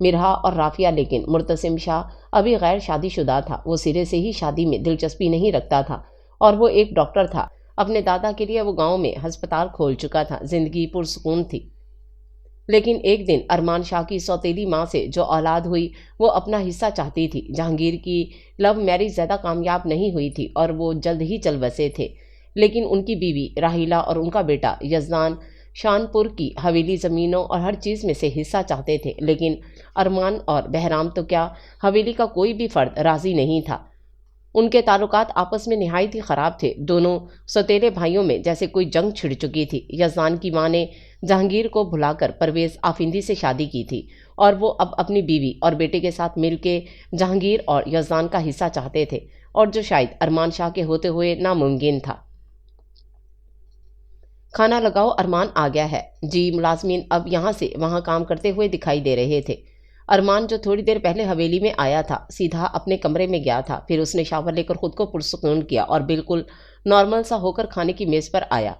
مرہا اور رافیہ لیکن مرتسم شاہ ابھی غیر شادی شدہ تھا، وہ سرے سے ہی شادی میں دلچسپی نہیں رکھتا تھا اور وہ ایک ڈاکٹر تھا۔ اپنے دادا کے لیے وہ گاؤں میں ہسپتال کھول چکا تھا، زندگی پرسکون تھی۔ لیکن ایک دن ارمان شاہ کی سوتیلی ماں سے جو اولاد ہوئی وہ اپنا حصہ چاہتی تھی۔ جہانگیر کی لو میرج زیادہ کامیاب نہیں ہوئی تھی اور وہ جلد ہی چل بسے تھے، لیکن ان کی بیوی راہیلہ اور ان کا بیٹا یزدان شان پور کی حویلی زمینوں اور ہر چیز میں سے حصہ چاہتے تھے۔ لیکن ارمان اور بہرام تو کیا، حویلی کا کوئی بھی فرد راضی نہیں تھا۔ ان کے تعلقات آپس میں نہایت ہی خراب تھے۔ دونوں سوتیلے بھائیوں میں جیسے کوئی جنگ چھڑ چکی تھی۔ یزدان کی ماں نے جہانگیر کو بھلا کر پرویز آفندی سے شادی کی تھی اور وہ اب اپنی بیوی اور بیٹے کے ساتھ مل کے جہانگیر اور یزدان کا حصہ چاہتے تھے، اور جو شاید ارمان شاہ کے ہوتے ہوئے ناممکن تھا۔ کھانا لگاؤ، ارمان آ گیا ہے۔ جی، ملازمین اب یہاں سے وہاں کام کرتے ہوئے دکھائی دے رہے تھے۔ ارمان جو تھوڑی دیر پہلے حویلی میں آیا تھا سیدھا اپنے کمرے میں گیا تھا، پھر اس نے شاور لے کر خود کو پرسکون کیا اور بالکل نارمل سا ہو کر کھانے کی میز پر آیا۔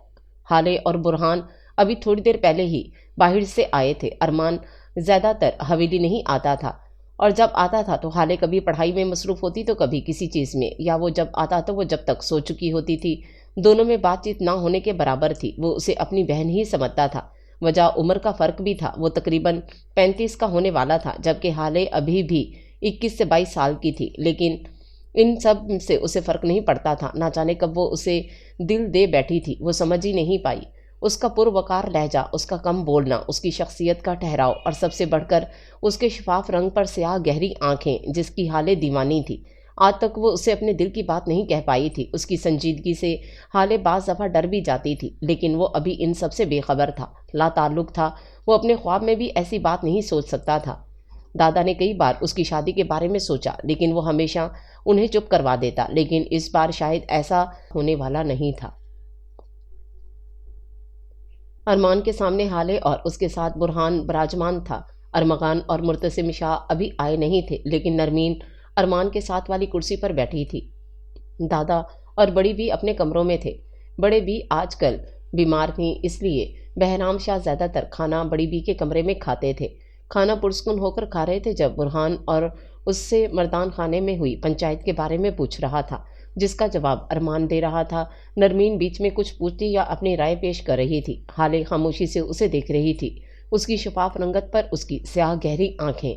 ہالے اور برہان ابھی تھوڑی دیر پہلے ہی باہر سے آئے تھے۔ ارمان زیادہ تر حویلی نہیں آتا تھا، اور جب آتا تھا تو ہالے کبھی پڑھائی میں مصروف ہوتی تو کبھی کسی چیز میں، یا وہ جب آتا تو وہ جب تک سو چکی ہوتی تھی۔ دونوں میں بات چیت نہ ہونے کے برابر تھی۔ وہ اسے اپنی بہن ہی سمجھتا تھا۔ وجہ عمر کا فرق بھی تھا، وہ تقریباً 35 کا ہونے والا تھا جبکہ ہالے ابھی بھی 21 سے 22 سال کی تھی، لیکن ان سب سے اسے فرق نہیں پڑتا تھا۔ نہ جانے کب وہ اسے دل دے بیٹھی تھی، وہ سمجھ ہی نہیں پائی۔ اس کا پروقار لہجہ، اس کا کم بولنا، اس کی شخصیت کا ٹھہراؤ، اور سب سے بڑھ کر اس کے شفاف رنگ پر سیاہ گہری آنکھیں جس کی ہالے دیوانی تھی۔ آج تک وہ اسے اپنے دل کی بات نہیں کہہ پائی تھی۔ اس کی سنجیدگی سے ہالے بعض دفعہ ڈر بھی جاتی تھی، لیکن وہ ابھی ان سب سے بے خبر تھا، لا تعلق تھا۔ وہ اپنے خواب میں بھی ایسی بات نہیں سوچ سکتا تھا۔ دادا نے کئی بار اس کی شادی کے بارے میں سوچا، لیکن وہ ہمیشہ انہیں چپ کروا دیتا، لیکن اس بار شاید ایسا ہونے والا نہیں تھا۔ ارمان کے سامنے ہالے اور اس کے ساتھ برہان براجمان تھا۔ ارمغان اور مرتسم شاہ ابھی آئے نہیں تھے، لیکن نرمین ارمان کے ساتھ والی کرسی پر بیٹھی تھی۔ دادا اور بڑی بھی اپنے کمروں میں تھے۔ بڑے بھی آج کل بیمار تھیں، اس لیے بہرام شاہ زیادہ تر کھانا بڑی بھی کے کمرے میں کھاتے تھے۔ کھانا پرسکون ہو کر کھا رہے تھے جب برہان اور اس سے مردان خانے میں ہوئی پنچایت کے بارے میں پوچھ رہا تھا، جس کا جواب ارمان دے رہا تھا۔ نرمین بیچ میں کچھ پوچھتی یا اپنی رائے پیش کر رہی تھی۔ ہالے خاموشی سے اسے دیکھ رہی تھی، اس کی شفاف رنگت پر اس کی سیاہ گہری آنکھیں۔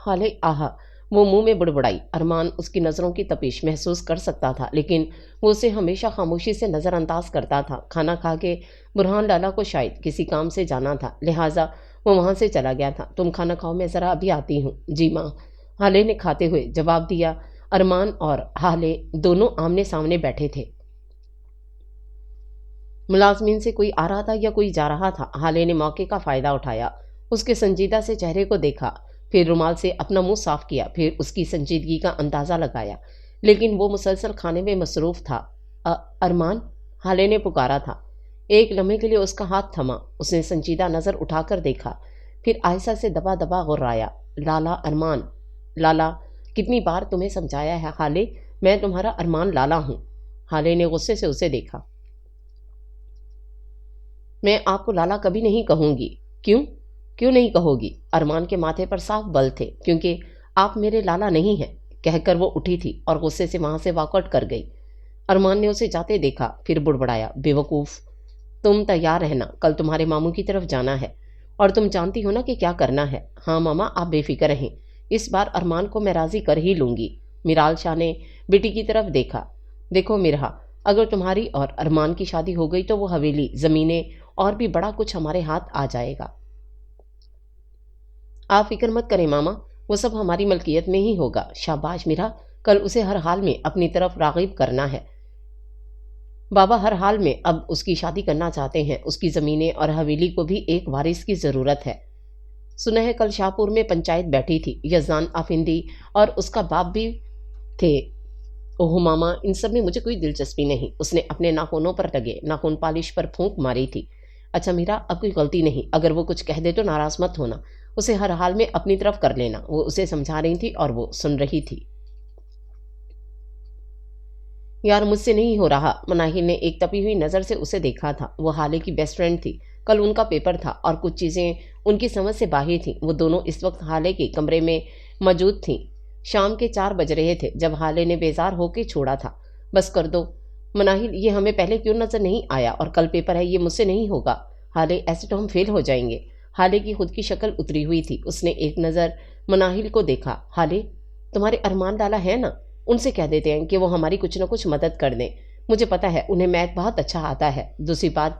ہالے آہا، وہ منہ میں بڑبڑائی۔ ارمان اس کی نظروں کی تپش محسوس کر سکتا تھا، لیکن وہ اسے ہمیشہ خاموشی سے نظر انداز کرتا تھا۔ کھانا کھا کے برہان لالا کو شاید کسی کام سے جانا تھا، لہٰذا وہ وہاں سے چلا گیا تھا۔ تم کھانا کھاؤ، میں ذرا ابھی آتی ہوں۔ جی ماں، ہالے نے کھاتے ہوئے جواب دیا۔ ارمان اور ہالے دونوں آمنے سامنے بیٹھے تھے۔ ملازمین سے کوئی آ رہا تھا یا کوئی جا رہا تھا۔ ہالے نے موقع کا فائدہ اٹھایا، اس کے سنجیدہ سے چہرے کو دیکھا، پھر رومال سے اپنا منہ صاف کیا، پھر اس کی سنجیدگی کا اندازہ لگایا، لیکن وہ مسلسل کھانے میں مصروف تھا۔ ارمان، ہالے نے پکارا تھا۔ ایک لمحے کے لیے اس کا ہاتھ تھما، اس نے سنجیدہ نظر اٹھا کر دیکھا، پھر آہستہ سے دبا دبا غرایا۔ لالا ارمان، لالا، کتنی بار تمہیں سمجھایا ہے ہالے، میں تمہارا ارمان لالا ہوں۔ ہالے نے غصے سے اسے دیکھا۔ میں آپ کو لالا کبھی نہیں کہوں گی۔ کیوں نہیں کہو گی؟ ارمان کے ماتھے پر صاف بل تھے۔ کیونکہ آپ میرے لالا نہیں ہیں، کہہ کر وہ اٹھی تھی اور غصے سے وہاں سے واک آؤٹ کر گئی۔ ارمان نے اسے جاتے دیکھا، پھر بڑبڑایا، بے وقوف، تم تیار رہنا، کل تمہارے ماموں کی طرف جانا ہے، اور تم جانتی ہو نا کہ کیا کرنا ہے۔ ہاں ماما، آپ بے فکر رہیں، اس بار ارمان کو میں راضی کر ہی لوں گی۔ میرال شاہ نے بیٹی کی طرف دیکھا۔ دیکھو مرہا، اگر تمہاری اور ارمان کی شادی ہو گئی تو وہ حویلی، زمینیں اور بھی بڑا کچھ ہمارے ہاتھ آ جائے گا۔ آپ فکر مت کریں ماما، وہ سب ہماری ملکیت میں ہی ہوگا۔ شاباش مرہا، کل اسے ہر حال میں اپنی طرف راغب کرنا ہے۔ بابا ہر حال میں اب اس کی شادی کرنا چاہتے ہیں، اس کی زمینیں اور حویلی کو بھی ایک وارث کی ضرورت ہے۔ سنا ہے کل شاہپور میں پنچایت بیٹھی تھی، یزدان آفندی اور اس کا باپ بھی تھے۔ اوہ ماما، ان سب میں مجھے کوئی دلچسپی نہیں۔ اس نے اپنے ناخنوں پر لگے ناخن پالش پر پھونک ماری تھی۔ اچھا میرا، اب کوئی غلطی نہیں، اگر وہ کچھ کہہ دے تو ناراض مت ہونا، اسے ہر حال میں اپنی طرف کر لینا۔ وہ اسے سمجھا رہی تھی اور وہ سن رہی تھی۔ یار مجھ سے نہیں ہو رہا۔ مناہل نے ایک تپی ہوئی نظر سے اسے دیکھا تھا۔ وہ ہالے کی بیسٹ فرینڈ تھی، کل ان کا پیپر تھا اور کچھ چیزیں ان کی سمجھ سے باہر تھیں۔ وہ دونوں اس وقت ہالے کے کمرے میں موجود تھیں۔ شام کے 4 بج رہے تھے جب ہالے نے بیزار ہو کے چھوڑا تھا، بس کر دو مناہل، یہ ہمیں پہلے کیوں نظر نہیں آیا؟ اور کل پیپر ہے، یہ مجھ سے نہیں ہوگا ہالے، ایسے تو ہم فیل ہو جائیں گے۔ ہالے کی خود کی شکل اتری ہوئی تھی۔ اس نے ایک نظر مناہل کو دیکھا۔ ہالے، تمہارے ارمان لالا ہے نا، ان سے کہہ دیتے ہیں کہ وہ ہماری کچھ نہ کچھ مدد کر دیں۔ مجھے پتا ہے انہیں میتھ بہت اچھا آتا ہے۔ دوسری بات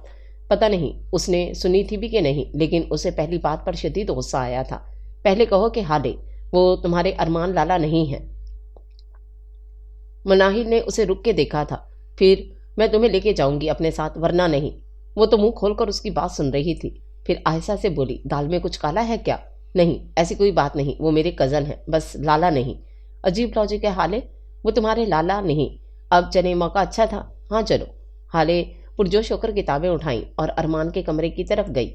پتہ نہیں اس نے سنی تھی بھی کہ نہیں، لیکن اسے پہلی بات پر شدید غصہ آیا تھا۔ پہلے کہو کہ ہالے وہ تمہارے ارمان لالا نہیں ہیں۔ مناہل نے اسے رک کے دیکھا تھا۔ پھر میں تمہیں لے کے جاؤں گی اپنے ساتھ، ورنہ نہیں۔ وہ تو منہ کھول کر اس کی بات سن رہی تھی، پھر آہستہ سے بولی، دال میں کچھ کالا ہے کیا؟ نہیں، ایسی کوئی بات نہیں، وہ میرے کزن ہیں، بس لالا نہیں۔ عجیب لاجک ہے ہالے، وہ تمہارے لالا نہیں۔ اب چلیں، موقع اچھا تھا، ہاں چلو۔ ہالے پرجوش ہو کر کتابیں اٹھائیں اور ارمان کے کمرے کی طرف گئی۔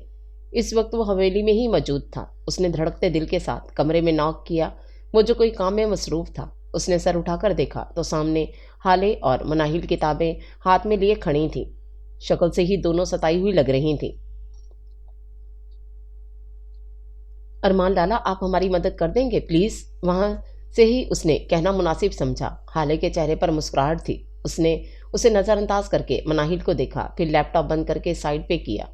اس وقت وہ حویلی میں ہی موجود تھا۔ اس نے دھڑکتے دل کے ساتھ کمرے میں ناک کیا۔ وہ جو کوئی کام میں مصروف تھا۔ اس نے سر اٹھا کر دیکھا تو سامنے ہالے اور مناہل کتابیں ہاتھ میں لیے کھڑی تھیں۔ شکل سے ہی دونوں ستائی ہوئی لگ رہی تھیں۔ ارمان لالا، آپ ہماری مدد کر دیں گے پلیز؟ وہاں سے ہی اس نے کہنا مناسب سمجھا۔ ہالے کے چہرے پر مسکراہٹ تھی۔ اس نے اسے نظر انداز کر کے مناہل کو دیکھا، پھر لیپ ٹاپ بند کر کے سائڈ پہ کیا۔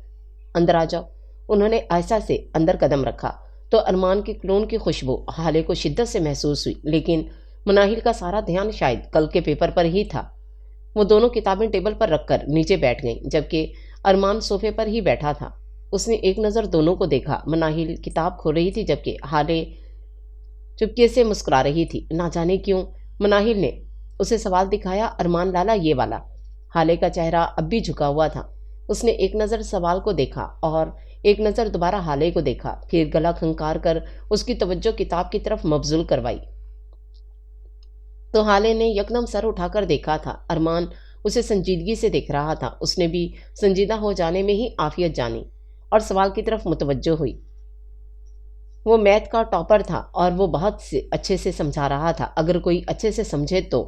اندر آ جاؤ۔ انہوں نے آہستہ سے اندر قدم رکھا تو ارمان کے کلون کی خوشبو ہالے کو شدت سے محسوس ہوئی، لیکن مناہل کا سارا دھیان شاید کل کے پیپر پر ہی تھا۔ وہ دونوں کتابیں ٹیبل پر رکھ کر نیچے بیٹھ گئیں، جبکہ ارمان صوفے پر ہی بیٹھا تھا۔ اس نے ایک نظر دونوں کو دیکھا۔ مناہل کتاب کھول رہی تھی جبکہ ہالے چپکے سے مسکرا رہی تھی۔ نہ جانے کیوں مناہل نے اسے سوال دکھایا، ارمان لالا یہ والا؟ ہالے کا چہرہ اب بھی جھکا ہوا تھا۔ اس نے ایک نظر سوال کو دیکھا اور ایک نظر دوبارہ ہالے کو دیکھا، پھر گلا کھنکار کر اس کی توجہ کتاب کی طرف مبذول کروائی تو ہالے نے یکدم سر اٹھا کر دیکھا تھا۔ ارمان اسے سنجیدگی سے دیکھ رہا تھا۔ اس نے بھی سنجیدہ ہو جانے میں ہی عافیت جانی اور سوال کی طرف متوجہ ہوئی۔ وہ میتھ کا ٹاپر تھا اور وہ بہت اچھے سے سمجھا رہا تھا، اگر کوئی اچھے سے سمجھے تو۔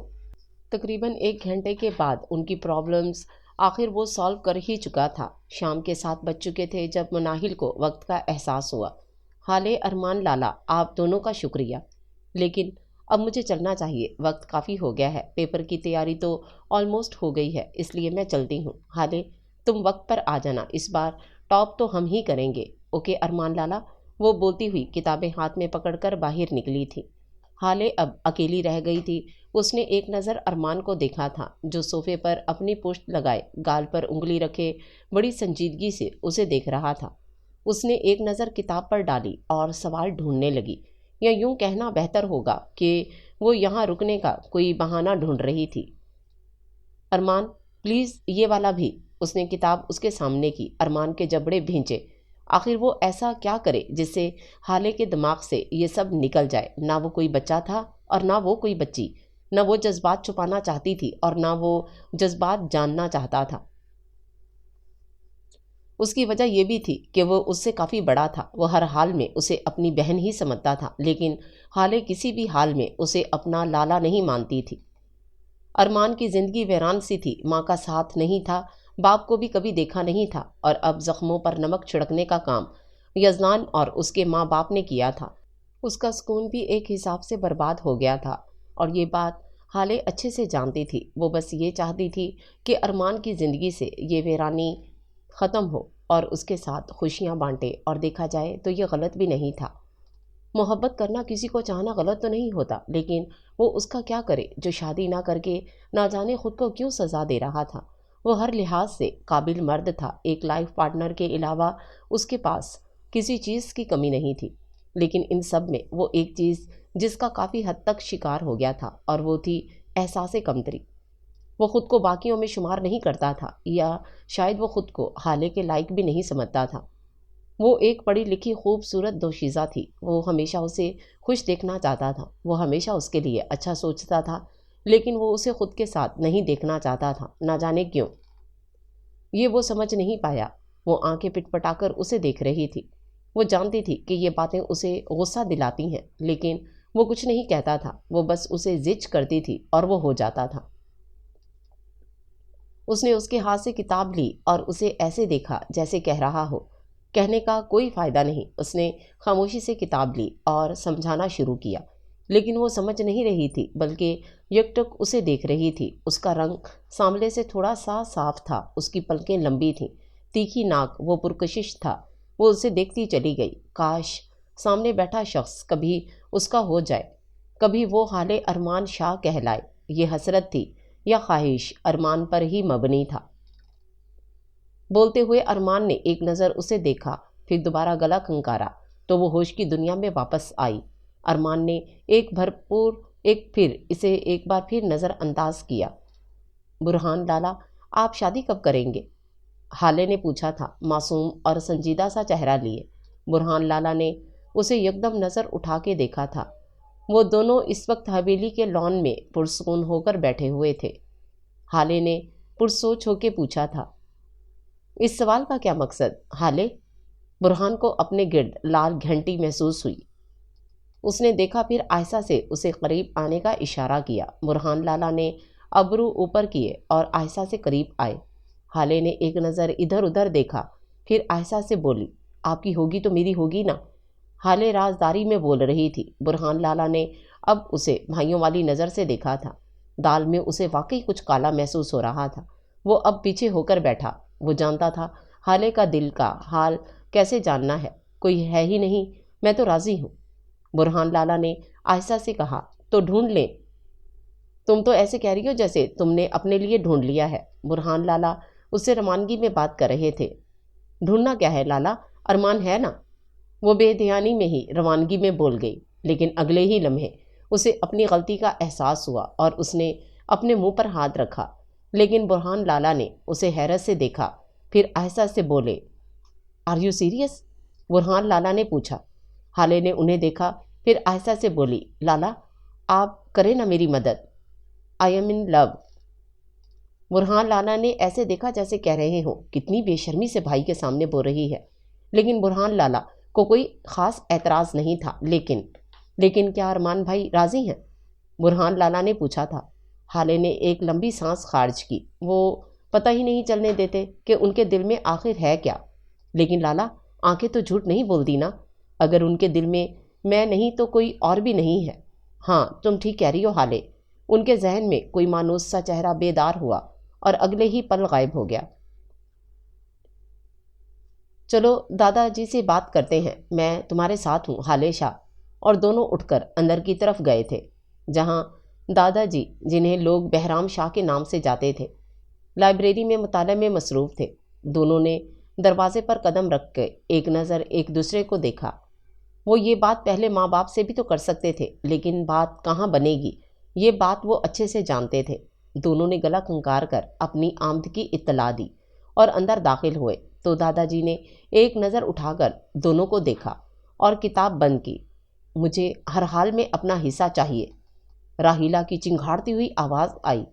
تقریباً 1 گھنٹے کے بعد ان کی پرابلمز آخر وہ سالو کر ہی چکا تھا۔ شام کے 7 بج چکے تھے جب مناہل کو وقت کا احساس ہوا۔ ہالے، ارمان لالا، آپ دونوں کا شکریہ، لیکن اب مجھے چلنا چاہیے، وقت کافی ہو گیا ہے، پیپر کی تیاری تو آلموسٹ ہو گئی ہے، اس لیے میں چلتی ہوں۔ ہالے، تم وقت پر آ جانا، اس بار ٹاپ تو ہم ہی کریں گے۔ اوکے ارمان لالا، وہ بولتی ہوئی کتابیں ہاتھ میں پکڑ کر باہر نکلی تھی۔ ہالے اب اکیلی رہ گئی تھی۔ اس نے ایک نظر ارمان کو دیکھا تھا جو صوفے پر اپنی پشت لگائے گال پر انگلی رکھے بڑی سنجیدگی سے اسے دیکھ رہا تھا۔ اس نے ایک نظر کتاب پر ڈالی اور سوال ڈھونڈنے لگی، یا یوں کہنا بہتر ہوگا کہ وہ یہاں رکنے کا کوئی بہانہ ڈھونڈ رہی تھی۔ ارمان پلیز یہ والا بھی۔ اس نے کتاب اس کے سامنے کی۔ ارمان کے جبڑے بھینچے۔ آخر وہ ایسا کیا کرے جس سے ہالے کے دماغ سے یہ سب نکل جائے؟ نہ وہ کوئی بچہ تھا اور نہ وہ کوئی بچی، نہ وہ جذبات چھپانا چاہتی تھی اور نہ وہ جذبات جاننا چاہتا تھا۔ اس کی وجہ یہ بھی تھی کہ وہ اس سے کافی بڑا تھا۔ وہ ہر حال میں اسے اپنی بہن ہی سمجھتا تھا، لیکن ہالے کسی بھی حال میں اسے اپنا لالا نہیں مانتی تھی۔ ارمان کی زندگی ویران سی تھی۔ ماں کا ساتھ نہیں تھا، باپ کو بھی کبھی دیکھا نہیں تھا، اور اب زخموں پر نمک چھڑکنے کا کام یزدان اور اس کے ماں باپ نے کیا تھا۔ اس کا سکون بھی ایک حساب سے برباد ہو گیا تھا، اور یہ بات ہالے اچھے سے جانتی تھی۔ وہ بس یہ چاہتی تھی کہ ارمان کی زندگی سے یہ ویرانی ختم ہو اور اس کے ساتھ خوشیاں بانٹے، اور دیکھا جائے تو یہ غلط بھی نہیں تھا۔ محبت کرنا، کسی کو چاہنا غلط تو نہیں ہوتا، لیکن وہ اس کا کیا کرے جو شادی نہ کر کے نہ جانے خود کو کیوں سزا دے رہا تھا۔ وہ ہر لحاظ سے قابل مرد تھا۔ ایک لائف پارٹنر کے علاوہ اس کے پاس کسی چیز کی کمی نہیں تھی، لیکن ان سب میں وہ ایک چیز جس کا کافی حد تک شکار ہو گیا تھا، اور وہ تھی احساس کمتری۔ وہ خود کو باقیوں میں شمار نہیں کرتا تھا، یا شاید وہ خود کو ہالے کے لائق بھی نہیں سمجھتا تھا۔ وہ ایک پڑھی لکھی خوبصورت دوشیزہ تھی۔ وہ ہمیشہ اسے خوش دیکھنا چاہتا تھا، وہ ہمیشہ اس کے لیے اچھا سوچتا تھا، لیکن وہ اسے خود کے ساتھ نہیں دیکھنا چاہتا تھا، نہ جانے کیوں۔ یہ وہ سمجھ نہیں پایا۔ وہ آنکھیں پٹ پٹا کر اسے دیکھ رہی تھی۔ وہ جانتی تھی کہ یہ باتیں اسے غصہ دلاتی ہیں، لیکن وہ کچھ نہیں کہتا تھا۔ وہ بس اسے زج کرتی تھی اور وہ ہو جاتا تھا۔ اس نے اس کے ہاتھ سے کتاب لی اور اسے ایسے دیکھا جیسے کہہ رہا ہو کہنے کا کوئی فائدہ نہیں۔ اس نے خاموشی سے کتاب لی اور سمجھانا شروع کیا، لیکن وہ سمجھ نہیں رہی تھی بلکہ یکٹک اسے دیکھ رہی تھی۔ اس کا رنگ سانولے سے تھوڑا سا صاف تھا، اس کی پلکیں لمبی تھیں، تیکھی ناک، وہ پرکشش تھا۔ وہ اسے دیکھتی چلی گئی۔ کاش سامنے بیٹھا شخص کبھی اس کا ہو جائے، کبھی وہ حال ارمان شاہ کہلائے۔ یہ حسرت تھی یا خواہش ارمان پر ہی مبنی تھا۔ بولتے ہوئے ارمان نے ایک نظر اسے دیکھا، پھر دوبارہ گلا کھنکارا تو وہ ہوش کی دنیا میں واپس آئی۔ ارمان نے اسے ایک بار پھر نظر انداز کیا۔ برہان لالا، آپ شادی کب کریں گے؟ حالے نے پوچھا تھا، معصوم اور سنجیدہ سا چہرہ لیے۔ برہان لالا نے اسے یکدم نظر اٹھا کے دیکھا تھا۔ وہ دونوں اس وقت حویلی کے لان میں پرسکون ہو کر بیٹھے ہوئے تھے۔ حالے نے پرسوچ ہو کے پوچھا تھا، اس سوال کا کیا مقصد حالے؟ برہان کو اپنے گرد لال گھنٹی محسوس ہوئی۔ اس نے دیکھا، پھر آہستہ سے اسے قریب آنے کا اشارہ کیا۔ برہان لالا نے ابرو اوپر کیے اور آہستہ سے قریب آئے۔ حالے نے ایک نظر ادھر ادھر دیکھا، پھر آہستہ سے بولی، آپ کی ہوگی تو میری ہوگی نا؟ حالے رازداری میں بول رہی تھی۔ برہان لالا نے اب اسے بھائیوں والی نظر سے دیکھا تھا۔ دال میں اسے واقعی کچھ کالا محسوس ہو رہا تھا۔ وہ اب پیچھے ہو کر بیٹھا۔ وہ جانتا تھا حالے کا دل کا حال کیسے جاننا ہے، کوئی ہے ہی نہیں، میں تو راضی ہوں۔ برہان لالا نے آہستہ سے کہا، تو ڈھونڈ لیں؟ تم تو ایسے کہہ رہی ہو جیسے تم نے اپنے لیے ڈھونڈ لیا ہے۔ برہان لالا اس سے روانگی میں بات کر رہے تھے۔ ڈھونڈنا کیا ہے لالا، ارمان ہے نا؟ وہ بے دھیانی میں ہی روانگی میں بول گئی، لیکن اگلے ہی لمحے اسے اپنی غلطی کا احساس ہوا اور اس نے اپنے منہ پر ہاتھ رکھا۔ لیکن برہان لالا نے اسے حیرت سے دیکھا، پھر آہستہ سے بولے، آر یو سیریس؟ برہان لالا نے پوچھا۔ حالے نے انہیں دیکھا، پھر آہستہ سے بولی، لالا آپ کریں نا میری مدد، آئی ایم ان لو۔ برہان لالا نے ایسے دیکھا جیسے کہہ رہے ہوں، کتنی بے شرمی سے بھائی کے سامنے بول رہی ہے۔ لیکن برہان لالا کو کوئی خاص اعتراض نہیں تھا۔ لیکن کیا ارمان بھائی راضی ہیں؟ برہان لالا نے پوچھا تھا۔ حالے نے ایک لمبی سانس خارج کی۔ وہ پتہ ہی نہیں چلنے دیتے کہ ان کے دل میں آخر ہے کیا۔ لیکن لالا، آنکھیں تو جھوٹ نہیں بولتی نا؟ اگر ان کے دل میں میں نہیں تو کوئی اور بھی نہیں ہے۔ ہاں تم ٹھیک کہہ رہی ہو حالے۔ ان کے ذہن میں کوئی مانوس سا چہرہ بیدار ہوا اور اگلے ہی پل غائب ہو گیا۔ چلو دادا جی سے بات کرتے ہیں، میں تمہارے ساتھ ہوں حالے شاہ۔ اور دونوں اٹھ کر اندر کی طرف گئے تھے، جہاں دادا جی، جنہیں لوگ بہرام شاہ کے نام سے جاتے تھے، لائبریری میں مطالعے میں مصروف تھے۔ دونوں نے دروازے پر قدم رکھ کے ایک نظر ایک دوسرے کو دیکھا۔ وہ یہ بات پہلے ماں باپ سے بھی تو کر سکتے تھے، لیکن بات کہاں بنے گی، یہ بات وہ اچھے سے جانتے تھے۔ دونوں نے گلا کھنکار کر اپنی آمد کی اطلاع دی اور اندر داخل ہوئے تو دادا جی نے ایک نظر اٹھا کر دونوں کو دیکھا اور کتاب بند کی۔ مجھے ہر حال میں اپنا حصہ چاہیے، راہیلا کی چنگھاڑتی ہوئی آواز آئی۔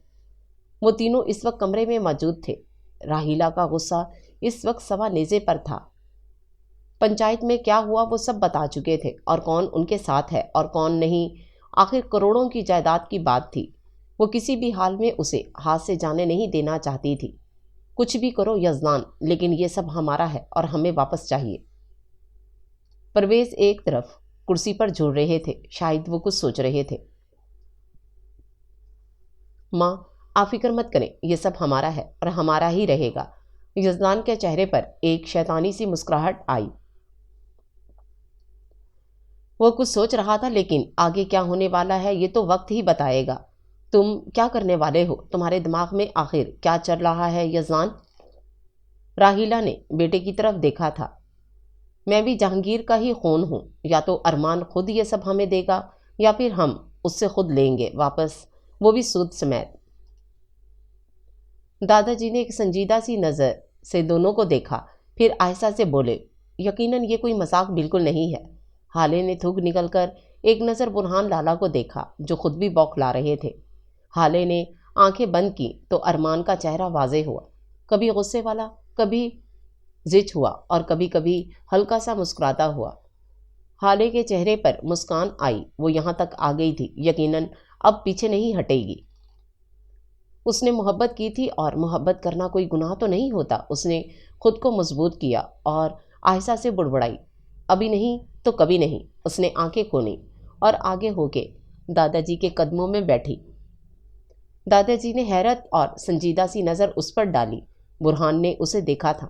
وہ تینوں اس وقت کمرے میں موجود تھے۔ راہیلا کا غصہ اس وقت سوا نیزے پر تھا۔ پنچایت میں کیا ہوا وہ سب بتا چکے تھے، اور کون ان کے ساتھ ہے اور کون نہیں۔ آخر کروڑوں کی جائیداد کی بات تھی۔ وہ کسی بھی حال میں اسے ہاتھ سے جانے نہیں دینا چاہتی تھی۔ کچھ بھی کرو یزدان، لیکن یہ سب ہمارا ہے اور ہمیں واپس چاہیے۔ پرویز ایک طرف کرسی پر جھول رہے تھے، شاید وہ کچھ سوچ رہے تھے۔ ماں آپ فکر مت کریں، یہ سب ہمارا ہے اور ہمارا ہی رہے گا۔ یزدان کے چہرے پر ایک شیطانی سی مسکراہٹ آئی۔ وہ کچھ سوچ رہا تھا، لیکن آگے کیا ہونے والا ہے یہ تو وقت ہی بتائے گا۔ تم کیا کرنے والے ہو؟ تمہارے دماغ میں آخر کیا چل رہا ہے یزدان؟ راہیلا نے بیٹے کی طرف دیکھا تھا۔ میں بھی جہانگیر کا ہی خون ہوں، یا تو ارمان خود یہ سب ہمیں دے گا یا پھر ہم اس سے خود لیں گے واپس، وہ بھی سود سمیت۔ دادا جی نے ایک سنجیدہ سی نظر سے دونوں کو دیکھا، پھر آہستہ سے بولے، یقیناً یہ کوئی مذاق بالکل نہیں ہے۔ حالے نے تھوک نکل کر ایک نظر برہان لالا کو دیکھا، جو خود بھی بوکھلا رہے تھے۔ حالے نے آنکھیں بند کی تو ارمان کا چہرہ واضح ہوا، کبھی غصے والا، کبھی زچ ہوا اور کبھی کبھی ہلکا سا مسکراتا ہوا۔ حالے کے چہرے پر مسکان آئی، وہ یہاں تک آ گئی تھی، یقیناً اب پیچھے نہیں ہٹے گی۔ اس نے محبت کی تھی اور محبت کرنا کوئی گناہ تو نہیں ہوتا۔ اس نے خود کو مضبوط کیا اور آہستہ سے بڑبڑائی، ابھی نہیں تو کبھی نہیں۔ اس نے آنکھیں کھولی اور آگے ہو کے دادا جی کے قدموں میں بیٹھی۔ دادا جی نے حیرت اور سنجیدہ سی نظر اس پر ڈالی۔ برہان نے اسے دیکھا تھا۔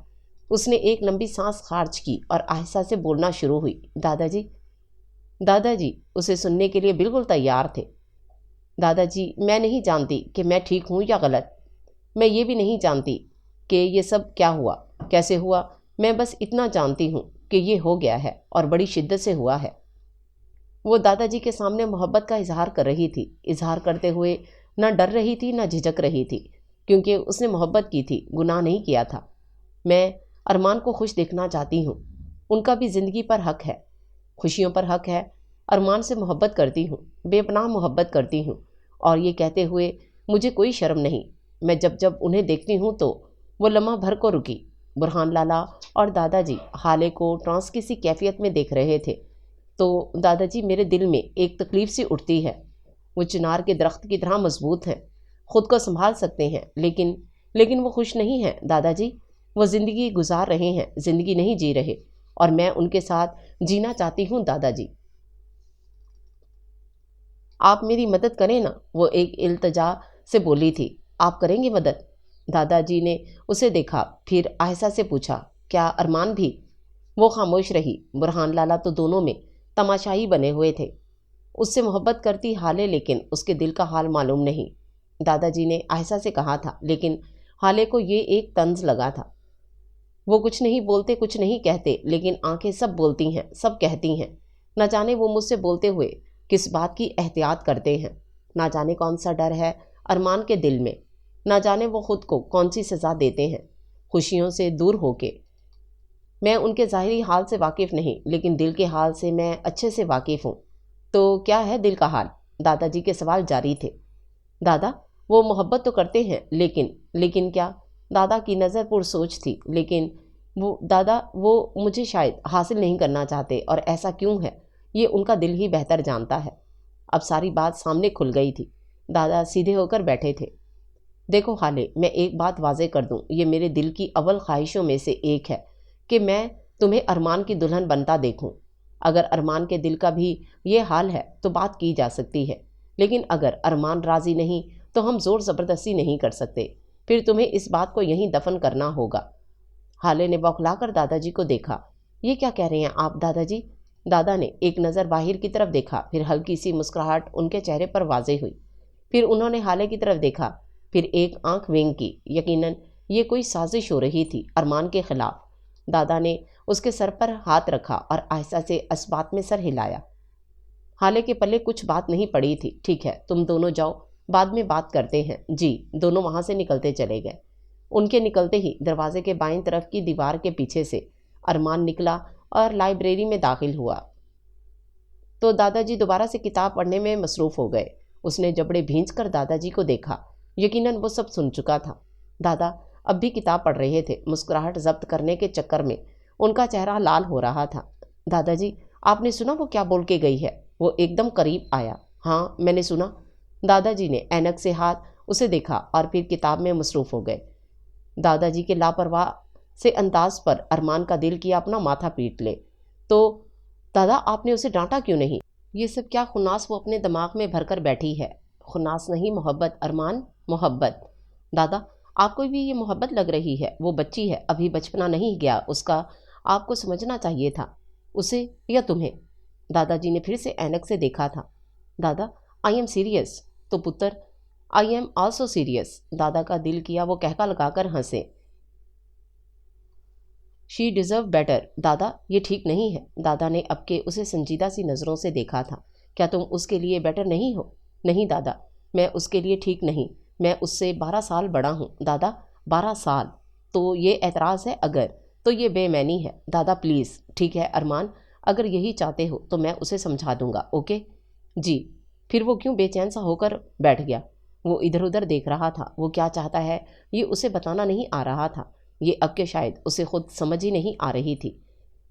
اس نے ایک لمبی سانس خارج کی اور آہستہ سے بولنا شروع ہوئی۔ دادا جی، دادا جی اسے سننے کے لیے بالکل تیار تھے۔ دادا جی، میں نہیں جانتی کہ میں ٹھیک ہوں یا غلط۔ میں یہ بھی نہیں جانتی کہ یہ سب کیا ہوا، کیسے ہوا۔ میں بس اتنا جانتی ہوں کہ یہ ہو گیا ہے اور بڑی شدت سے ہوا ہے۔ وہ دادا جی کے سامنے محبت کا اظہار کر رہی تھی، اظہار کرتے ہوئے نہ ڈر رہی تھی نہ جھجک رہی تھی، کیونکہ اس نے محبت کی تھی، گناہ نہیں کیا تھا۔ میں ارمان کو خوش دیکھنا چاہتی ہوں۔ ان کا بھی زندگی پر حق ہے، خوشیوں پر حق ہے۔ ارمان سے محبت کرتی ہوں، بے پناہ محبت کرتی ہوں، اور یہ کہتے ہوئے مجھے کوئی شرم نہیں۔ میں جب جب انہیں دیکھتی ہوں تو وہ لمحہ بھر کو رکی۔ برہان لالا اور دادا جی حالے کو ٹرانس کی سی کیفیت میں دیکھ رہے تھے۔ تو دادا جی، میرے دل میں ایک تکلیف سی اٹھتی ہے۔ وہ چنار کے درخت کی طرح مضبوط ہیں، خود کو سنبھال سکتے ہیں، لیکن وہ خوش نہیں ہیں دادا جی۔ وہ زندگی گزار رہے ہیں، زندگی نہیں جی رہے، اور میں ان کے ساتھ جینا چاہتی ہوں دادا جی۔ آپ میری مدد کریں نا، وہ ایک التجا سے بولی تھی۔ آپ کریں گے مدد؟ دادا جی نے اسے دیکھا، پھر آہستہ سے پوچھا، کیا ارمان بھی؟ وہ خاموش رہی۔ برہان لالا تو دونوں میں تماشائی بنے ہوئے تھے۔ اس سے محبت کرتی حالے، لیکن اس کے دل کا حال معلوم نہیں۔ دادا جی نے آہستہ سے کہا تھا، لیکن حالے کو یہ ایک طنز لگا تھا۔ وہ کچھ نہیں بولتے، کچھ نہیں کہتے، لیکن آنکھیں سب بولتی ہیں، سب کہتی ہیں۔ نہ جانے وہ مجھ سے بولتے ہوئے کس بات کی احتیاط کرتے ہیں، نہ جانے کون سا ڈر ہے ارمان کے دل میں، نہ جانے وہ خود کو کون سی سزا دیتے ہیں خوشیوں سے دور ہو کے۔ میں ان کے ظاہری حال سے واقف نہیں، لیکن دل کے حال سے میں اچھے سے واقف ہوں۔ تو کیا ہے دل کا حال؟ دادا جی کے سوال جاری تھے۔ دادا، وہ محبت تو کرتے ہیں، لیکن کیا؟ دادا کی نظر پر سوچ تھی۔ لیکن وہ مجھے شاید حاصل نہیں کرنا چاہتے، اور ایسا کیوں ہے یہ ان کا دل ہی بہتر جانتا ہے۔ اب ساری بات سامنے کھل گئی تھی۔ دادا سیدھے ہو کر بیٹھے تھے۔ دیکھو حالے، میں ایک بات واضح کر دوں، یہ میرے دل کی اول خواہشوں میں سے ایک ہے کہ میں تمہیں ارمان کی دلہن بنتا دیکھوں۔ اگر ارمان کے دل کا بھی یہ حال ہے تو بات کی جا سکتی ہے، لیکن اگر ارمان راضی نہیں تو ہم زور زبردستی نہیں کر سکتے۔ پھر تمہیں اس بات کو یہیں دفن کرنا ہوگا۔ حالے نے بوکھلا کر دادا جی کو دیکھا۔ یہ کیا کہہ رہے ہیں آپ دادا جی؟ دادا نے ایک نظر باہر کی طرف دیکھا، پھر ہلکی سی مسکراہٹ ان کے چہرے پر واضح ہوئی۔ پھر انہوں نے حالے کی طرف دیکھا، پھر ایک آنکھ وینک کی۔ یقیناً یہ کوئی سازش ہو رہی تھی ارمان کے خلاف۔ دادا نے اس کے سر پر ہاتھ رکھا اور آہستہ سے اس بات میں سر ہلایا۔ حالے کے پلے کچھ بات نہیں پڑی تھی۔ ٹھیک ہے، تم دونوں جاؤ، بعد میں بات کرتے ہیں۔ جی۔ دونوں وہاں سے نکلتے چلے گئے۔ ان کے نکلتے ہی دروازے کے بائیں طرف کی دیوار کے پیچھے سے ارمان نکلا اور لائبریری میں داخل ہوا۔ تو دادا جی دوبارہ سے کتاب پڑھنے میں مصروف ہو گئے۔ اس نے جبڑے بھینچ کر دادا جی کو دیکھا۔ یقیناً وہ سب سن چکا تھا۔ دادا اب بھی کتاب پڑھ رہے تھے۔ مسکراہٹ ضبط کرنے کے چکر میں ان کا چہرہ لال ہو رہا تھا۔ دادا جی، آپ نے سنا وہ کیا بول کے گئی ہے؟ وہ ایک دم قریب آیا۔ ہاں، میں نے سنا۔ دادا جی نے اینک سے ہاتھ اسے دیکھا اور پھر کتاب میں مصروف ہو گئے۔ دادا جی کے لاپرواہ سے انداز پر ارمان کا دل کیا اپنا ماتھا پیٹ لے۔ تو دادا، آپ نے اسے ڈانٹا کیوں نہیں؟ یہ سب کیا خناس وہ اپنے دماغ میں بھر کر بیٹھی ہے؟ خناس نہیں، محبت ارمان، محبت۔ دادا، آپ کو بھی یہ محبت لگ رہی ہے؟ وہ بچی ہے، ابھی بچپنا نہیں گیا اس کا، آپ کو سمجھنا چاہیے تھا اسے یا تمہیں۔ دادا جی نے پھر سے اینک سے دیکھا تھا۔ دادا، آئی ایم سیریس۔ تو پتر، آئی ایم آلسو سیریس۔ دادا کا دل کیا وہ کہکا لگا کر ہنسے۔ شی ڈیزرو بیٹر۔ دادا، یہ ٹھیک نہیں ہے۔ دادا نے اب کے اسے سنجیدہ سی نظروں سے دیکھا تھا۔ کیا تم اس کے لیے بیٹر نہیں ہو؟ نہیں دادا، میں اس کے لیے ٹھیک نہیں۔ میں اس سے 12 سال بڑا ہوں۔ دادا، 12 سال؟ تو یہ اعتراض ہے؟ اگر تو یہ بے معنی ہے۔ دادا پلیز۔ ٹھیک ہے ارمان، اگر یہی چاہتے ہو تو میں اسے سمجھا دوں گا، اوکے؟ جی۔ پھر وہ کیوں بے چین سا ہو کر بیٹھ گیا؟ وہ ادھر ادھر دیکھ رہا تھا۔ وہ کیا چاہتا ہے یہ اسے بتانا نہیں آ رہا تھا۔ یہ اب کہ شاید اسے خود سمجھ ہی نہیں آ رہی تھی۔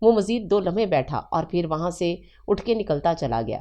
وہ مزید 2 لمحے بیٹھا اور پھر وہاں سے اٹھ کے نکلتا چلا گیا۔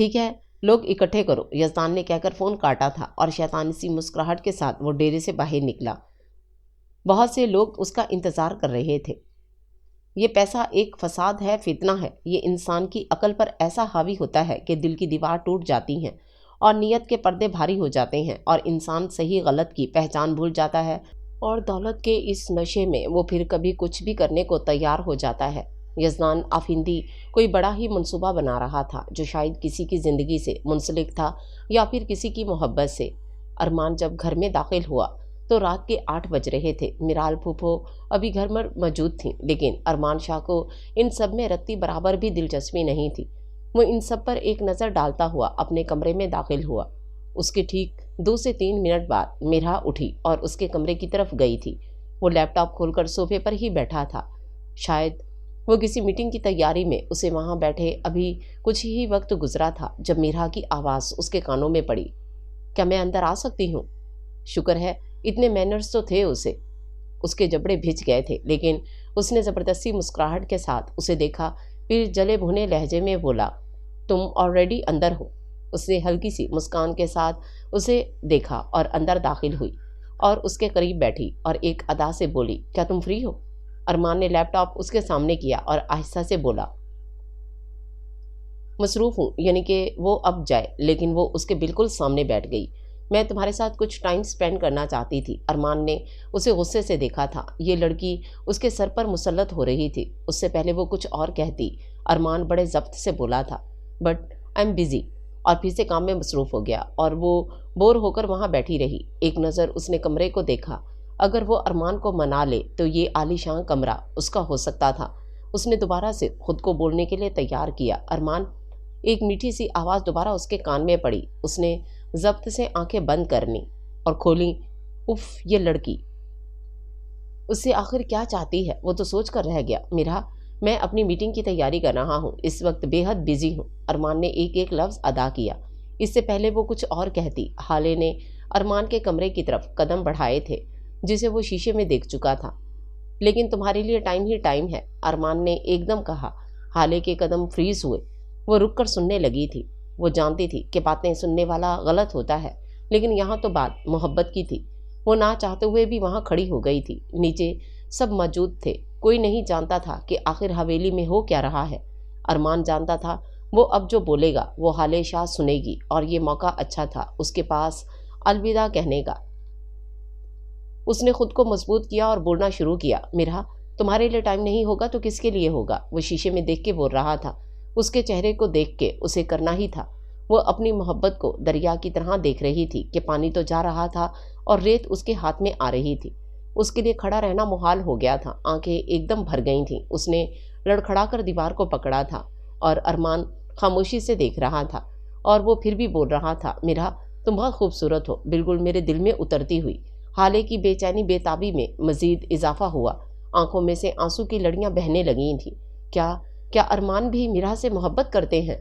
ٹھیک ہے، لوگ اکٹھے کرو، یزدان نے کہہ کر فون کاٹا تھا اور شیطانی سی مسکراہٹ کے ساتھ وہ ڈیرے سے باہر نکلا۔ بہت سے لوگ اس کا انتظار کر رہے تھے۔ یہ پیسہ ایک فساد ہے، فتنہ ہے۔ یہ انسان کی عقل پر ایسا حاوی ہوتا ہے کہ دل کی دیوار ٹوٹ جاتی ہیں اور نیت کے پردے بھاری ہو جاتے ہیں اور انسان صحیح غلط کی پہچان بھول جاتا ہے، اور دولت کے اس نشے میں وہ پھر کبھی کچھ بھی کرنے کو تیار ہو جاتا ہے۔ یزدان آفندی کوئی بڑا ہی منصوبہ بنا رہا تھا جو شاید کسی کی زندگی سے منسلک تھا یا پھر کسی کی محبت سے۔ ارمان جب گھر میں داخل ہوا تو رات کے 8 بج رہے تھے۔ میرال پھوپھو ابھی گھر میں موجود تھیں، لیکن ارمان شاہ کو ان سب میں رتی برابر بھی دلچسپی نہیں تھی۔ وہ ان سب پر ایک نظر ڈالتا ہوا اپنے کمرے میں داخل ہوا۔ اس کے ٹھیک 2 سے 3 منٹ بعد میرا اٹھی اور اس کے کمرے کی طرف گئی تھی۔ وہ لیپ ٹاپ کھول کر صوفے پر ہی بیٹھا تھا۔ شاید وہ کسی میٹنگ کی تیاری میں اسے وہاں بیٹھے ابھی کچھ ہی وقت گزرا تھا جب میرا کی آواز اس کے کانوں میں پڑی۔ کیا میں اندر آ سکتی ہوں؟ شکر ہے اتنے مینرز تو تھے اسے۔ اس کے جبڑے بھیج گئے تھے، لیکن اس نے زبردستی مسکراہٹ کے ساتھ اسے دیکھا، پھر جلے بھونے لہجے میں بولا، تم آلریڈی اندر ہو۔ اس نے ہلکی سی مسکان کے ساتھ اسے دیکھا اور اندر داخل ہوئی اور اس کے قریب بیٹھی اور ایک ادا سے بولی، کیا تم فری ہو؟ ارمان نے لیپ ٹاپ اس کے سامنے کیا اور آہستہ سے بولا، مصروف ہوں، یعنی کہ وہ اب جائے، لیکن وہ اس کے بالکل سامنے بیٹھ گئی۔ میں تمہارے ساتھ کچھ ٹائم سپینڈ کرنا چاہتی تھی۔ ارمان نے اسے غصے سے دیکھا تھا۔ یہ لڑکی اس کے سر پر مسلط ہو رہی تھی۔ اس سے پہلے وہ کچھ اور کہتی، ارمان بڑے ضبط سے بولا تھا، بٹ آئی ایم بزی، اور پھر سے کام میں مصروف ہو گیا اور وہ بور ہو کر وہاں بیٹھی رہی۔ ایک نظر اس نے کمرے کو دیکھا۔ اگر وہ ارمان کو منا لے تو یہ عالی شان کمرہ اس کا ہو سکتا تھا۔ اس نے دوبارہ سے خود کو بولنے کے لیے تیار کیا، ارمان۔ ایک میٹھی سی آواز دوبارہ اس کے کان میں پڑی۔ اس نے ضبط سے آنکھیں بند کرنی اور کھولیں۔ اف، یہ لڑکی اس سے آخر کیا چاہتی ہے؟ وہ تو سوچ کر رہ گیا۔ میرا، میں اپنی میٹنگ کی تیاری کر رہا ہوں، اس وقت بے حد بزی ہوں۔ ارمان نے ایک ایک لفظ ادا کیا۔ اس سے پہلے وہ کچھ اور کہتی، حالے نے ارمان کے کمرے کی طرف قدم بڑھائے تھے جسے وہ شیشے میں دیکھ چکا تھا۔ لیکن تمہارے لیے ٹائم ہی ٹائم ہے، ارمان نے ایک دم کہا۔ حالے کے قدم فریز ہوئے۔ وہ رک کر سننے لگی تھی۔ وہ جانتی تھی کہ باتیں سننے والا غلط ہوتا ہے، لیکن یہاں تو بات محبت کی تھی۔ وہ نہ چاہتے ہوئے بھی وہاں کھڑی ہو گئی تھی۔ نیچے سب موجود تھے۔ کوئی نہیں جانتا تھا کہ آخر حویلی میں ہو کیا رہا ہے۔ ارمان جانتا تھا وہ اب جو بولے گا وہ حالے شاہ سنے گی، اور یہ موقع اچھا تھا اس کے پاس الوداع کہنے کا۔ اس نے خود کو مضبوط کیا اور بولنا شروع کیا، میرا، تمہارے لیے ٹائم نہیں ہوگا تو کس کے لیے ہوگا؟ وہ شیشے میں دیکھ کے بول رہا تھا۔ اس کے چہرے کو دیکھ کے اسے کرنا ہی تھا۔ وہ اپنی محبت کو دریا کی طرح دیکھ رہی تھی کہ پانی تو جا رہا تھا اور ریت اس کے ہاتھ میں آ رہی تھی۔ اس کے لیے کھڑا رہنا محال ہو گیا تھا۔ آنکھیں ایک دم بھر گئی تھیں۔ اس نے لڑکھڑا کر دیوار کو پکڑا تھا اور ارمان خاموشی سے دیکھ رہا تھا، اور وہ پھر بھی بول رہا تھا، میرا، تم بہت خوبصورت ہو، بالکل میرے دل میں اترتی ہوئی۔ حالے کی بے چینی بے تابی میں مزید اضافہ ہوا۔ آنکھوں میں سے آنسو کی لڑیاں بہنے لگی تھیں۔ کیا ارمان بھی میرا سے محبت کرتے ہیں؟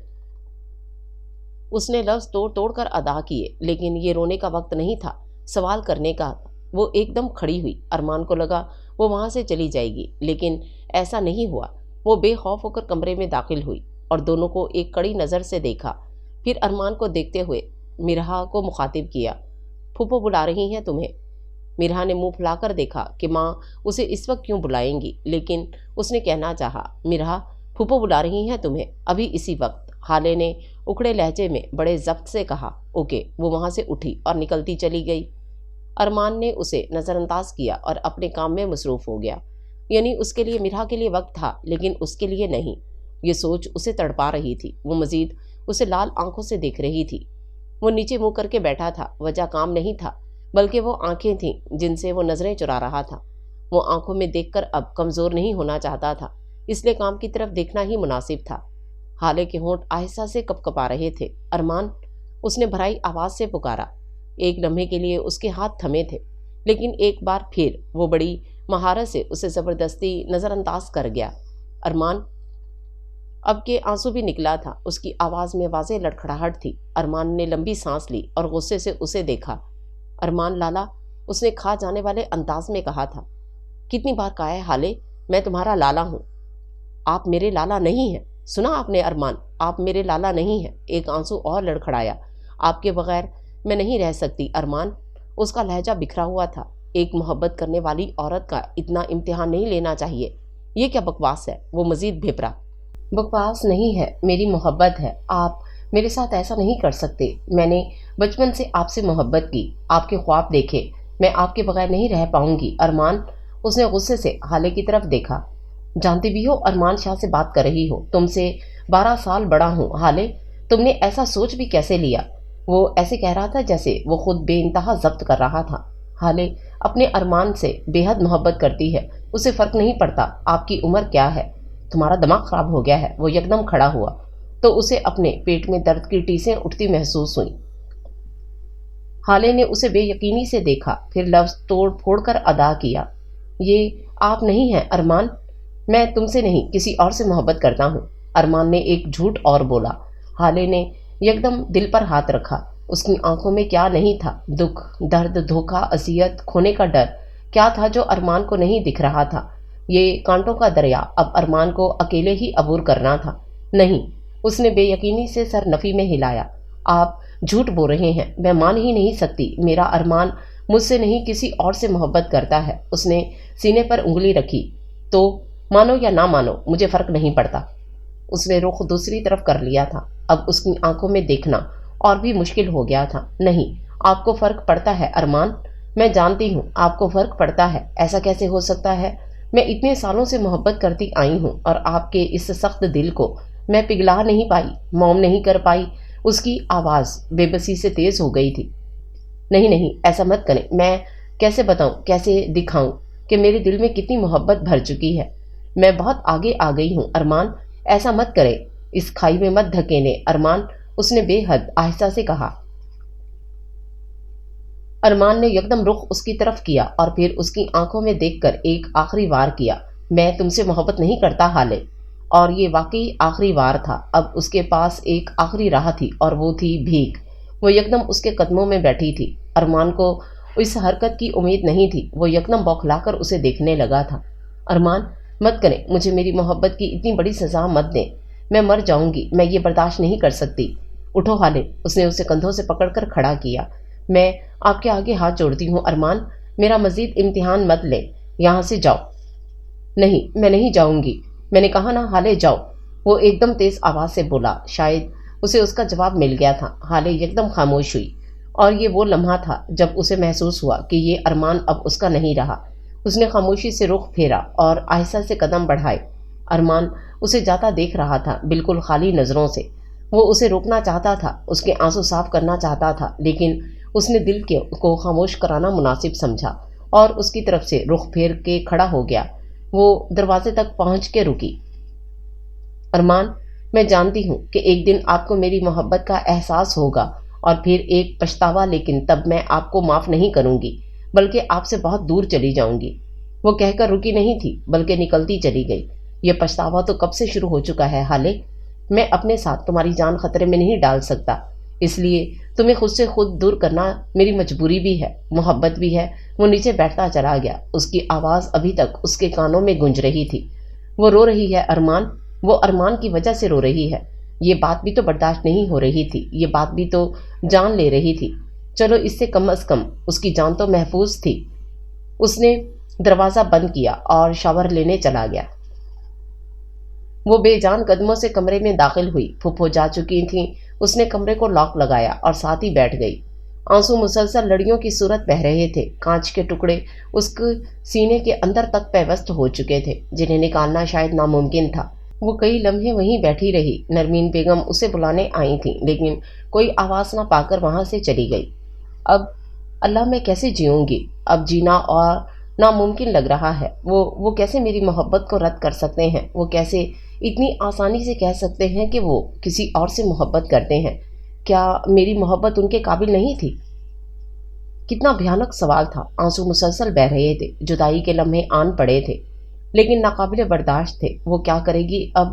اس نے لفظ توڑ توڑ کر ادا کیے، لیکن یہ رونے کا وقت نہیں تھا، سوال کرنے کا۔ وہ ایک دم کھڑی ہوئی۔ ارمان کو لگا وہ وہاں سے چلی جائے گی، لیکن ایسا نہیں ہوا۔ وہ بے خوف ہو کر کمرے میں داخل ہوئی اور دونوں کو ایک کڑی نظر سے دیکھا۔ پھر ارمان کو دیکھتے ہوئے میرا کو مخاطب کیا، پھوپھو بلا رہی ہیں تمہیں؟ میرا نے منہ پھلا کر دیکھا کہ ماں اسے اس وقت کیوں بلائیں گی، لیکن اس نے کہنا چاہا، میرا، پھوپھو بلا رہی ہیں تمہیں ابھی اسی وقت۔ حالے نے اکڑے لہجے میں بڑے ضبط سے کہا، اوکے۔ وہ وہاں سے اٹھی اور نکلتی چلی گئی۔ ارمان نے اسے نظر انداز کیا اور اپنے کام میں مصروف ہو گیا۔ یعنی اس کے لیے میرا کے لیے وقت تھا، لیکن اس کے لیے نہیں۔ یہ سوچ اسے تڑپا رہی تھی۔ وہ مزید اسے لال آنکھوں سے دیکھ رہی تھی۔ وہ نیچے منہ کر کے بیٹھا تھا۔ وجہ کام نہیں تھا، بلکہ وہ آنکھیں تھیں جن سے وہ نظریں چرا رہا تھا۔ وہ آنکھوں میں دیکھ کر اب کمزور نہیں ہونا چاہتا تھا، اس لیے کام کی طرف دیکھنا ہی مناسب تھا۔ حالے کے ہونٹ آہستہ سے کپ کپا رہے تھے۔ ارمان، اس نے بھرائی آواز سے پکارا۔ ایک لمحے کے لیے اس کے ہاتھ تھمے تھے، لیکن ایک بار پھر وہ بڑی مہارت سے اسے زبردستی نظر انداز کر گیا۔ ارمان، اب کے آنسو بھی نکلا تھا۔ اس کی آواز میں واضح لڑکھڑاہٹ تھی۔ ارمان نے لمبی سانس لی اور غصے سے اسے دیکھا۔ ارمان لالا، اس نے کھا جانے والے انداز میں کہا تھا۔ کتنی بار کہا ہے حالے، میں تمہارا لالا ہوں۔ آپ میرے لالا نہیں ہیں، سنا آپ نے ارمان، آپ میرے لالا نہیں ہیں۔ ایک آنسو اور لڑکھڑایا۔ آپ کے بغیر میں نہیں رہ سکتی ارمان۔ اس کا لہجہ بکھرا ہوا تھا۔ ایک محبت کرنے والی عورت کا اتنا امتحان نہیں لینا چاہیے۔ یہ کیا بکواس ہے؟ وہ مزید بھیپرا۔ بکواس نہیں ہے، میری محبت ہے۔ آپ میرے ساتھ ایسا نہیں کر سکتے۔ میں نے بچپن سے آپ سے محبت کی، آپ کے خواب دیکھے۔ میں آپ کے بغیر نہیں رہ پاؤں گی ارمان۔ اس نے غصے سے حالے کی طرف دیکھا۔ جانتی بھی ہو ارمان شاہ سے بات کر رہی ہو، تم سے 12 سال بڑا ہوں حالے، تم نے ایسا سوچ بھی کیسے لیا؟ وہ ایسے کہہ رہا تھا جیسے وہ خود بے انتہا ضبط کر رہا تھا۔ حالے اپنے ارمان سے بے حد محبت کرتی ہے، اسے فرق نہیں پڑتا آپ کی عمر کیا ہے۔ تمہارا دماغ خراب ہو گیا ہے۔ وہ یکدم کھڑا ہوا تو اسے اپنے پیٹ میں درد کی ٹیسیں اٹھتی محسوس ہوئیں۔ حالے نے اسے بے یقینی سے دیکھا، پھر لفظ توڑ پھوڑ کر ادا کیا۔ یہ آپ نہیں ہیں ارمان، میں تم سے نہیں کسی اور سے محبت کرتا ہوں۔ ارمان نے ایک جھوٹ اور بولا۔ حالے نے یکدم دل پر ہاتھ رکھا۔ اس کی آنکھوں میں کیا نہیں تھا؟ دکھ، درد، دھوکہ، اذیت، کھونے کا ڈر۔ کیا تھا جو ارمان کو نہیں دکھ رہا تھا؟ یہ کانٹوں کا دریا اب ارمان کو اکیلے ہی عبور کرنا تھا۔ نہیں، اس نے بے یقینی سے سر نفی میں ہلایا۔ آپ جھوٹ بول رہے ہیں، میں مان ہی نہیں سکتی۔ میرا ارمان مجھ سے نہیں کسی اور سے محبت کرتا ہے۔ اس نے سینے پر انگلی رکھی۔ تو مانو یا نہ مانو، مجھے فرق نہیں پڑتا۔ اس نے رخ دوسری طرف کر لیا تھا۔ اب اس کی آنکھوں میں دیکھنا اور بھی مشکل ہو گیا تھا۔ نہیں، آپ کو فرق پڑتا ہے ارمان، میں جانتی ہوں آپ کو فرق پڑتا ہے۔ ایسا کیسے ہو سکتا ہے؟ میں اتنے سالوں سے محبت کرتی آئی ہوں اور آپ کے اس سخت دل کو میں پگھلا نہیں پائی، موم نہیں کر پائی۔ اس کی آواز بے بسی سے تیز ہو گئی تھی۔ نہیں نہیں، ایسا مت کریں۔ میں کیسے بتاؤں، کیسے دکھاؤں کہ میرے دل میں کتنی محبت بھر چکی ہے؟ میں بہت آگے آ گئی ہوں ارمان، ایسا مت کرے، اس کھائی میں مت دھکیلیں ارمان، اس نے بے حد آہستہ سے کہا۔ ارمان نے یکدم رخ اس کی طرف کیا اور پھر اس کی آنکھوں میں دیکھ کر ایک آخری وار کیا۔ میں تم سے محبت نہیں کرتا حالے۔ اور یہ واقعی آخری وار تھا۔ اب اس کے پاس ایک آخری راہ تھی اور وہ تھی بھیک۔ وہ یکدم اس کے قدموں میں بیٹھی تھی۔ ارمان کو اس حرکت کی امید نہیں تھی۔ وہ یکدم بوکھلا کر اسے دیکھنے لگا تھا۔ ارمان، مت کریں، مجھے میری محبت کی اتنی بڑی سزا مت دیں۔ میں مر جاؤں گی، میں یہ برداشت نہیں کر سکتی۔ اٹھو حالے، اس نے اسے کندھوں سے پکڑ کر کھڑا کیا۔ میں آپ کے آگے ہاتھ جوڑتی ہوں ارمان، میرا مزید امتحان مت لیں، یہاں سے جاؤ۔ نہیں، میں نہیں جاؤں گی، میں نے کہا نا حالے جاؤ، وہ ایک دم تیز آواز سے بولا۔ شاید اسے اس کا جواب مل گیا تھا۔ حالے یکدم خاموش ہوئی اور یہ وہ لمحہ تھا جب اسے محسوس ہوا کہ یہ ارمان اب اس کا نہیں رہا۔ اس نے خاموشی سے رخ پھیرا اور آہستہ سے قدم بڑھائے۔ ارمان اسے جاتا دیکھ رہا تھا، بالکل خالی نظروں سے۔ وہ اسے روکنا چاہتا تھا، اس کے آنسو صاف کرنا چاہتا تھا، لیکن اس نے دل کو خاموش کرانا مناسب سمجھا اور اس کی طرف سے رخ پھیر کے کھڑا ہو گیا۔ وہ دروازے تک پہنچ کے رکی۔ ارمان، میں جانتی ہوں کہ ایک دن آپ کو میری محبت کا احساس ہوگا اور پھر ایک پچھتاوا، لیکن تب میں آپ کو معاف نہیں کروں گی، بلکہ آپ سے بہت دور چلی جاؤں گی۔ وہ کہہ کر رکی نہیں تھی، بلکہ نکلتی چلی گئی۔ یہ پچھتاوا تو کب سے شروع ہو چکا ہے حالے۔ میں اپنے ساتھ تمہاری جان خطرے میں نہیں ڈال سکتا، اس لیے تمہیں خود سے خود دور کرنا میری مجبوری بھی ہے، محبت بھی ہے۔ وہ نیچے بیٹھتا چلا گیا۔ اس کی آواز ابھی تک اس کے کانوں میں گونج رہی تھی۔ وہ رو رہی ہے ارمان، وہ ارمان کی وجہ سے رو رہی ہے۔ یہ بات بھی تو برداشت نہیں ہو رہی تھی، یہ بات بھی تو جان لے رہی تھی۔ چلو اس سے کم از کم اس کی جان تو محفوظ تھی۔ اس نے دروازہ بند کیا اور شاور لینے چلا گیا۔ وہ بے جان قدموں سے کمرے میں داخل ہوئی۔ پھپھو جا چکی تھیں۔ اس نے کمرے کو لاک لگایا اور ساتھ ہی بیٹھ گئی۔ آنسو مسلسل لڑیوں کی صورت بہہ رہے تھے۔ کانچ کے ٹکڑے اس کے سینے کے اندر تک پیوست ہو چکے تھے، جنہیں نکالنا شاید ناممکن تھا۔ وہ کئی لمحے وہیں بیٹھی رہی۔ نرمین بیگم اسے بلانے آئی تھیں، لیکن کوئی آواز نہ پا کر وہاں سے چلی گئی۔ اب اللہ، میں کیسے جیوں گی؟ اب جینا اور ناممکن لگ رہا ہے۔ وہ کیسے میری محبت کو رد کر سکتے ہیں؟ وہ کیسے اتنی آسانی سے کہہ سکتے ہیں کہ وہ کسی اور سے محبت کرتے ہیں؟ کیا میری محبت ان کے قابل نہیں تھی؟ کتنا بھیانک سوال تھا۔ آنسو مسلسل بہہ رہے تھے، جدائی کے لمحے آن پڑے تھے، لیکن ناقابل برداشت تھے۔ وہ کیا کرے گی اب؟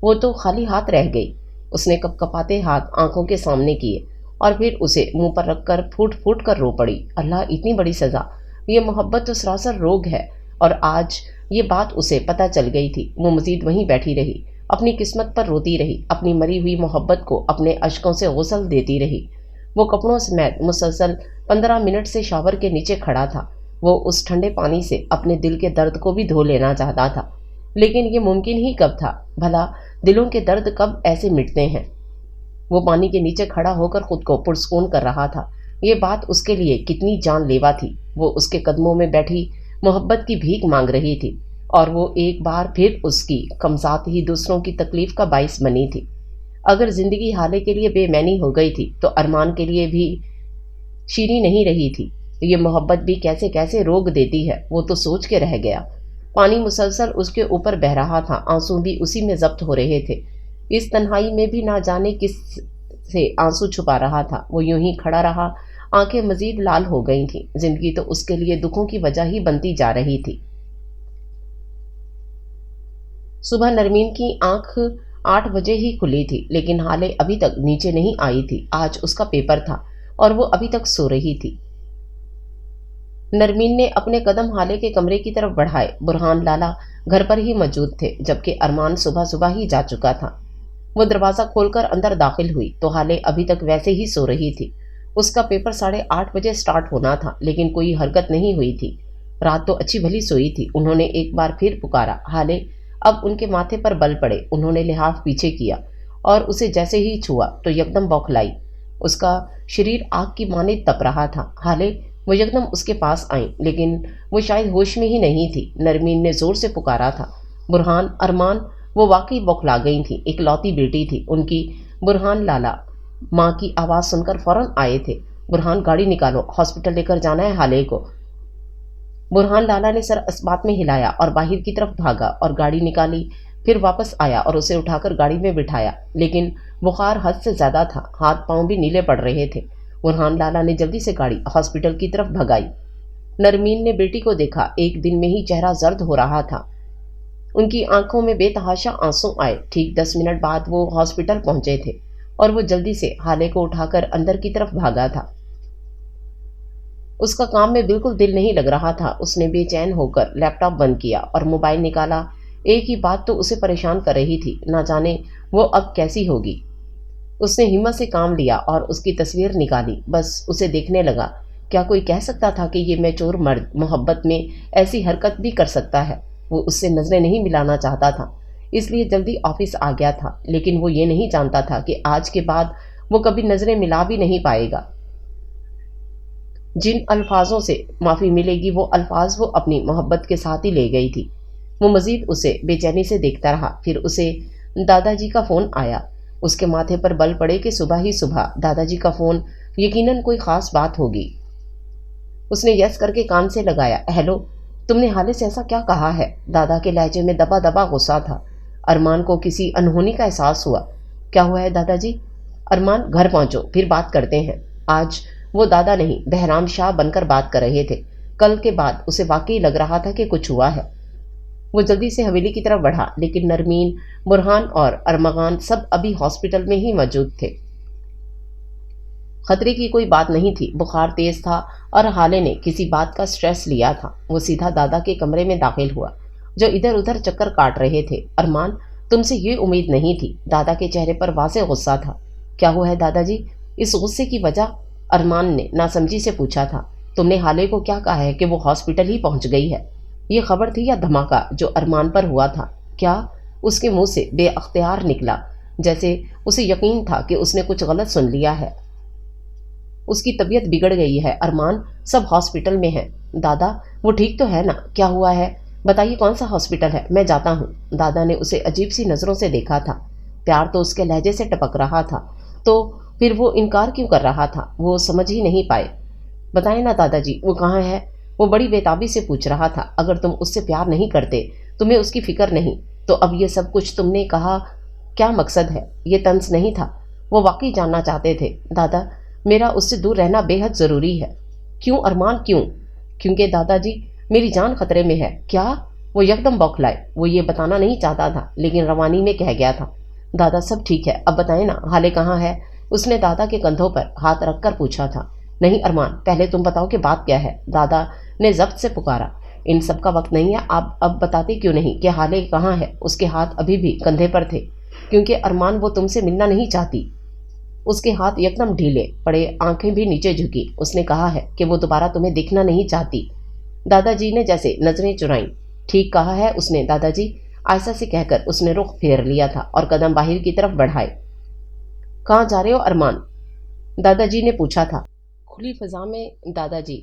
وہ تو خالی ہاتھ رہ گئی۔ اس نے کپ کپاتے ہاتھ آنکھوں کے سامنے کیے اور پھر اسے منہ پر رکھ کر پھوٹ پھوٹ کر رو پڑی۔ اللہ، اتنی بڑی سزا! یہ محبت تو سراسر روگ ہے، اور آج یہ بات اسے پتہ چل گئی تھی۔ وہ مزید وہیں بیٹھی رہی اپنی قسمت پر روتی رہی، اپنی مری ہوئی محبت کو اپنے اشکوں سے غسل دیتی رہی۔ وہ کپڑوں سمیت مسلسل 15 منٹ سے شاور کے نیچے کھڑا تھا۔ وہ اس ٹھنڈے پانی سے اپنے دل کے درد کو بھی دھو لینا چاہتا تھا، لیکن یہ ممکن ہی کب تھا؟ بھلا دلوں کے درد کب ایسے مٹتے ہیں؟ وہ پانی کے نیچے کھڑا ہو کر خود کو پرسکون کر رہا تھا۔ یہ بات اس کے لیے کتنی جان لیوا تھی۔ وہ اس کے قدموں میں بیٹھی محبت کی بھیک مانگ رہی تھی، اور وہ ایک بار پھر اس کی کمزات ہی دوسروں کی تکلیف کا باعث بنی تھی۔ اگر زندگی حالے کے لیے بے معنی ہو گئی تھی تو ارمان کے لیے بھی شیریں نہیں رہی تھی۔ یہ محبت بھی کیسے کیسے روک دیتی ہے، وہ تو سوچ کے رہ گیا۔ پانی مسلسل اس کے اوپر بہہ رہا تھا، آنسو بھی اسی میں ضبط ہو رہے تھے۔ اس تنہائی میں بھی نہ جانے کس سے آنسو چھپا رہا تھا۔ وہ یوں ہی کھڑا رہا، آنکھیں مزید لال ہو گئی تھیں۔ زندگی تو اس کے لیے دکھوں کی وجہ ہی بنتی جا رہی تھی۔ صبح نرمین کی آنکھ 8 بجے ہی کھلی تھی، لیکن حالے ابھی تک نیچے نہیں آئی تھی۔ آج اس کا پیپر تھا اور وہ ابھی تک سو رہی تھی۔ نرمین نے اپنے قدم حالے کے کمرے کی طرف بڑھائے۔ برہان لالا گھر پر ہی موجود تھے، جبکہ ارمان صبح صبح ہی جا چکا تھا۔ وہ دروازہ کھول کر اندر داخل ہوئی تو حالے ابھی تک ویسے ہی سو رہی تھی۔ اس کا پیپر 8:30 سٹارٹ ہونا تھا، لیکن کوئی حرکت نہیں ہوئی تھی۔ رات تو اچھی بھلی سوئی تھی۔ انہوں نے ایک بار پھر پکارا۔ حالے اب ان کے ماتھے پر بل پڑے۔ انہوں نے لحاف پیچھے کیا اور اسے جیسے ہی چھوا تو یکدم بوکھلائی۔ اس کا شریر آگ کی مانند تپ رہا تھا۔ حالے وہ یکدم اس کے پاس آئیں، لیکن وہ شاید ہوش میں ہی نہیں تھی۔ نرمین نے زور سے پکارا تھا، برہان، ارمان! وہ واقعی بوکھلا گئی تھیں۔ ایک لوتی بیٹی تھی ان کی۔ برہان لالا ماں کی آواز سن کر فوراً آئے تھے۔ برہان، گاڑی نکالو، ہاسپٹل لے کر جانا ہے حالے کو۔ برہان لالا نے سر اسبات میں ہلایا اور باہر کی طرف بھاگا اور گاڑی نکالی۔ پھر واپس آیا اور اسے اٹھا کر گاڑی میں بٹھایا، لیکن بخار حد سے زیادہ تھا، ہاتھ پاؤں بھی نیلے پڑ رہے تھے۔ برہان لالا نے جلدی سے گاڑی ہاسپٹل کی طرف بھگائی۔ نرمین نے بیٹی کو دیکھا، ایک دن میں ہی چہرہ زرد ہو رہا تھا۔ ان کی آنکھوں میں بے تحاشا آنسو آئے۔ ٹھیک 10 منٹ بعد وہ ہاسپٹل پہنچے تھے اور وہ جلدی سے حالے کو اٹھا کر اندر کی طرف بھاگا تھا۔ اس کا کام میں بالکل دل نہیں لگ رہا تھا۔ اس نے بے چین ہو کر لیپ ٹاپ بند کیا اور موبائل نکالا۔ ایک ہی بات تو اسے پریشان کر رہی تھی، نہ جانے وہ اب کیسی ہوگی۔ اس نے ہمت سے کام لیا اور اس کی تصویر نکالی، بس اسے دیکھنے لگا۔ کیا کوئی کہہ سکتا تھا کہ یہ میچور مرد محبت میں ایسی حرکت بھی کر سکتا ہے؟ وہ اس سے نظریں نہیں ملانا چاہتا تھا، اس لیے جلدی آفس آ گیا تھا، لیکن وہ یہ نہیں جانتا تھا کہ آج کے بعد وہ کبھی نظریں ملا بھی نہیں پائے گا۔ جن الفاظوں سے معافی ملے گی وہ الفاظ وہ اپنی محبت کے ساتھ ہی لے گئی تھی۔ وہ مزید اسے بے چینی سے دیکھتا رہا۔ پھر اسے دادا جی کا فون آیا۔ اس کے ماتھے پر بل پڑے کہ صبح ہی صبح دادا جی کا فون، یقیناً کوئی خاص بات ہوگی۔ اس نے یس کر کے کان سے لگایا۔ ہیلو، تم نے حالے سے ایسا کیا کہا ہے؟ دادا کے لہجے میں دبا دبا غصہ تھا۔ ارمان کو کسی انہونی کا احساس ہوا۔ کیا ہوا ہے دادا جی؟ ارمان، گھر پہنچو، پھر بات کرتے ہیں۔ آج وہ دادا نہیں، بہرام شاہ بن کر بات کر رہے تھے۔ کل کے بعد اسے واقعی لگ رہا تھا کہ کچھ ہوا ہے۔ وہ جلدی سے حویلی کی طرف بڑھا، لیکن نرمین، برہان اور ارمغان سب ابھی ہاسپٹل میں ہی موجود تھے۔ خطرے کی کوئی بات نہیں تھی۔ بخار تیز تھا اور حالے نے کسی بات کا سٹریس لیا تھا۔ وہ سیدھا دادا کے کمرے میں داخل ہوا، جو ادھر ادھر چکر کاٹ رہے تھے۔ ارمان، تم سے یہ امید نہیں تھی۔ دادا کے چہرے پر واضح غصہ تھا۔ کیا ہوا ہے دادا جی؟ اس غصے کی وجہ ارمان نے ناسمجھی سے پوچھا تھا۔ تم نے حالے کو کیا کہا ہے کہ وہ ہاسپٹل ہی پہنچ گئی ہے؟ یہ خبر تھی یا دھماکہ جو ارمان پر ہوا تھا؟ کیا؟ اس کے منہ سے بے اختیار نکلا، جیسے اسے یقین تھا کہ اس نے کچھ غلط سن لیا ہے۔ اس کی طبیعت بگڑ گئی ہے ارمان، سب ہاسپٹل میں ہیں۔ دادا، وہ ٹھیک تو ہے نا؟ کیا ہوا ہے بتائیے، کون سا ہاسپٹل ہے؟ میں جاتا ہوں۔ دادا نے اسے عجیب سی نظروں سے دیکھا تھا۔ پیار تو اس کے لہجے سے ٹپک رہا تھا، تو پھر وہ انکار کیوں کر رہا تھا؟ وہ سمجھ ہی نہیں پائے۔ بتائیں نا دادا جی، وہ کہاں ہے؟ وہ بڑی بےتابی سے پوچھ رہا تھا۔ اگر تم اس سے پیار نہیں کرتے، تمہیں اس کی فکر نہیں، تو اب یہ سب کچھ تم نے کہا کیا مقصد ہے؟ یہ طنز نہیں تھا۔ وہ واقعی جاننا چاہتے تھے۔ دادا، میرا اس سے دور رہنا بے حد ضروری ہے۔ کیوں ارمان، کیوں؟ کیونکہ دادا جی، میری جان خطرے میں ہے۔ کیا؟ وہ یکدم بوکھلائے۔ وہ یہ بتانا نہیں چاہتا تھا، لیکن روانی میں کہہ گیا تھا۔ دادا، سب ٹھیک ہے، اب بتائیں نا، حالے کہاں ہے؟ اس نے دادا کے کندھوں پر ہاتھ رکھ کر پوچھا تھا۔ نہیں ارمان، پہلے تم بتاؤ کہ بات کیا ہے، دادا نے ضبط سے پکارا۔ ان سب کا وقت نہیں ہے، آپ اب بتاتے کیوں نہیں کہ حالے کہاں ہے؟ اس کے ہاتھ ابھی بھی کندھے پر تھے، کیونکہ ارمان وہ تم سے ملنا نہیں چاہتی۔ اس کے ہاتھ یکدم ڈھیلے پڑے، آنکھیں بھی نیچے جھکی۔ اس نے کہا ہے کہ وہ دوبارہ تمہیں دیکھنا نہیں چاہتی۔ دادا جی نے جیسے نظریں چرائیں۔ ٹھیک کہا ہے اس نے دادا جی، عائشہ سے کہہ کر اس نے رخ پھیر لیا تھا اور قدم باہر کی طرف بڑھائے۔ کہاں جا رہے ہو ارمان؟ دادا جی نے پوچھا تھا۔ کھلی فضا میں دادا جی،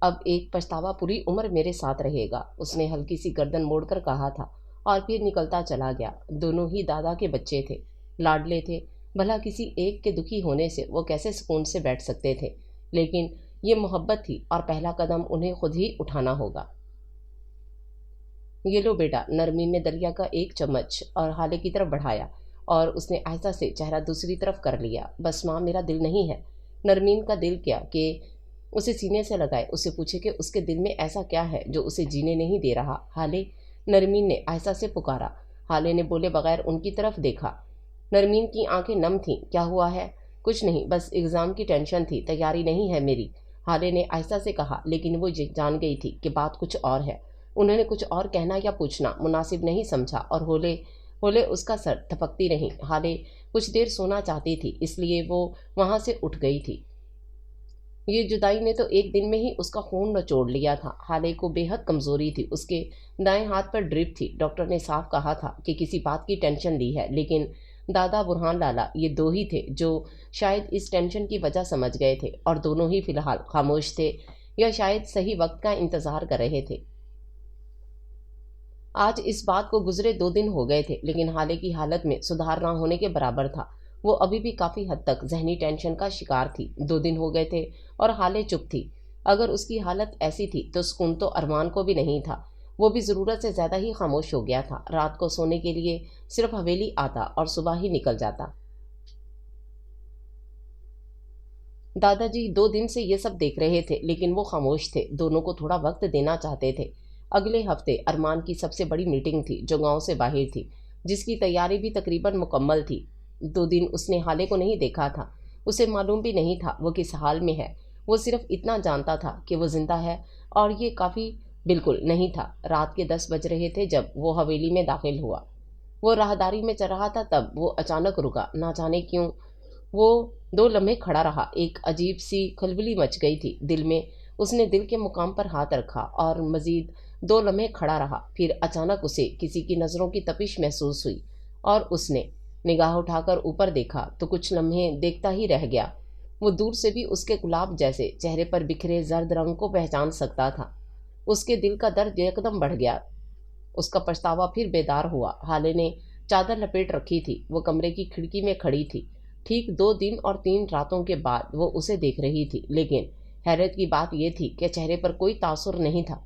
اب ایک پچھتاوا پوری عمر میرے ساتھ رہے گا، اس نے ہلکی سی گردن موڑ کر کہا تھا اور پھر نکلتا چلا گیا۔ دونوں ہی دادا کے بچے تھے، لاڈلے تھے، بھلا کسی ایک کے دکھی ہونے سے وہ کیسے سکون سے بیٹھ سکتے تھے، لیکن یہ محبت تھی اور پہلا قدم انہیں خود ہی اٹھانا ہوگا۔ یہ لو بیٹا، نرمین نے دلیا کا ایک چمچ اور حالے کی طرف بڑھایا اور اس نے آہستہ سے چہرہ دوسری طرف کر لیا۔ بس ماں، میرا دل نہیں ہے۔ نرمین کا دل کیا کہ اسے سینے سے لگائے، اسے پوچھے کہ اس کے دل میں ایسا کیا ہے جو اسے جینے نہیں دے رہا۔ حالے، نرمین نے آہستہ سے پکارا۔ حالے نے بولے بغیر ان کی طرف دیکھا۔ نرمین کی آنکھیں نم تھیں۔ کیا ہوا ہے؟ کچھ نہیں، بس ایگزام کی ٹینشن تھی، تیاری نہیں ہے میری، حالے نے آہستہ سے کہا، لیکن وہ جان گئی تھی کہ بات کچھ اور ہے۔ انہوں نے کچھ اور کہنا یا پوچھنا مناسب نہیں سمجھا اور ہولے ہولے اس کا سر تھپکتی رہی۔ حالے کچھ دیر سونا چاہتی تھی، اس لیے وہ وہاں سے اٹھ گئی تھی۔ یہ جدائی نے تو ایک دن میں ہی اس کا خون نچوڑ لیا تھا۔ حالے کو بے حد کمزوری تھی، اس کے دائیں ہاتھ پر ڈرپ تھی۔ ڈاکٹر نے صاف کہا تھا کہ کسی بات کی ٹینشن لی ہے، لیکن دادا، برہان لالا، یہ دو ہی تھے جو شاید اس ٹینشن کی وجہ سمجھ گئے تھے اور دونوں ہی فی الحال خاموش تھے یا شاید صحیح وقت کا انتظار کر رہے تھے۔ آج اس بات کو گزرے 2 دن ہو گئے تھے، لیکن حالے کی حالت میں سدھار نہ ہونے کے برابر تھا۔ وہ ابھی بھی کافی حد تک ذہنی ٹینشن کا شکار تھی۔ 2 دن ہو گئے تھے اور حالے چپ تھی۔ اگر اس کی حالت ایسی تھی تو سکون تو ارمان کو بھی نہیں تھا۔ وہ بھی ضرورت سے زیادہ ہی خاموش ہو گیا تھا۔ رات کو سونے کے لیے صرف حویلی آتا اور صبح ہی نکل جاتا۔ دادا جی 2 دن سے یہ سب دیکھ رہے تھے، لیکن وہ خاموش تھے، دونوں کو تھوڑا وقت دینا چاہتے تھے۔ اگلے ہفتے ارمان کی سب سے بڑی میٹنگ تھی جو گاؤں سے باہر تھی، جس کی تیاری بھی تقریباً مکمل تھی۔ 2 دن اس نے حالے کو نہیں دیکھا تھا، اسے معلوم بھی نہیں تھا وہ کس حال میں ہے۔ وہ صرف اتنا جانتا تھا کہ وہ زندہ ہے اور یہ کافی بالکل نہیں تھا۔ رات کے 10 بج رہے تھے جب وہ حویلی میں داخل ہوا۔ وہ راہداری میں چل رہا تھا تب وہ اچانک رکا، نہ جانے کیوں۔ وہ 2 لمحے کھڑا رہا، ایک عجیب سی کھلبلی مچ گئی تھی دل میں۔ اس نے دل کے مقام پر ہاتھ رکھا اور مزید 2 لمحے کھڑا رہا، پھر اچانک اسے کسی کی نظروں کی تپش محسوس ہوئی اور اس نے نگاہ اٹھا کر اوپر دیکھا تو کچھ لمحے دیکھتا ہی رہ گیا۔ وہ دور سے بھی اس کے گلاب جیسے چہرے پر بکھرے زرد رنگ کو پہچان سکتا تھا۔ اس کے دل کا درد یکدم بڑھ گیا۔ اس کا پچھتاوا پھر بیدار ہوا۔ حالے نے چادر لپیٹ رکھی تھی، وہ کمرے کی کھڑکی میں کھڑی تھی۔ ٹھیک 2 دن اور 3 راتوں کے بعد وہ اسے دیکھ رہی تھی، لیکن حیرت کی بات یہ تھی کہ چہرے پر کوئی تاثر نہیں تھا،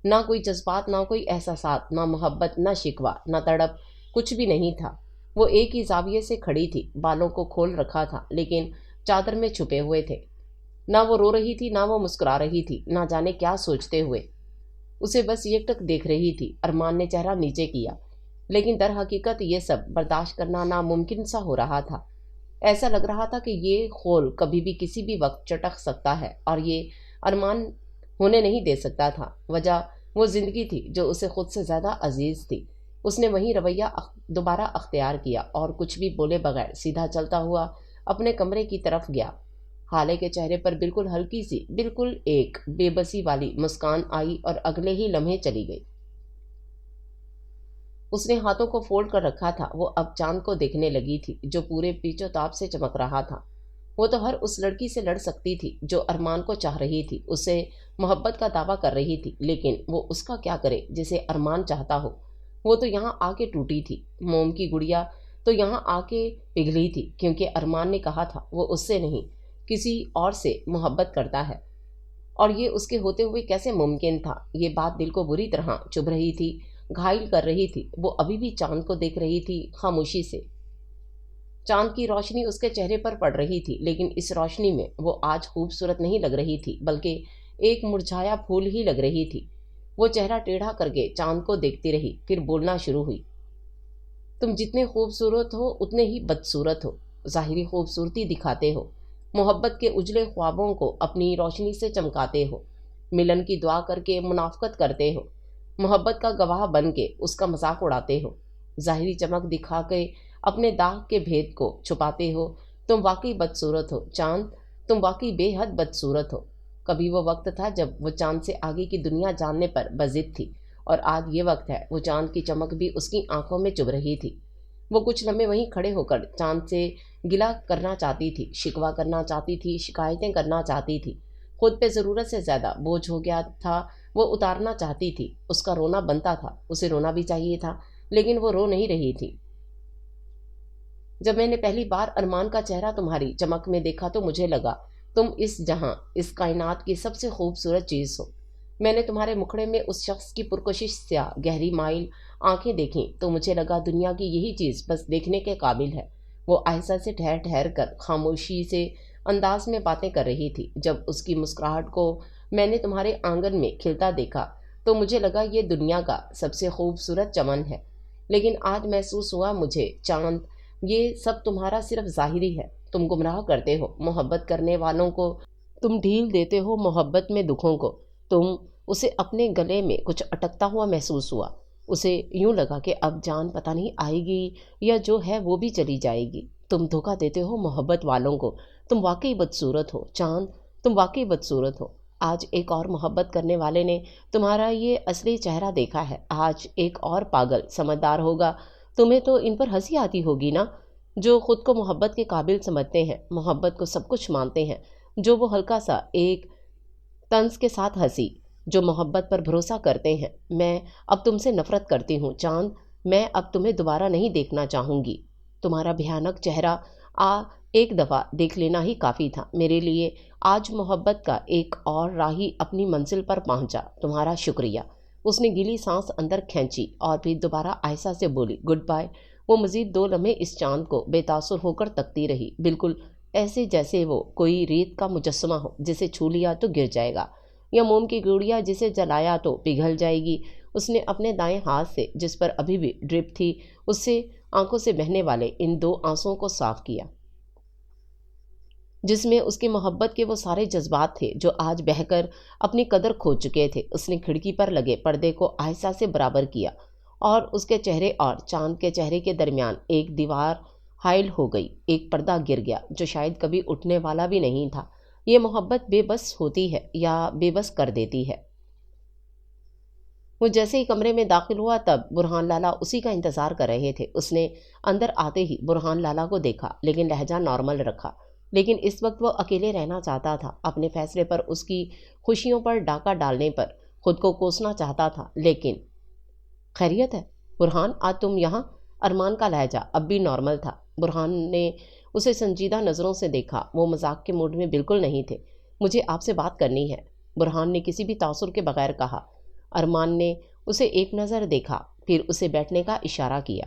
نہ کوئی جذبات، نہ کوئی احساسات، نہ محبت، نہ شکوہ، نہ تڑپ، کچھ بھی نہیں تھا۔ وہ ایک ہی زاویے سے کھڑی تھی، بالوں کو کھول رکھا تھا لیکن چادر میں چھپے ہوئے تھے۔ نہ وہ رو رہی تھی، نہ وہ مسکرا رہی تھی، نہ جانے کیا سوچتے ہوئے، اسے بس یک ٹک دیکھ رہی تھی۔ ارمان نے چہرہ نیچے کیا، لیکن در حقیقت یہ سب برداشت کرنا ناممکن سا ہو رہا تھا۔ ایسا لگ رہا تھا کہ یہ خول کبھی بھی کسی بھی وقت چٹک سکتا ہے اور یہ ارمان ہونے نہیں دے سکتا تھا۔ وجہ وہ زندگی تھی جو اسے خود سے زیادہ عزیز تھی۔ اس نے وہی رویہ دوبارہ اختیار کیا اور کچھ بھی بولے بغیر سیدھا چلتا ہوا اپنے کمرے کی طرف گیا۔ حالے کے چہرے پر بالکل ہلکی سی، بالکل ایک بے بسی والی مسکان آئی اور اگلے ہی لمحے چلی گئی۔ اس نے ہاتھوں کو فولڈ کر رکھا تھا، وہ اب چاند کو دیکھنے لگی تھی جو پورے پیچ و تاب سے چمک رہا تھا۔ وہ تو ہر اس لڑکی سے لڑ سکتی تھی جو ارمان کو چاہ رہی تھی، اسے محبت کا دعویٰ کر رہی تھی، لیکن وہ اس کا کیا کرے جسے ارمان چاہتا ہو۔ وہ تو یہاں آ کے ٹوٹی تھی، موم کی گڑیا تو یہاں آ کے پگھلی تھی، کیونکہ ارمان نے کہا تھا وہ اس سے نہیں کسی اور سے محبت کرتا ہے، اور یہ اس کے ہوتے ہوئے کیسے ممکن تھا؟ یہ بات دل کو بری طرح چبھ رہی تھی، گھائل کر رہی تھی۔ وہ ابھی بھی چاند کو دیکھ رہی تھی خاموشی سے۔ چاند کی روشنی اس کے چہرے پر پڑ رہی تھی، لیکن اس روشنی میں وہ آج خوبصورت نہیں لگ رہی تھی، بلکہ ایک مرجھایا پھول ہی لگ رہی تھی۔ وہ چہرہ ٹیڑھا کر کے چاند کو دیکھتی رہی، پھر بولنا شروع ہوئی۔ تم جتنے خوبصورت ہو اتنے ہی بدصورت ہو، ظاہری خوبصورتی دکھاتے ہو، محبت کے اجلے خوابوں کو اپنی روشنی سے چمکاتے ہو، ملن کی دعا کر کے منافقت کرتے ہو، محبت کا گواہ بن کے اس کا مذاق اڑاتے ہو، ظاہری چمک دکھا کے اپنے داغ کے بھید کو چھپاتے ہو۔ تم واقعی بدصورت ہو چاند، تم واقعی بے حد بدصورت ہو۔ کبھی وہ وقت تھا جب وہ چاند سے آگے کی دنیا جاننے پر بضد تھی، اور آج یہ وقت ہے وہ چاند کی چمک بھی اس کی آنکھوں میں چبھ رہی تھی۔ وہ کچھ لمحے وہیں کھڑے ہو کر چاند سے گلہ کرنا چاہتی تھی، شکوہ کرنا چاہتی تھی، شکایتیں کرنا چاہتی تھی۔ خود پہ ضرورت سے زیادہ بوجھ ہو گیا تھا، وہ اتارنا چاہتی تھی۔ اس کا رونا بنتا تھا، اسے رونا بھی چاہیے تھا، لیکن وہ رو نہیں رہی تھی۔ جب میں نے پہلی بار ارمان کا چہرہ تمہاری چمک میں دیکھا تو مجھے لگا تم اس جہاں، اس کائنات کی سب سے خوبصورت چیز ہو۔ میں نے تمہارے مکھڑے میں اس شخص کی پرکشش سیاہ گہری مائل آنکھیں دیکھیں تو مجھے لگا دنیا کی یہی چیز بس دیکھنے کے قابل ہے۔ وہ آہستہ سے ٹھہر ٹھہر کر خاموشی سے انداز میں باتیں کر رہی تھی۔ جب اس کی مسکراہٹ کو میں نے تمہارے آنگن میں کھلتا دیکھا تو مجھے لگا یہ دنیا کا سب سے خوبصورت چمن ہے۔ لیکن آج محسوس ہوا مجھے چاند، یہ سب تمہارا صرف ظاہری ہے۔ تم گمراہ کرتے ہو محبت کرنے والوں کو، تم ڈھیل دیتے ہو محبت میں دکھوں کو۔ تم اسے اپنے گلے میں کچھ اٹکتا ہوا محسوس ہوا۔ اسے یوں لگا کہ اب جان پتہ نہیں آئے گی یا جو ہے وہ بھی چلی جائے گی۔ تم دھوکہ دیتے ہو محبت والوں کو۔ تم واقعی بدصورت ہو چاند، تم واقعی بدصورت ہو۔ آج ایک اور محبت کرنے والے نے تمہارا یہ اصلی چہرہ دیکھا ہے۔ آج ایک اور پاگل سمجھدار ہوگا۔ تمہیں تو ان پر ہنسی آتی ہوگی نا، جو خود کو محبت کے قابل سمجھتے ہیں، محبت کو سب کچھ مانتے ہیں، جو وہ ہلکا سا ایک طنز کے ساتھ ہنسی، جو محبت پر بھروسہ کرتے ہیں۔ میں اب تم سے نفرت کرتی ہوں چاند، میں اب تمہیں دوبارہ نہیں دیکھنا چاہوں گی۔ تمہارا بھیانک چہرہ ایک دفعہ دیکھ لینا ہی کافی تھا میرے لیے۔ آج محبت کا ایک اور راہی اپنی منزل پر پہنچا۔ تمہارا شکریہ۔ اس نے گیلی سانس اندر کھینچی اور پھر دوبارہ آہستہ سے بولی، گڈ بائے۔ وہ مزید 2 لمحے اس چاند کو بے تاثر ہو کر تکتی رہی، بالکل ایسے جیسے وہ کوئی ریت کا مجسمہ ہو جسے چھو لیا تو گر جائے گا، یا موم کی گوڑیا جسے جلایا تو پگھل جائے گی۔ اس نے اپنے دائیں ہاتھ سے، جس پر ابھی بھی ڈرپ تھی، اس سے آنکھوں سے بہنے والے ان 2 آنسوؤں کو صاف کیا، جس میں اس کی محبت کے وہ سارے جذبات تھے جو آج بہہ کر اپنی قدر کھو چکے تھے۔ اس نے کھڑکی پر لگے پردے کو آہستہ سے برابر کیا، اور اس کے چہرے اور چاند کے چہرے کے درمیان ایک دیوار حائل ہو گئی۔ ایک پردہ گر گیا جو شاید کبھی اٹھنے والا بھی نہیں تھا۔ یہ محبت بے بس ہوتی ہے یا بے بس کر دیتی ہے۔ وہ جیسے ہی کمرے میں داخل ہوا تب برہان لالا اسی کا انتظار کر رہے تھے۔ اس نے اندر آتے ہی برہان لالا کو دیکھا، لیکن لہجہ نارمل رکھا۔ لیکن اس وقت وہ اکیلے رہنا چاہتا تھا، اپنے فیصلے پر، اس کی خوشیوں پر ڈاکہ ڈالنے پر خود کو کوسنا چاہتا تھا۔ لیکن خیریت ہے برہان، آج تم یہاں؟ ارمان کا لہجہ اب بھی نارمل تھا۔ برہان نے اسے سنجیدہ نظروں سے دیکھا، وہ مذاق کے موڈ میں بالکل نہیں تھے۔ مجھے آپ سے بات کرنی ہے، برہان نے کسی بھی تاثر کے بغیر کہا۔ ارمان نے اسے ایک نظر دیکھا، پھر اسے بیٹھنے کا اشارہ کیا۔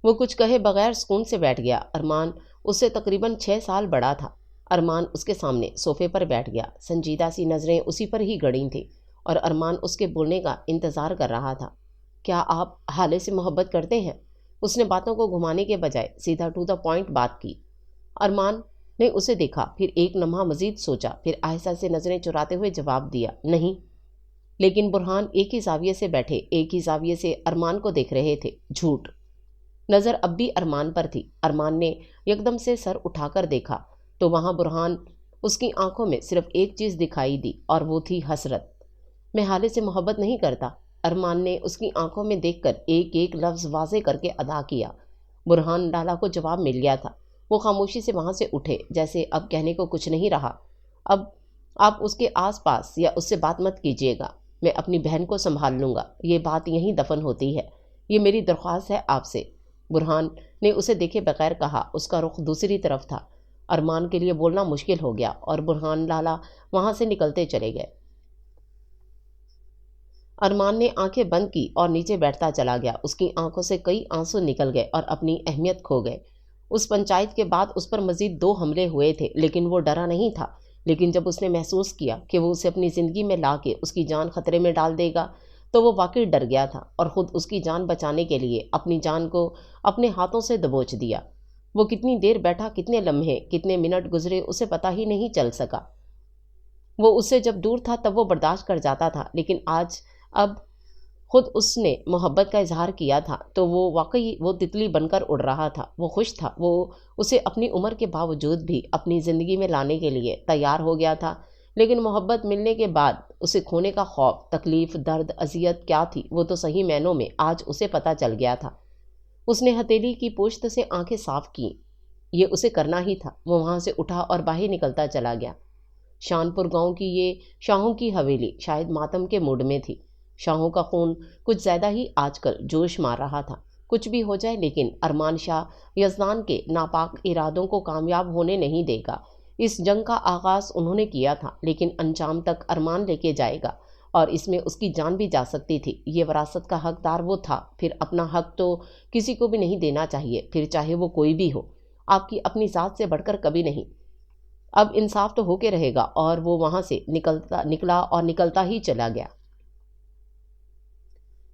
وہ کچھ کہے بغیر سکون سے بیٹھ گیا۔ ارمان اس سے تقریباً 6 سال بڑا تھا۔ ارمان اس کے سامنے صوفے پر بیٹھ گیا، سنجیدہ سی نظریں اسی پر ہی گڑی تھیں، اور ارمان اس کے بولنے کا انتظار کر رہا تھا۔ کیا آپ حالے سے محبت کرتے ہیں؟ اس نے باتوں کو گھمانے کے بجائے سیدھا ٹو دا پوائنٹ بات کی۔ ارمان نے اسے دیکھا، پھر ایک لمحہ مزید سوچا، پھر آہستہ سے نظریں چراتے ہوئے جواب دیا، نہیں۔ لیکن برہان ایک ہی زاویے سے بیٹھے، ایک ہی زاویے سے ارمان کو دیکھ رہے تھے۔ جھوٹ۔ نظر اب بھی ارمان پر تھی۔ ارمان نے یکدم سے سر اٹھا کر دیکھا تو وہاں برہان، اس کی آنکھوں میں صرف ایک چیز دکھائی دی، اور وہ تھی حسرت۔ میں حالے سے محبت نہیں کرتا، ارمان نے اس کی آنکھوں میں دیکھ کر ایک ایک لفظ واضح کر کے ادا کیا۔ برہان لالا کو جواب مل گیا تھا۔ وہ خاموشی سے وہاں سے اٹھے، جیسے اب کہنے کو کچھ نہیں رہا۔ اب آپ اس کے آس پاس یا اس سے بات مت کیجیے گا، میں اپنی بہن کو سنبھال لوں گا، یہ بات یہیں دفن ہوتی ہے، یہ میری درخواست ہے آپ سے۔ برہان نے اسے دیکھے بغیر کہا، اس کا رخ دوسری طرف تھا۔ ارمان کے لیے بولنا مشکل ہو گیا، اور برہان لالا وہاں سے نکلتے چلے گئے۔ ارمان نے آنکھیں بند کی اور نیچے بیٹھتا چلا گیا۔ اس کی آنکھوں سے کئی آنسو نکل گئے اور اپنی اہمیت کھو گئے۔ اس پنچایت کے بعد اس پر مزید 2 حملے ہوئے تھے، لیکن وہ ڈرا نہیں تھا۔ لیکن جب اس نے محسوس کیا کہ وہ اسے اپنی زندگی میں لا کے اس کی جان خطرے میں ڈال دے گا تو وہ واقعی ڈر گیا تھا، اور خود اس کی جان بچانے کے لیے اپنی جان کو اپنے ہاتھوں سے دبوچ دیا۔ وہ کتنی دیر بیٹھا، کتنے لمحے، کتنے منٹ گزرے، اسے پتہ ہی نہیں چل سکا۔ وہ اس سے جب دور تھا تب وہ برداشت کر جاتا تھا، لیکن آج اب خود اس نے محبت کا اظہار کیا تھا تو وہ واقعی وہ تتلی بن کر اڑ رہا تھا۔ وہ خوش تھا، وہ اسے اپنی عمر کے باوجود بھی اپنی زندگی میں لانے کے لیے تیار ہو گیا تھا، لیکن محبت ملنے کے بعد اسے کھونے کا خوف، تکلیف، درد، اذیت کیا تھی وہ تو صحیح معنوں میں آج اسے پتہ چل گیا تھا۔ اس نے ہتھیلی کی پوشت سے آنکھیں صاف کیں، یہ اسے کرنا ہی تھا۔ وہ وہاں سے اٹھا اور باہر نکلتا چلا گیا۔ شانپور گاؤں کی یہ شاہوں کی حویلی شاید ماتم کے موڈ میں تھی۔ شاہوں کا خون کچھ زیادہ ہی آج کل جوش مار رہا تھا۔ کچھ بھی ہو جائے لیکن ارمان شاہ یزدان کے ناپاک ارادوں کو کامیاب ہونے نہیں دے گا۔ اس جنگ کا آغاز انہوں نے کیا تھا لیکن انجام تک ارمان لے کے جائے گا، اور اس میں اس کی جان بھی جا سکتی تھی۔ یہ وراثت کا حقدار وہ تھا، پھر اپنا حق تو کسی کو بھی نہیں دینا چاہیے، پھر چاہے وہ کوئی بھی ہو، آپ کی اپنی ذات سے بڑھ کر کبھی نہیں۔ اب انصاف تو ہو کے رہے گا، اور وہ وہاں سے نکلا اور نکلتا ہی چلا گیا۔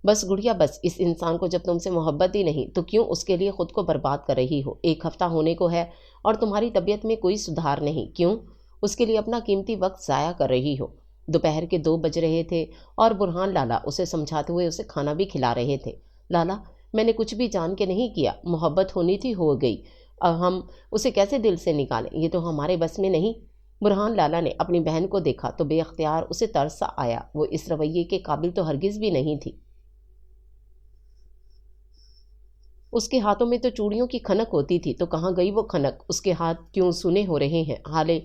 بس گڑیا بس، اس انسان کو جب تم سے محبت ہی نہیں تو کیوں اس کے لیے خود کو برباد کر رہی ہو؟ ایک ہفتہ ہونے کو ہے اور تمہاری طبیعت میں کوئی سدھار نہیں، کیوں اس کے لیے اپنا قیمتی وقت ضائع کر رہی ہو؟ دوپہر کے 2 بج رہے تھے اور برہان لالا اسے سمجھاتے ہوئے اسے کھانا بھی کھلا رہے تھے۔ لالا، میں نے کچھ بھی جان کے نہیں کیا، محبت ہونی تھی ہو گئی، اب ہم اسے کیسے دل سے نکالیں، یہ تو ہمارے بس میں نہیں۔ برہان لالا نے اپنی بہن کو دیکھا تو بے اختیار اسے ترس سا آیا، وہ اس رویے کے قابل تو ہرگز بھی نہیں تھی۔ اس کے ہاتھوں میں تو چوڑیوں کی کھنک ہوتی تھی، تو کہاں گئی وہ کھنک؟ اس کے ہاتھ کیوں سونے ہو رہے ہیں؟ حالے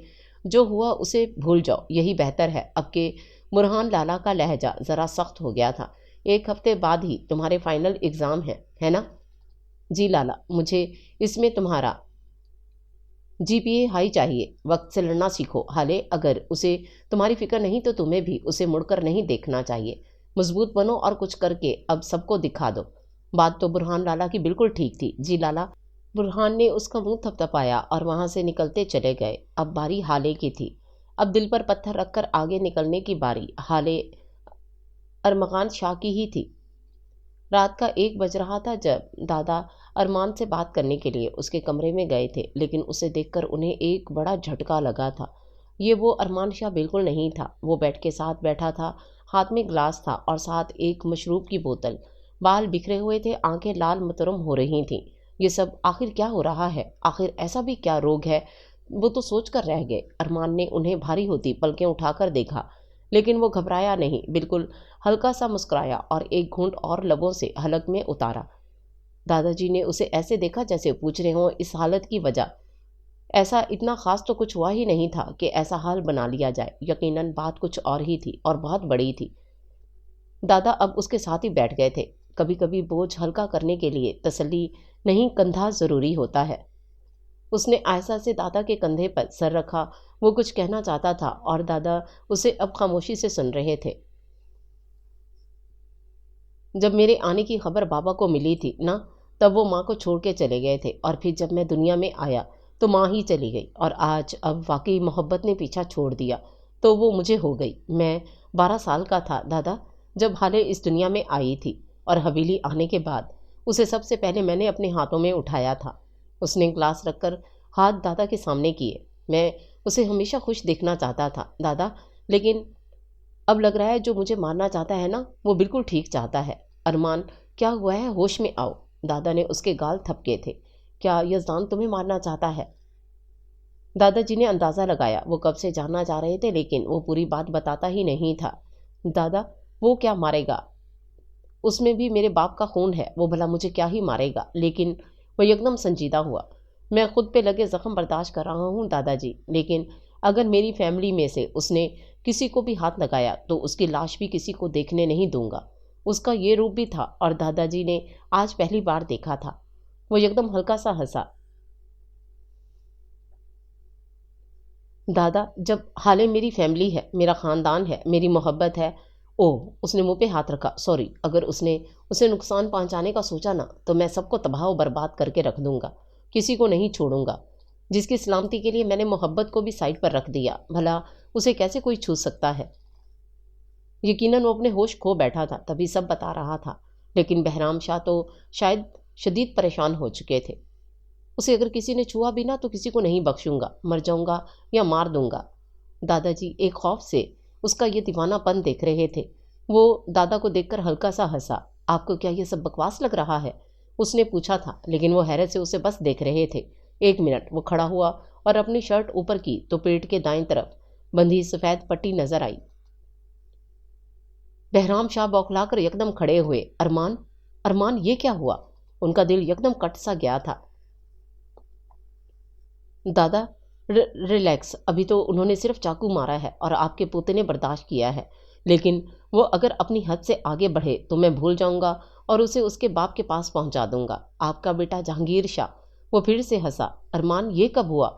جو ہوا اسے بھول جاؤ، یہی بہتر ہے۔ اب کہ برہان لالا کا لہجہ ذرا سخت ہو گیا تھا۔ 1 ہفتے بعد ہی تمہارے فائنل ایگزام ہیں، ہے نا؟ جی لالا، مجھے اس میں تمہارا GPA ہائی چاہیے۔ وقت سے لڑنا سیکھو حالے، اگر اسے تمہاری فکر نہیں تو تمہیں بھی اسے مڑ کر نہیں دیکھنا چاہیے۔ مضبوط بنو اور کچھ کر کے اب سب کو دکھا دو۔ بات تو برہان لالا کی بالکل ٹھیک تھی۔ جی لالا، برہان نے اس کا منہ تھپتھپایا اور وہاں سے نکلتے چلے گئے۔ اب باری حالے کی تھی۔ اب دل پر پتھر رکھ کر آگے نکلنے کی باری حالے ارمغان شاہ کی ہی تھی۔ رات کا 1 بج رہا تھا جب دادا ارمان سے بات کرنے کے لیے اس کے کمرے میں گئے تھے، لیکن اسے دیکھ کر انہیں ایک بڑا جھٹکا لگا تھا۔ یہ وہ ارمان شاہ بالکل نہیں تھا۔ وہ بیڈ کے ساتھ بیٹھا تھا، ہاتھ میں گلاس تھا اور ساتھ ایک مشروب کی بوتل۔ بال بکھرے ہوئے تھے، آنکھیں لال مترم ہو رہی تھیں۔ یہ سب آخر کیا ہو رہا ہے؟ آخر ایسا بھی کیا روگ ہے؟ وہ تو سوچ کر رہ گئے۔ ارمان نے انہیں بھاری ہوتی پلکیں اٹھا کر دیکھا، لیکن وہ گھبرایا نہیں، بالکل ہلکا سا مسکرایا اور ایک گھونٹ اور لبوں سے حلق میں اتارا۔ دادا جی نے اسے ایسے دیکھا جیسے پوچھ رہے ہوں اس حالت کی وجہ۔ ایسا اتنا خاص تو کچھ ہوا ہی نہیں تھا کہ ایسا حال بنا لیا جائے۔ یقیناً بات کچھ اور ہی تھی اور بہت بڑی تھی۔ دادا اب اس کے ساتھ ہی بیٹھ گئے تھے۔ کبھی کبھی بوجھ ہلکا کرنے کے لیے تسلی نہیں کندھا ضروری ہوتا ہے۔ اس نے آہستہ سے دادا کے کندھے پر سر رکھا۔ وہ کچھ کہنا چاہتا تھا اور دادا اسے اب خاموشی سے سن رہے تھے۔ جب میرے آنے کی خبر بابا کو ملی تھی نا، تب وہ ماں کو چھوڑ کے چلے گئے تھے، اور پھر جب میں دنیا میں آیا تو ماں ہی چلی گئی، اور آج اب واقعی محبت نے پیچھا چھوڑ دیا تو وہ مجھے ہو گئی۔ میں 12 سال کا تھا دادا جب حالے اس دنیا میں آئی تھی، اور حویلی آنے کے بعد اسے سب سے پہلے میں نے اپنے ہاتھوں میں اٹھایا تھا۔ اس نے گلاس رکھ کر ہاتھ دادا کے سامنے کیے۔ میں اسے ہمیشہ خوش دیکھنا چاہتا تھا دادا، لیکن اب لگ رہا ہے جو مجھے مارنا چاہتا ہے نا، وہ بالکل ٹھیک چاہتا ہے۔ ارمان، کیا ہوا ہے؟ ہوش میں آؤ۔ دادا نے اس کے گال تھپکے تھے۔ کیا یزدان تمہیں مارنا چاہتا ہے؟ دادا جی نے اندازہ لگایا وہ کب سے جاننا چاہ رہے تھے، لیکن وہ پوری بات بتاتا ہی نہیں تھا۔ دادا، وہ کیا مارے گا؟ اس میں بھی میرے باپ کا خون ہے، وہ بھلا مجھے کیا ہی مارے گا؟ لیکن وہ یکدم سنجیدہ ہوا۔ میں خود پہ لگے زخم برداشت کر رہا ہوں دادا جی، لیکن اگر میری فیملی میں سے اس نے کسی کو بھی ہاتھ لگایا تو اس کی لاش بھی کسی کو دیکھنے نہیں دوں گا۔ اس کا یہ روپ بھی تھا، اور دادا جی نے آج پہلی بار دیکھا تھا۔ وہ یکدم ہلکا سا ہنسا۔ دادا، جب حالے میری فیملی ہے، میرا خاندان ہے، میری محبت ہے۔ اوہ، اس نے منہ پہ ہاتھ رکھا۔ سوری، اگر اس نے اسے نقصان پہنچانے کا سوچا نا تو میں سب کو تباہ و برباد کر کے رکھ دوں گا، کسی کو نہیں چھوڑوں گا۔ جس کی سلامتی کے لیے میں نے محبت کو بھی سائڈ پر رکھ دیا، بھلا اسے کیسے کوئی چھو سکتا ہے؟ یقیناً وہ اپنے ہوش کھو بیٹھا تھا، تبھی سب بتا رہا تھا، لیکن بہرام شاہ تو شاید شدید پریشان ہو چکے تھے۔ اسے اگر کسی نے چھوا بھی نہ تو کسی کو نہیں بخشوں گا، مر جاؤں گا یا مار دوں گا۔ دادا جی ایک خوف سے اس کا یہ دیوانہ پن دیکھ رہے تھے۔ وہ دادا کو دیکھ کر ہلکا سا ہنسا۔ آپ کو کیا یہ سب بکواس لگ رہا ہے؟ اس نے پوچھا تھا، لیکن وہ حیرت سے اسے بس دیکھ رہے تھے۔ ایک منٹ وہ کھڑا ہوا اور اپنی شرٹ اوپر کی تو پیٹ کے دائیں طرف بندھی سفید پٹی نظر آئی۔ بہرام شاہ بوکھلا کر یکدم کھڑے ہوئے۔ ارمان، ارمان یہ کیا ہوا؟ ان کا دل یکدم کٹ سا گیا تھا۔ دادا ریلیکس، ابھی تو انہوں نے صرف چاقو مارا ہے اور آپ کے پوتے نے برداشت کیا ہے، لیکن وہ اگر اپنی حد سے آگے بڑھے تو میں بھول جاؤں گا اور اسے اس کے باپ کے پاس پہنچا دوں گا۔ آپ کا بیٹا جہانگیر شاہ۔ وہ پھر سے ہنسا۔ ارمان یہ کب ہوا؟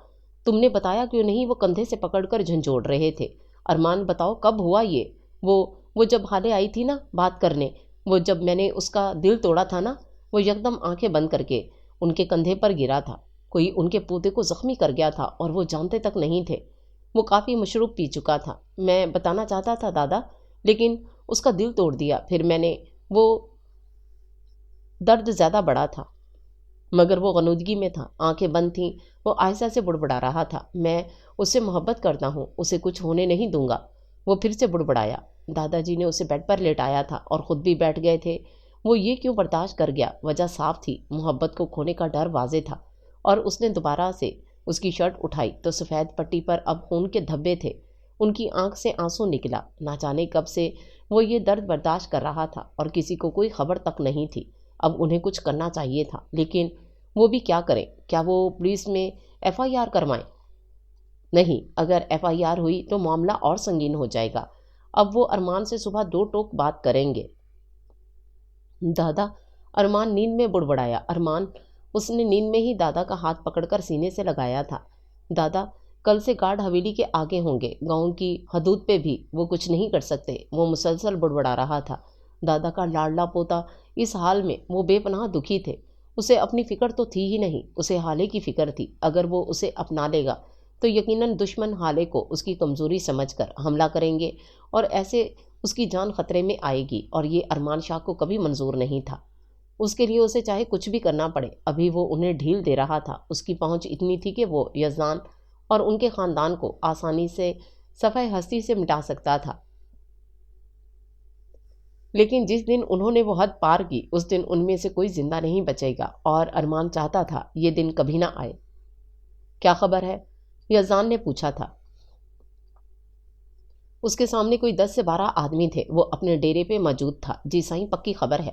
تم نے بتایا کیوں نہیں؟ وہ کندھے سے پکڑ کر جھنجھوڑ رہے تھے۔ ارمان بتاؤ کب ہوا یہ؟ وہ جب حالے آئی تھی نا بات کرنے، وہ جب میں نے اس کا دل توڑا تھا نا۔ وہ یکدم آنکھیں بند کر کے ان کے کندھے پر گرا تھا۔ کوئی ان کے پوتے کو زخمی کر گیا تھا اور وہ جانتے تک نہیں تھے۔ وہ کافی مشروب پی چکا تھا۔ میں بتانا چاہتا تھا دادا، لیکن اس کا دل توڑ دیا۔ پھر میں نے وہ درد زیادہ بڑا تھا، مگر وہ غنودگی میں تھا، آنکھیں بند تھیں۔ وہ آہستہ سے بڑبڑا رہا تھا، میں اس سے محبت کرتا ہوں، اسے کچھ ہونے نہیں دوں گا۔ وہ پھر سے بڑبڑایا۔ دادا جی نے اسے بیڈ پر لیٹایا تھا اور خود بھی بیٹھ گئے تھے۔ وہ یہ کیوں برداشت کر گیا؟ وجہ صاف تھی، محبت کو کھونے کا ڈر واضح تھا۔ اور اس نے دوبارہ سے اس کی شرٹ اٹھائی تو سفید پٹی پر اب خون کے دھبے تھے۔ ان کی آنکھ سے آنسو نکلا۔ نہ جانے کب سے وہ یہ درد برداشت کر رہا تھا اور کسی کو کوئی خبر تک نہیں تھی۔ اب انہیں کچھ کرنا چاہیے تھا، لیکن وہ بھی کیا کریں؟ کیا وہ پولیس میں FIR کروائیں؟ نہیں، اگر FIR ہوئی تو معاملہ اور سنگین ہو جائے گا۔ اب وہ ارمان سے صبح 2 ٹوک بات کریں گے۔ دادا، ارمان نیند میں بڑبڑایا۔ ارمان، اس نے نیند میں ہی دادا کا ہاتھ پکڑ کر سینے سے لگایا تھا۔ دادا، کل سے گارڈ حویلی کے آگے ہوں گے، گاؤں کی حدود پہ بھی وہ کچھ نہیں کر سکتے۔ وہ مسلسل بڑبڑا رہا تھا۔ دادا کا لاڈلا پوتا اس حال میں وہ بے پناہ دکھی تھے۔ اسے اپنی فکر تو تھی ہی نہیں، اسے حالے کی فکر تھی۔ اگر وہ اسے اپنا لے گا تو یقیناً دشمن حالے کو اس کی کمزوری سمجھ کر حملہ کریں گے اور ایسے اس کی جان خطرے میں آئے گی، اور یہ ارمان شاہ کو کبھی منظور نہیں تھا۔ اس کے لیے اسے چاہے کچھ بھی کرنا پڑے۔ ابھی وہ انہیں ڈھیل دے رہا تھا۔ اس کی پہنچ اتنی تھی کہ وہ یزدان اور ان کے خاندان کو آسانی سے صفحہ ہستی سے مٹا سکتا تھا، لیکن جس دن انہوں نے وہ حد پار کی اس دن ان میں سے کوئی زندہ نہیں بچے گا، اور ارمان چاہتا تھا یہ دن کبھی نہ آئے۔ کیا خبر ہے؟ یزدان نے پوچھا تھا۔ اس کے سامنے کوئی 10 سے 12 آدمی تھے۔ وہ اپنے ڈیرے پہ موجود تھا۔ جی سائیں، پکی خبر ہے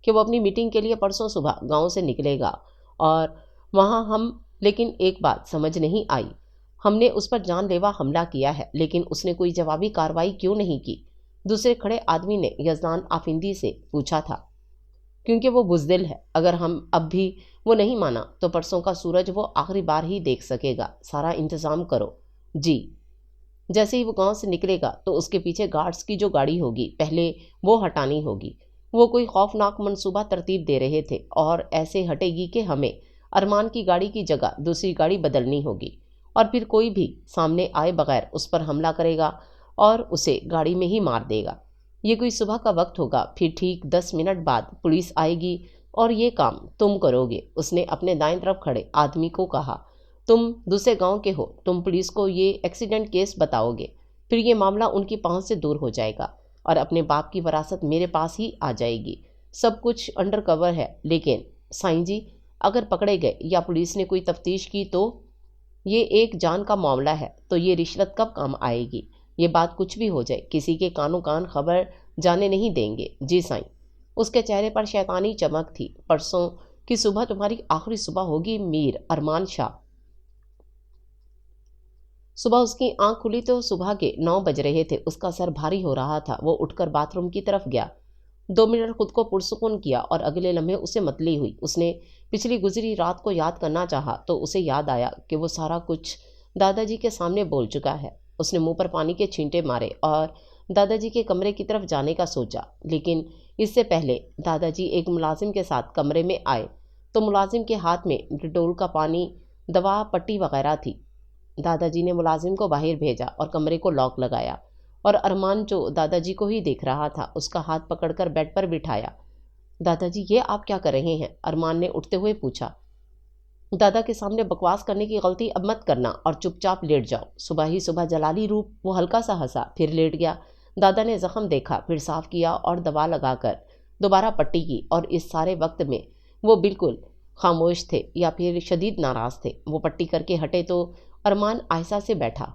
کہ وہ اپنی میٹنگ کے لیے پرسوں صبح گاؤں سے نکلے گا، اور وہاں لیکن ایک بات سمجھ نہیں آئی، ہم نے اس پر جان لیوا حملہ کیا ہے، لیکن اس نے کوئی جوابی کارروائی کیوں نہیں کی؟ دوسرے کھڑے آدمی نے یزدان آفندی سے پوچھا تھا۔ کیونکہ وہ بزدل ہے۔ اگر ہم اب بھی وہ نہیں مانا تو پرسوں کا سورج وہ آخری بار ہی دیکھ سکے گا۔ سارا انتظام کرو۔ جی۔ جیسے ہی وہ گاؤں سے نکلے گا تو اس کے پیچھے گارڈز کی جو گاڑی ہوگی پہلے وہ ہٹانی ہوگی۔ وہ کوئی خوفناک منصوبہ ترتیب دے رہے تھے، اور ایسے ہٹے گی کہ ہمیں ارمان کی گاڑی کی جگہ دوسری گاڑی بدلنی ہوگی، اور پھر کوئی بھی سامنے آئے بغیر اس پر حملہ کرے گا اور اسے گاڑی میں ہی مار دے گا۔ یہ کوئی صبح کا وقت ہوگا، پھر ٹھیک 10 منٹ بعد پولیس آئے گی اور یہ کام تم کرو گے۔ اس نے اپنے دائیں طرف کھڑے آدمی کو کہا، تم دوسرے گاؤں کے ہو، تم پولیس کو یہ ایکسیڈنٹ کیس بتاؤ گے، پھر یہ معاملہ ان کی پہنچ سے دور ہو جائے گا اور اپنے باپ کی وراثت میرے پاس ہی آ جائے گی۔ سب کچھ انڈر کور ہے، لیکن سائیں جی، اگر پکڑے گئے یا پولیس نے کوئی تفتیش کی تو یہ ایک جان کا معاملہ ہے، تو یہ رشوت کب کام آئے گی؟ یہ بات کچھ بھی ہو جائے، کسی کے کانوں کان خبر جانے نہیں دیں گے۔ جی سائیں۔ اس کے چہرے پر شیطانی چمک تھی۔ پرسوں کی صبح تمہاری آخری صبح ہوگی میر ارمان شاہ۔ صبح اس کی آنکھ کھلی تو صبح کے 9 بج رہے تھے۔ اس کا سر بھاری ہو رہا تھا۔ وہ اٹھ کر باتھ روم کی طرف گیا۔ 2 منٹ خود کو پرسکون کیا اور اگلے لمحے اسے متلی ہوئی۔ اس نے پچھلی گزری رات کو یاد کرنا چاہا تو اسے یاد آیا کہ وہ سارا کچھ دادا جی کے سامنے بول چکا ہے۔ اس نے منہ پر پانی کے چھینٹے مارے اور دادا جی کے کمرے کی طرف جانے کا سوچا، لیکن اس سے پہلے دادا جی ایک ملازم کے ساتھ کمرے میں آئے تو ملازم کے ہاتھ میں ڈٹول کا پانی، دوا، پٹی وغیرہ تھی۔ دادا جی نے ملازم کو باہر بھیجا اور کمرے کو لاک لگایا، اور ارمان جو دادا جی کو ہی دیکھ رہا تھا اس کا ہاتھ پکڑ کر بیڈ پر بٹھایا۔ دادا جی، یہ آپ کیا کر رہے ہیں؟ ارمان نے اٹھتے ہوئے پوچھا۔ دادا کے سامنے بکواس کرنے کی غلطی اب مت کرنا اور چپ چاپ لیٹ جاؤ۔ صبح ہی صبح جلالی روپ وہ ہلکا سا ہنسا، پھر لیٹ گیا۔ دادا نے زخم دیکھا، پھر صاف کیا اور دوا لگا کر دوبارہ پٹی کی، اور اس سارے وقت میں وہ بالکل خاموش تھے یا پھر شدید ناراض تھے۔ وہ پٹی کر کے ہٹے تو ارمان آہستہ سے بیٹھا۔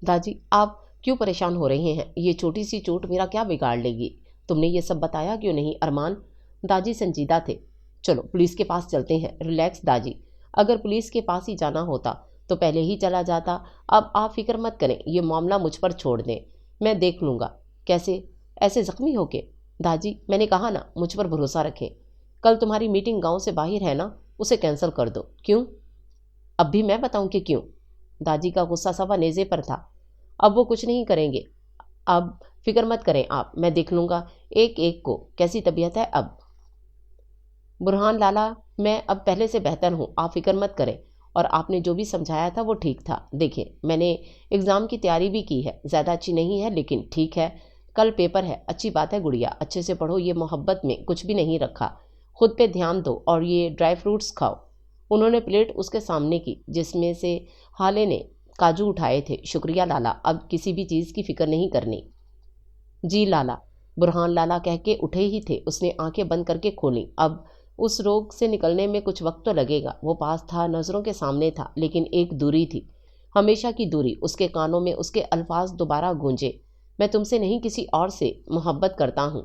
داجی آپ کیوں پریشان ہو رہے ہیں؟ یہ چھوٹی سی چوٹ میرا کیا بگاڑ لے گی؟ تم نے یہ سب بتایا کیوں نہیں ارمان؟ داجی سنجیدہ تھے۔ چلو پولیس کے پاس چلتے ہیں۔ ریلیکس داجی، اگر پولیس کے پاس ہی جانا ہوتا تو پہلے ہی چلا جاتا۔ اب آپ فکر مت کریں، یہ معاملہ مجھ پر چھوڑ دیں، میں دیکھ لوں گا۔ کیسے؟ ایسے زخمی ہو کے؟ داجی میں نے کہا نا مجھ پر بھروسہ رکھیں۔ کل تمہاری میٹنگ گاؤں سے باہر ہے نا، اسے کینسل کر دو۔ کیوں؟ اب بھی میں بتاؤں کہ کیوں؟ داجی کا غصہ سوا نیزے پر تھا۔ اب وہ کچھ نہیں کریں گے، اب فکر مت کریں آپ، میں دیکھ لوں گا ایک ایک کو کیسی طبیعت ہے اب۔ برہان لالا میں اب پہلے سے بہتر ہوں، آپ فکر مت کریں، اور آپ نے جو بھی سمجھایا تھا وہ ٹھیک تھا۔ دیکھیں میں نے ایگزام کی تیاری بھی کی ہے، زیادہ اچھی نہیں ہے لیکن ٹھیک ہے۔ کل پیپر ہے، اچھی بات ہے گڑیا، اچھے سے پڑھو، یہ محبت میں کچھ بھی نہیں رکھا، خود پہ دھیان دو اور یہ ڈرائی فروٹس کھاؤ۔ انہوں نے پلیٹ اس کے سامنے کی جس میں سے حالے نے کاجو اٹھائے تھے۔ شکریہ لالا، اب کسی بھی چیز کی فکر نہیں کرنی۔ جی لالا۔ برہان لالا کہہ کے اٹھے ہی تھے، اس نے آنکھیں بند کر کے کھولیں۔ اب اس روگ سے نکلنے میں کچھ وقت تو لگے گا۔ وہ پاس تھا، نظروں کے سامنے تھا، لیکن ایک دوری تھی، ہمیشہ کی دوری۔ اس کے کانوں میں اس کے الفاظ دوبارہ گونجے، میں تم سے نہیں کسی اور سے محبت کرتا ہوں۔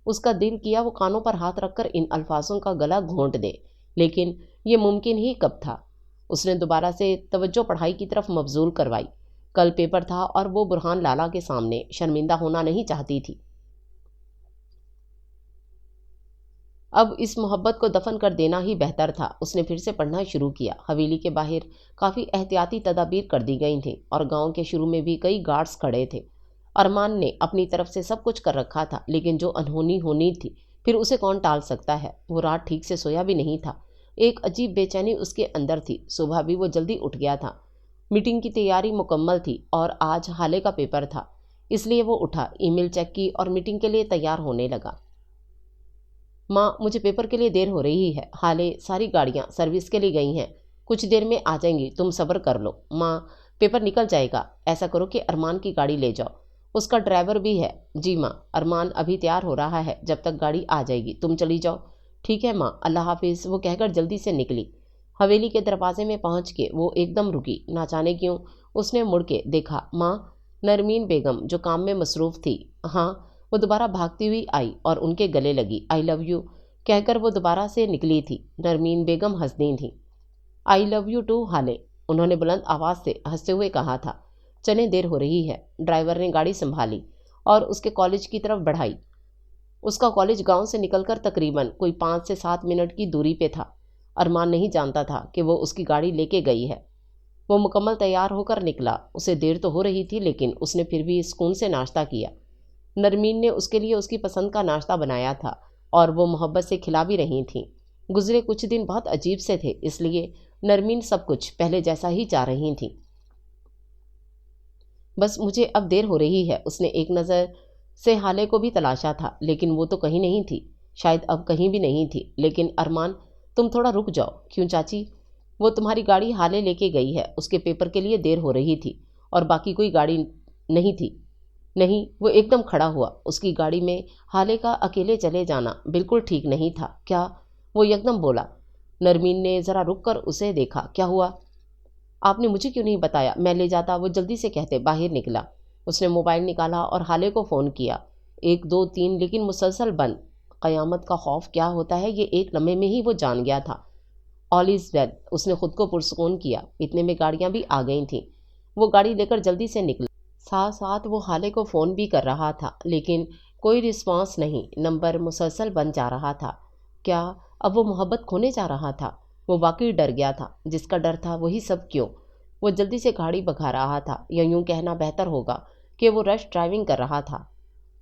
اس کا دل کیا وہ کانوں پر ہاتھ رکھ کر ان الفاظوں کا گلا گھونٹ دے، لیکن یہ ممکن ہی کب تھا؟ اس نے دوبارہ سے توجہ پڑھائی کی طرف مبذول کروائی۔ کل پیپر تھا اور وہ برہان لالا کے سامنے شرمندہ ہونا نہیں چاہتی تھی۔ اب اس محبت کو دفن کر دینا ہی بہتر تھا۔ اس نے پھر سے پڑھنا شروع کیا۔ حویلی کے باہر کافی احتیاطی تدابیر کر دی گئی تھیں اور گاؤں کے شروع میں بھی کئی گارڈز کھڑے تھے۔ ارمان نے اپنی طرف سے سب کچھ کر رکھا تھا، لیکن جو انہونی ہونی تھی پھر اسے کون ٹال سکتا ہے؟ وہ رات ٹھیک سے سویا بھی نہیں تھا، ایک عجیب بے چینی اس کے اندر تھی۔ صبح بھی وہ جلدی اٹھ گیا تھا، میٹنگ کی تیاری مکمل تھی اور آج حالے کا پیپر تھا، اس لیے وہ اٹھا، ای میل چیک کی اور میٹنگ کے لیے تیار ہونے لگا۔ ماں مجھے پیپر کے لیے دیر ہو رہی ہے، حالے ساری گاڑیاں سروس کے لیے گئی ہیں، کچھ دیر میں آ جائیں گی، تم صبر کر لو۔ ماں پیپر نکل جائے گا، ایسا کرو کہ ارمان کی گاڑی لے جاؤ، اس کا ڈرائیور بھی ہے۔ جی ماں، ارمان ابھی تیار ہو رہا ہے، جب تک گاڑی آ جائے گی تم چلی جاؤ۔ ٹھیک ہے ماں، اللہ حافظ، وہ کہہ کر جلدی سے نکلی۔ حویلی کے دروازے میں پہنچ کے وہ ایک دم رکی، نہ جانے کیوں اس نے مڑ کے دیکھا۔ ماں، نرمین بیگم جو کام میں مصروف تھی، ہاں، وہ دوبارہ بھاگتی ہوئی آئی اور ان کے گلے لگی۔ آئی لو یو کہہ کر وہ دوبارہ سے نکلی تھی۔ نرمین بیگم ہنسدیں تھیں۔ آئی لو یو ٹو حالے، انہوں نے بلند آواز سے ہنستے ہوئے کہا تھا۔ چلیں، دیر ہو رہی ہے۔ ڈرائیور نے گاڑی سنبھالی اور اس کے کالج کی طرف بڑھائی۔ اس کا کالج گاؤں سے نکل کر تقریباً کوئی 5 سے 7 منٹ کی دوری پہ تھا۔ ارمان نہیں جانتا تھا کہ وہ اس کی گاڑی لے کے گئی ہے۔ وہ مکمل تیار ہو کر نکلا، اسے دیر تو ہو رہی تھی لیکن اس نے پھر بھی سکون سے ناشتہ کیا۔ نرمین نے اس کے لیے اس کی پسند کا ناشتہ بنایا تھا اور وہ محبت سے کھلا بھی رہی تھیں۔ گزرے کچھ دن بہت عجیب سے تھے، اس لیے نرمین سب کچھ پہلے جیسا ہی چاہ رہی تھیں۔ بس مجھے اب دیر ہو رہی ہے۔ اس نے ایک نظر سے حالے کو بھی تلاشا تھا لیکن وہ تو کہیں نہیں تھی، شاید اب کہیں بھی نہیں تھی۔ لیکن ارمان تم تھوڑا رک جاؤ۔ کیوں چاچی؟ وہ تمہاری گاڑی حالے لے کے گئی ہے، اس کے پیپر کے لیے دیر ہو رہی تھی اور باقی کوئی گاڑی نہیں تھی۔ نہیں، وہ ایک دم کھڑا ہوا۔ اس کی گاڑی میں حالے کا اکیلے چلے جانا بالکل ٹھیک نہیں تھا۔ کیا؟ وہ یکدم بولا۔ نرمین نے ذرا رک کر اسے دیکھا۔ کیا ہوا؟ آپ نے مجھے کیوں نہیں بتایا؟ میں لے جاتا، وہ جلدی سے کہتے باہر نکلا۔ اس نے موبائل نکالا اور حالے کو فون کیا۔ 1 2 3 لیکن مسلسل بند۔ قیامت کا خوف کیا ہوتا ہے یہ ایک لمحے میں ہی وہ جان گیا تھا۔ آل از ویل، اس نے خود کو پرسکون کیا۔ اتنے میں گاڑیاں بھی آ گئی تھیں۔ وہ گاڑی لے کر جلدی سے نکلا۔ ساتھ ساتھ وہ حالے کو فون بھی کر رہا تھا لیکن کوئی رسپانس نہیں، نمبر مسلسل بند جا رہا تھا۔ کیا اب وہ محبت کھونے جا رہا تھا؟ وہ واقعی ڈر گیا تھا، جس کا ڈر تھا وہی سب کیوں۔ وہ جلدی سے گاڑی بھگا رہا تھا، یا یوں کہنا بہتر ہوگا کہ وہ رش ڈرائیونگ کر رہا تھا۔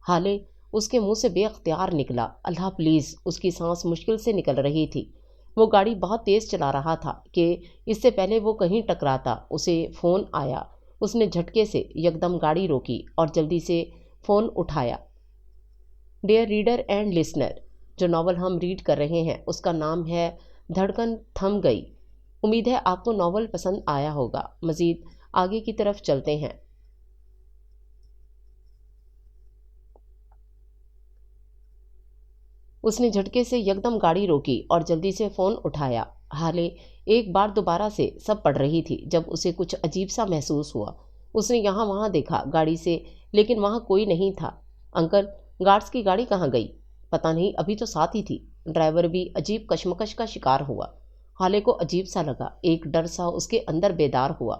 حالے اس کے منہ سے بے اختیار نکلا، اللہ پلیز۔ اس کی سانس مشکل سے نکل رہی تھی۔ وہ گاڑی بہت تیز چلا رہا تھا کہ اس سے پہلے وہ کہیں ٹکراتا اسے فون آیا۔ اس نے جھٹکے سے یکدم گاڑی روکی اور جلدی سے فون اٹھایا۔ ڈیئر ریڈر اینڈ لسنر، جو ناول ہم ریڈ کر رہے ہیں اس کا نام ہے دھڑکن تھم گئی۔ امید ہے آپ کو ناول پسند آیا ہوگا، مزید آگے کی طرف چلتے ہیں۔ اس نے جھٹکے سے یکدم گاڑی روکی اور جلدی سے فون اٹھایا۔ ہالے ایک بار دوبارہ سے سب پڑھ رہی تھی جب اسے کچھ عجیب سا محسوس ہوا۔ اس نے یہاں وہاں دیکھا گاڑی سے، لیکن وہاں کوئی نہیں تھا۔ انکل، گارڈز کی گاڑی کہاں گئی؟ پتہ نہیں، ابھی تو ساتھ ہی تھی۔ ڈرائیور بھی عجیب کشمکش کا شکار ہوا۔ ہالے کو عجیب سا لگا، ایک ڈر سا اس کے اندر بیدار ہوا۔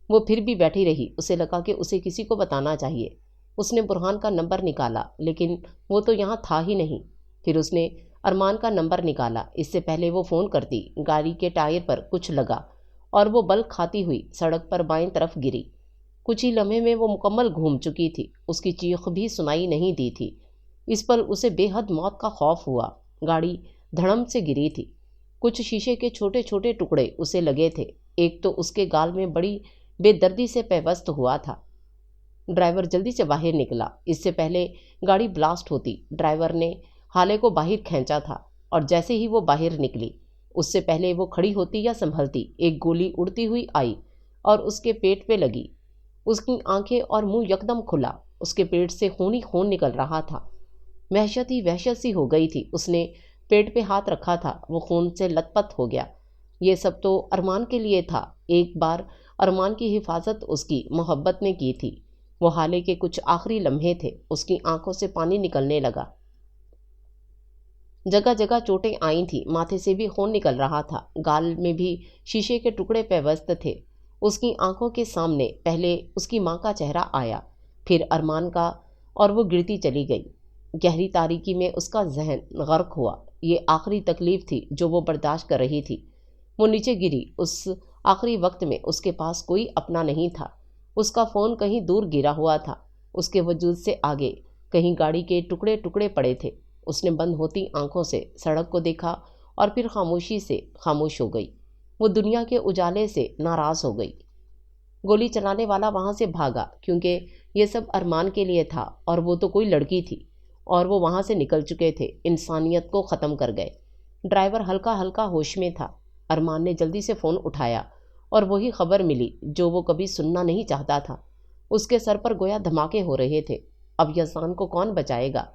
وہ پھر بھی بیٹھی رہی، اسے لگا کہ اسے کسی کو بتانا چاہیے۔ اس نے برہان کا نمبر نکالا، لیکن وہ تو یہاں تھا ہی نہیں۔ پھر اس نے ارمان کا نمبر نکالا، اس سے پہلے وہ فون کرتی۔ گاڑی کے ٹائر پر کچھ لگا اور وہ بل کھاتی ہوئی سڑک پر بائیں طرف گری۔ کچھ ہی لمحے میں وہ مکمل گھوم چکی تھی، اس کی چیخ بھی سنائی نہیں دی تھی۔ اس پر اسے بے حد موت کا خوف ہوا۔ گاڑی دھڑم سے گری تھی۔ کچھ شیشے کے چھوٹے چھوٹے ٹکڑے اسے لگے تھے، ایک تو اس کے گال میں بڑی بے دردی سے پیوست ہوا تھا۔ ڈرائیور جلدی سے باہر نکلا، اس سے پہلے گاڑی بلاسٹ ہوتی۔ ڈرائیور نے ہالے کو باہر کھینچا تھا، اور جیسے ہی وہ باہر نکلی، اس سے پہلے وہ کھڑی ہوتی یا سنبھلتی، ایک گولی اڑتی ہوئی آئی اور اس کے پیٹ پہ لگی۔ اس کی آنکھیں اور منہ یکدم کھلا، اس کے پیٹ سے خون ہی خون نکل رہا تھا۔ وحشت ہی وحشت سی ہو گئی تھی۔ اس نے پیٹ پہ ہاتھ رکھا تھا، وہ خون سے لت پت ہو گیا۔ یہ سب تو ارمان کے لیے تھا۔ ایک بار ارمان کی حفاظت اس کی محبت نے کی تھی۔ وہ حالے کے کچھ آخری لمحے تھے۔ اس کی آنکھوں سے پانی نکلنے لگا۔ جگہ جگہ چوٹیں آئی تھیں، ماتھے سے بھی خون نکل رہا تھا، گال میں بھی شیشے کے ٹکڑے پیوست تھے۔ اس کی آنکھوں کے سامنے پہلے اس کی ماں کا چہرہ آیا، پھر ارمان کا، اور وہ گرتی چلی گئی۔ گہری تاریکی میں اس کا ذہن غرق ہوا۔ یہ آخری تکلیف تھی جو وہ برداشت کر رہی تھی۔ وہ نیچے گری۔ اس آخری وقت میں اس کے پاس کوئی اپنا نہیں تھا۔ اس کا فون کہیں دور گرا ہوا تھا، اس کے وجود سے آگے کہیں گاڑی کے ٹکڑے ٹکڑے پڑے تھے۔ اس نے بند ہوتی آنکھوں سے سڑک کو دیکھا اور پھر خاموشی سے خاموش ہو گئی۔ وہ دنیا کے اجالے سے ناراض ہو گئی۔ گولی چلانے والا وہاں سے بھاگا، کیونکہ یہ سب ارمان کے لیے تھا، اور وہ تو کوئی لڑکی تھی، اور وہ وہاں سے نکل چکے تھے، انسانیت کو ختم کر گئے۔ ڈرائیور ہلکا ہلکا ہوش میں تھا۔ ارمان نے جلدی سے فون اٹھایا، اور وہی خبر ملی جو وہ کبھی سننا نہیں چاہتا تھا۔ اس کے سر پر گویا دھماکے ہو رہے تھے۔ اب یزدان کو کون بچائے گا؟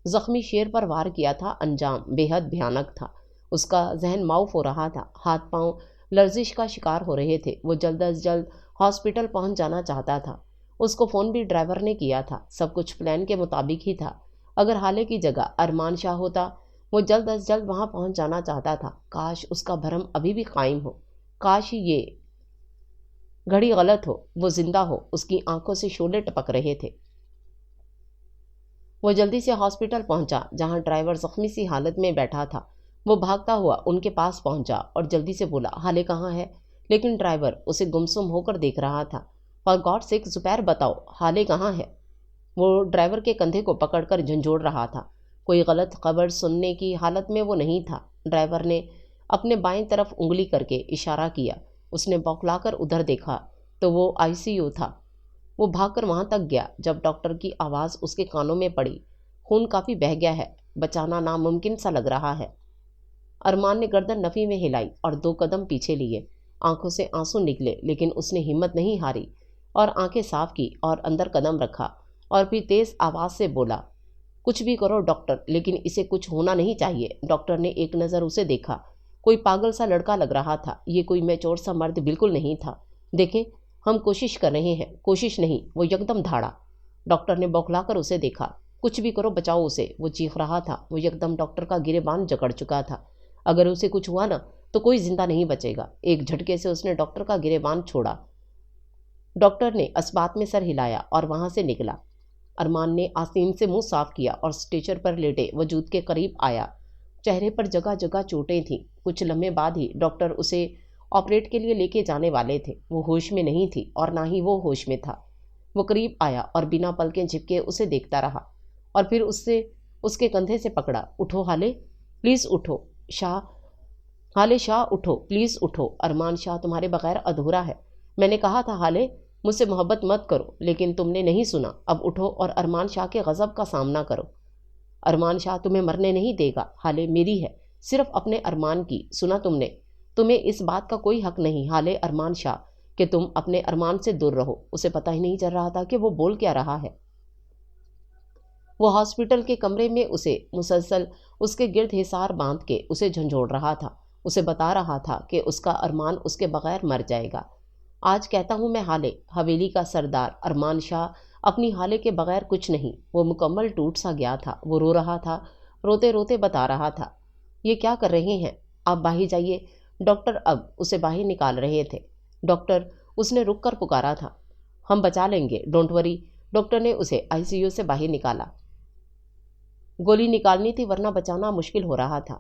زخمی شیر پر وار کیا تھا، انجام بے حد بھیانک تھا۔ اس کا ذہن معاف ہو رہا تھا، ہاتھ پاؤں لرزش کا شکار ہو رہے تھے۔ وہ جلد از جلد ہاسپٹل پہنچ جانا چاہتا تھا۔ اس کو فون بھی ڈرائیور نے کیا تھا۔ سب کچھ پلان کے مطابق ہی تھا۔ اگر حالے کی جگہ ارمان شاہ ہوتا، وہ جلد از جلد وہاں پہنچ جانا چاہتا تھا۔ کاش اس کا بھرم ابھی بھی قائم ہو، کاش ہی یہ گھڑی غلط ہو، وہ زندہ ہو۔ اس کی آنکھوں سے شعلے ٹپک رہے تھے۔ وہ جلدی سے ہاسپٹل پہنچا، جہاں ڈرائیور زخمی سی حالت میں بیٹھا تھا۔ وہ بھاگتا ہوا ان کے پاس پہنچا اور جلدی سے بولا، حالے کہاں ہے؟ لیکن ڈرائیور اسے گمسم ہو کر دیکھ رہا تھا۔ فار گاڈ سیک، زبیر بتاؤ، حالے کہاں ہے؟ وہ ڈرائیور کے کندھے کو پکڑ کر جھنجھوڑ رہا تھا۔ کوئی غلط خبر سننے کی حالت میں وہ نہیں تھا۔ ڈرائیور نے اپنے بائیں طرف انگلی کر کے اشارہ کیا۔ اس نے بوکھلا کر ادھر دیکھا تو وہ ICU تھا۔ وہ بھاگ کر وہاں تک گیا۔ جب ڈاکٹر کی آواز اس کے کانوں میں پڑی، خون کافی بہہ گیا ہے، بچانا ناممکن سا لگ رہا ہے۔ ارمان نے گردن نفی میں ہلائی اور 2 قدم پیچھے لیے۔ آنکھوں سے آنسو نکلے، لیکن اس نے ہمت نہیں ہاری اور آنکھیں صاف کی اور اندر قدم رکھا، اور پھر تیز آواز سے بولا، کچھ بھی کرو ڈاکٹر، لیکن اسے کچھ ہونا نہیں چاہیے۔ ڈاکٹر نے ایک نظر اسے دیکھا۔ کوئی پاگل سا لڑکا لگ رہا تھا، یہ کوئی میچور سا مرد بالکل نہیں تھا۔ دیکھیں، ہم کوشش کر رہے ہیں۔ کوشش نہیں، وہ یکدم دھاڑا۔ ڈاکٹر نے بوکھلا کر اسے دیکھا۔ کچھ بھی کرو، بچاؤ اسے، وہ چیخ رہا تھا۔ وہ یکدم ڈاکٹر کا گریبان جکڑ چکا تھا۔ اگر اسے کچھ ہوا نا تو کوئی زندہ نہیں بچے گا۔ ایک جھٹکے سے اس نے ڈاکٹر کا گریبان چھوڑا۔ ڈاکٹر نے اسبات میں سر ہلایا اور وہاں سے نکلا۔ ارمان نے آستین سے منہ صاف کیا اور اسٹریچر پر لیٹے وجود کے قریب آیا۔ چہرے پر جگہ جگہ چوٹیں تھیں۔ کچھ لمحے بعد ہی ڈاکٹر اسے آپریٹ کے لیے لے کے جانے والے تھے۔ وہ ہوش میں نہیں تھی اور نہ ہی وہ ہوش میں تھا۔ وہ قریب آیا اور بنا پلکیں جھپکے اسے دیکھتا رہا، اور پھر اس کے کندھے سے پکڑا۔ اٹھو حالے، پلیز اٹھو شاہ، حالے شاہ اٹھو، پلیز اٹھو۔ ارمان شاہ تمہارے بغیر ادھورا ہے۔ میں نے کہا تھا حالے، مجھ سے محبت مت کرو، لیکن تم نے نہیں سنا۔ اب اٹھو اور ارمان شاہ کے غضب کا سامنا کرو۔ ارمان شاہ تمہیں مرنے نہیں دے گا حالے، میری ہے، صرف اپنے ارمان کی۔ سنا تم نے؟ تمہیں اس بات کا کوئی حق نہیں حالے ارمان شاہ کہ تم اپنے ارمان سے دور رہو۔ اسے پتہ ہی نہیں چل رہا تھا کہ وہ بول کیا رہا ہے۔ وہ ہاسپٹل کے کمرے میں اسے مسلسل اس کے گرد حصار باندھ کے اسے جھنجھوڑ رہا تھا، اسے بتا رہا تھا کہ اس کا ارمان اس کے بغیر مر جائے گا۔ آج کہتا ہوں میں حالے، حویلی کا سردار ارمان شاہ اپنی حالے کے بغیر کچھ نہیں۔ وہ مکمل ٹوٹ سا گیا تھا، وہ رو رہا تھا، روتے روتے بتا رہا تھا۔ یہ کیا کر رہے ہیں آپ؟ باہر جائیے۔ ڈاکٹر اب اسے باہر نکال رہے تھے۔ ڈاکٹر، اس نے رک کر پکارا تھا۔ ہم بچا لیں گے، ڈونٹ وری۔ ڈاکٹر نے اسے ICU سے باہر نکالا۔ گولی نکالنی تھی ورنہ بچانا مشکل ہو رہا تھا۔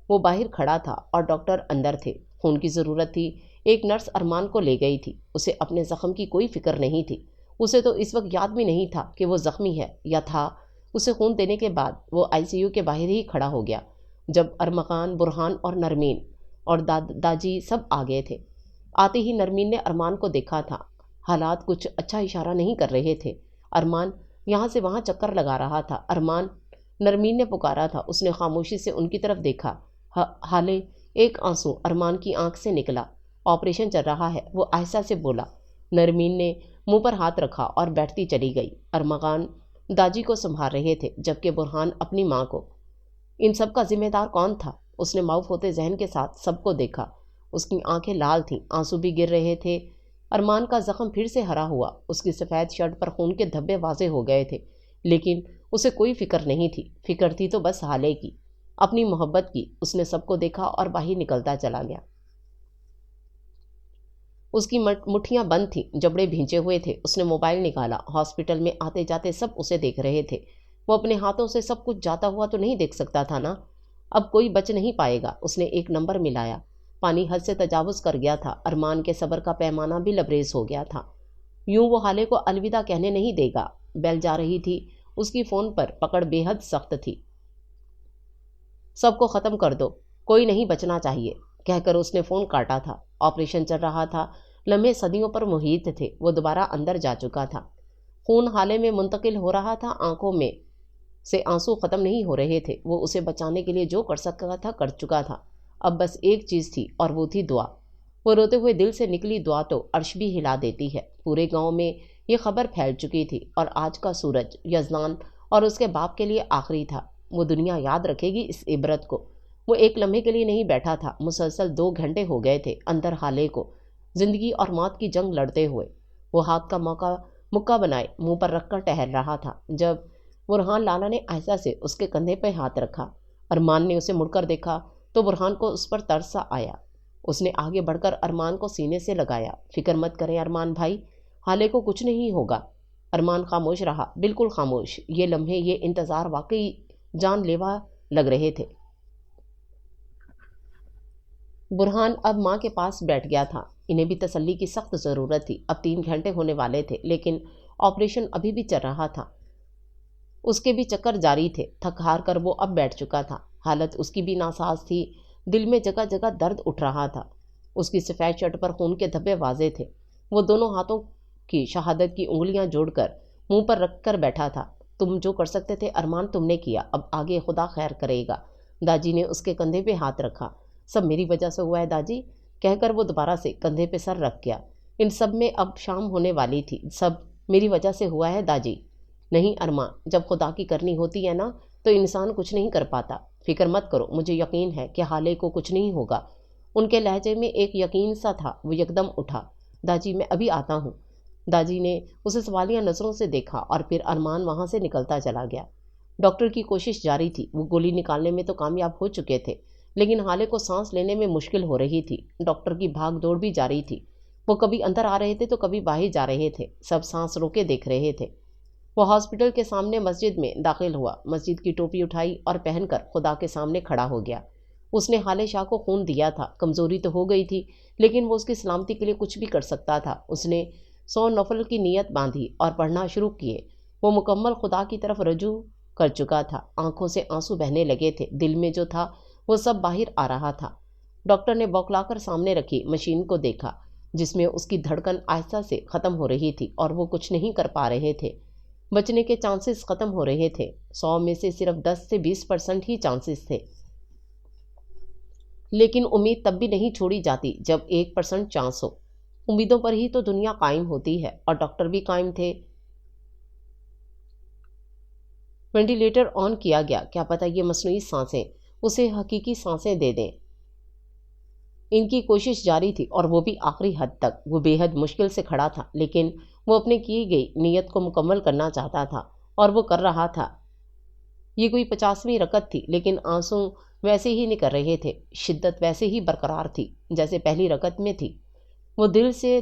وہ باہر کھڑا تھا اور ڈاکٹر اندر تھے۔ خون کی ضرورت تھی۔ ایک نرس ارمان کو لے گئی تھی۔ اسے اپنے زخم کی کوئی فکر نہیں تھی۔ اسے تو اس وقت یاد بھی نہیں تھا کہ وہ زخمی ہے یا تھا۔ اسے خون دینے کے بعد وہ ICU کے باہر ہی کھڑا ہو گیا جب ارمغان، برہان اور نرمین اور داجی سب آ گئے تھے۔ آتے ہی نرمین نے ارمان کو دیکھا تھا۔ حالات کچھ اچھا اشارہ نہیں کر رہے تھے۔ ارمان یہاں سے وہاں چکر لگا رہا تھا۔ ارمان، نرمین نے پکارا تھا۔ اس نے خاموشی سے ان کی طرف دیکھا۔ حالے، ایک آنسو ارمان کی آنکھ سے نکلا۔ آپریشن چل رہا ہے، وہ آہستہ سے بولا۔ نرمین نے منہ پر ہاتھ رکھا اور بیٹھتی چلی گئی۔ ارمغان داجی کو سنبھال رہے تھے جبکہ برہان اپنی ماں کو۔ ان سب کا ذمہ دار کون تھا؟ اس نے معاف ہوتے ذہن کے ساتھ سب کو دیکھا۔ اس کی آنکھیں لال تھیں، آنسو بھی گر رہے تھے۔ ارمان کا زخم پھر سے ہرا ہوا، اس کی سفید شرٹ پر خون کے دھبے واضح ہو گئے تھے، لیکن اسے کوئی فکر نہیں تھی۔ فکر تھی تو بس حالے کی، اپنی محبت کی۔ اس نے سب کو دیکھا اور باہر نکلتا چلا گیا۔ اس کی مٹھیاں بند تھیں، جبڑے بھینچے ہوئے تھے۔ اس نے موبائل نکالا۔ ہاسپٹل میں آتے جاتے سب اسے دیکھ رہے تھے۔ وہ اپنے ہاتھوں سے سب کچھ جاتا ہوا تو نہیں دیکھ سکتا تھا نا؟ اب کوئی بچ نہیں پائے گا۔ اس نے ایک نمبر ملایا۔ پانی حد سے تجاوز کر گیا تھا۔ ارمان کے صبر کا پیمانہ بھی لبریز ہو گیا تھا۔ یوں وہ حالے کو الوداع کہنے نہیں دے گا۔ بیل جا رہی تھی۔ اس کی فون پر پکڑ بے حد سخت تھی۔ سب کو ختم کر دو، کوئی نہیں بچنا چاہیے، کہہ کر اس نے فون کاٹا تھا۔ آپریشن چل رہا تھا۔ لمحے صدیوں پر محیط تھے۔ وہ دوبارہ اندر جا چکا تھا۔ خون حالے میں منتقل ہو رہا تھا۔ آنکھوں میں سے آنسو ختم نہیں ہو رہے تھے۔ وہ اسے بچانے کے لیے جو کر سکتا تھا کر چکا تھا۔ اب بس ایک چیز تھی اور وہ تھی دعا۔ وہ روتے ہوئے دل سے نکلی دعا تو عرش بھی ہلا دیتی ہے۔ پورے گاؤں میں یہ خبر پھیل چکی تھی اور آج کا سورج یزدان اور اس کے باپ کے لیے آخری تھا۔ وہ دنیا یاد رکھے گی اس عبرت کو۔ وہ ایک لمحے کے لیے نہیں بیٹھا تھا، مسلسل 2 گھنٹے ہو گئے تھے اندر حالے کو، زندگی اور موت کی جنگ لڑتے ہوئے۔ وہ ہاتھ کا مکہ بنائے منہ پر رکھ کر ٹہل رہا تھا جب برہان لالا نے آہستہ سے اس کے کندھے پہ ہاتھ رکھا۔ ارمان نے اسے مڑ کر دیکھا تو برہان کو اس پر ترس سا آیا۔ اس نے آگے بڑھ کر ارمان کو سینے سے لگایا۔ فکر مت کریں ارمان بھائی، حالے کو کچھ نہیں ہوگا۔ ارمان خاموش رہا، بالکل خاموش۔ یہ لمحے، یہ انتظار واقعی جان لیوا لگ رہے تھے۔ برہان اب ماں کے پاس بیٹھ گیا تھا۔ انہیں بھی تسلی کی سخت ضرورت تھی۔ اب 3 گھنٹے ہونے والے تھے لیکن آپریشن ابھی بھی چل رہا تھا۔ اس کے بھی چکر جاری تھے۔ تھک ہار کر وہ اب بیٹھ چکا تھا۔ حالت اس کی بھی ناساز تھی۔ دل میں جگہ جگہ درد اٹھ رہا تھا۔ اس کی سفید شرٹ پر خون کے دھبے واضح تھے۔ وہ دونوں ہاتھوں کی شہادت کی انگلیاں جوڑ کر منہ پر رکھ کر بیٹھا تھا۔ تم جو کر سکتے تھے ارمان تم نے کیا، اب آگے خدا خیر کرے گا۔ داجی نے اس کے کندھے پہ ہاتھ رکھا۔ سب میری وجہ سے ہوا ہے داجی، کہہ کر وہ دوبارہ سے کندھے پہ سر رکھ گیا۔ ان سب میں اب شام ہونے والی تھی۔ سب میری وجہ سے ہوا ہے داجی۔ نہیں ارماں، جب خدا کی کرنی ہوتی ہے نا تو انسان کچھ نہیں کر پاتا۔ فکر مت کرو، مجھے یقین ہے کہ حالے کو کچھ نہیں ہوگا۔ ان کے لہجے میں ایک یقین سا تھا۔ وہ یکدم اٹھا۔ داجی میں ابھی آتا ہوں۔ داجی نے اسے سوالیہ نظروں سے دیکھا اور پھر ارمان وہاں سے نکلتا چلا گیا۔ ڈاکٹر کی کوشش جاری تھی۔ وہ گولی نکالنے میں تو کامیاب ہو چکے تھے لیکن حالے کو سانس لینے میں مشکل ہو رہی تھی۔ ڈاکٹر کی بھاگ دوڑ بھی جاری تھی۔ وہ کبھی اندر آ رہے تھے تو کبھی باہر جا رہے تھے۔ سب سانس روکے دیکھ رہے تھے۔ وہ ہاسپٹل کے سامنے مسجد میں داخل ہوا، مسجد کی ٹوپی اٹھائی اور پہن کر خدا کے سامنے کھڑا ہو گیا۔ اس نے حالے شاہ کو خون دیا تھا، کمزوری تو ہو گئی تھی لیکن وہ اس کی سلامتی کے لیے کچھ بھی کر سکتا تھا۔ اس نے 100 نفل کی نیت باندھی اور پڑھنا شروع کیے۔ وہ مکمل خدا کی طرف رجوع کر چکا تھا۔ آنکھوں سے آنسو بہنے لگے تھے۔ دل میں جو تھا وہ سب باہر آ رہا تھا۔ ڈاکٹر نے بوکھلا کر سامنے رکھی مشین کو دیکھا جس میں اس کی دھڑکن آہستہ سے ختم ہو رہی تھی اور وہ کچھ نہیں کر پا رہے تھے۔ بچنے کے چانسز ختم ہو رہے تھے۔ 100 میں سے صرف 10 سے 20% ہی چانسز تھے۔ لیکن امید تب بھی نہیں چھوڑی جاتی جب 1% چانس ہو۔ امیدوں پر ہی تو دنیا قائم ہوتی ہے، اور ڈاکٹر بھی قائم تھے۔ وینٹیلیٹر آن کیا گیا، کیا پتہ یہ مصنوعی سانسیں اسے حقیقی سانسیں دے دیں۔ ان کی کوشش جاری تھی، اور وہ بھی آخری حد تک۔ وہ بے حد مشکل سے کھڑا تھا، لیکن وہ اپنے کی گئی نیت کو مکمل کرنا چاہتا تھا، اور وہ کر رہا تھا۔ یہ کوئی 50ویں رکعت تھی، لیکن آنسو ویسے ہی نکل رہے تھے، شدت ویسے ہی برقرار تھی جیسے پہلی رکعت میں تھی۔ وہ دل سے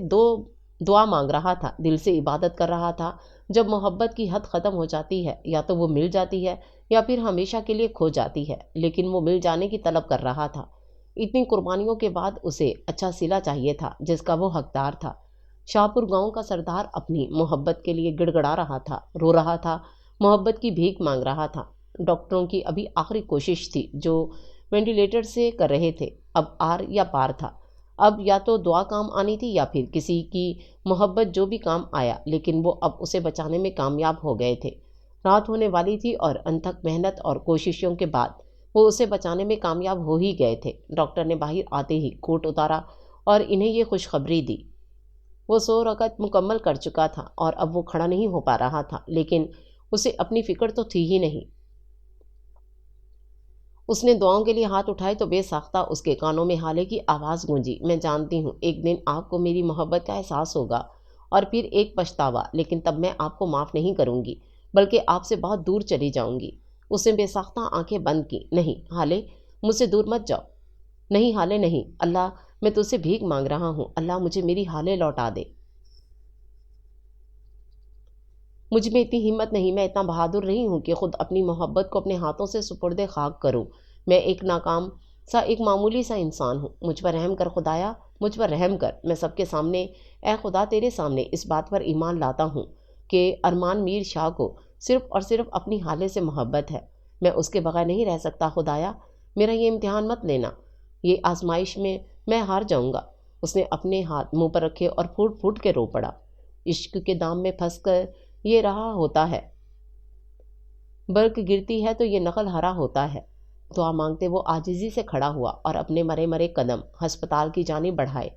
دعا مانگ رہا تھا، دل سے عبادت کر رہا تھا۔ جب محبت کی حد ختم ہو جاتی ہے، یا تو وہ مل جاتی ہے یا پھر ہمیشہ کے لیے کھو جاتی ہے، لیکن وہ مل جانے کی طلب کر رہا تھا۔ اتنی قربانیوں کے بعد اسے اچھا صلہ چاہیے تھا جس کا وہ حقدار تھا۔ شاہپور گاؤں کا سردار اپنی محبت کے لیے گڑ گڑا رہا تھا، رو رہا تھا، محبت کی بھیک مانگ رہا تھا۔ ڈاکٹروں کی ابھی آخری کوشش تھی جو وینٹیلیٹر سے کر رہے تھے۔ اب آر یا پار تھا۔ اب یا تو دعا کام آنی تھی یا پھر کسی کی محبت، جو بھی کام آیا، لیکن وہ اب اسے بچانے میں کامیاب ہو گئے تھے۔ رات ہونے والی تھی، اور انتھک محنت اور کوششوں کے بعد وہ اسے بچانے میں کامیاب ہو ہی گئے تھے۔ ڈاکٹر نے باہر آتے ہی کوٹ اتارا اور انہیں یہ خوشخبری دی۔ وہ 100 رکعت مکمل کر چکا تھا، اور اب وہ کھڑا نہیں ہو پا رہا تھا، لیکن اسے اپنی فکر تو تھی ہی نہیں۔ اس نے دعاؤں کے لیے ہاتھ اٹھائے تو بے ساختہ اس کے کانوں میں حالے کی آواز گونجی، میں جانتی ہوں ایک دن آپ کو میری محبت کا احساس ہوگا، اور پھر ایک پچھتاوا، لیکن تب میں آپ کو معاف نہیں کروں گی، بلکہ آپ سے بہت دور چلی جاؤں گی۔ اس نے بے ساختہ آنکھیں بند کی۔ نہیں حالے، مجھ سے دور مت جاؤ۔ نہیں حالے نہیں، اللہ، میں تجھ سے بھیک مانگ رہا ہوں، اللہ مجھے میری حالے لوٹا دے۔ مجھ میں اتنی ہمت نہیں، میں اتنا بہادر نہیں ہوں کہ خود اپنی محبت کو اپنے ہاتھوں سے سپرد خاک کروں۔ میں ایک ناکام سا، ایک معمولی سا انسان ہوں۔ مجھ پر رحم کر خدایا، مجھ پر رحم کر۔ میں سب کے سامنے، اے خدا، تیرے سامنے اس بات پر ایمان لاتا ہوں کہ ارمان میر شاہ کو صرف اور صرف اپنی حالے سے محبت ہے۔ میں اس کے بغیر نہیں رہ سکتا۔ خدایا، میرا یہ امتحان مت لینا، یہ آزمائش میں ہار جاؤں گا۔ اس نے اپنے ہاتھ منہ پر رکھے اور پھوٹ پھوٹ کے رو پڑا۔ عشق کے دام میں پھنس کر یہ رہا ہوتا ہے، برق گرتی ہے تو یہ نقل ہرا ہوتا ہے۔ دعا مانگتے وہ عاجزی سے کھڑا ہوا اور اپنے مرے مرے قدم ہسپتال کی جانب بڑھائے،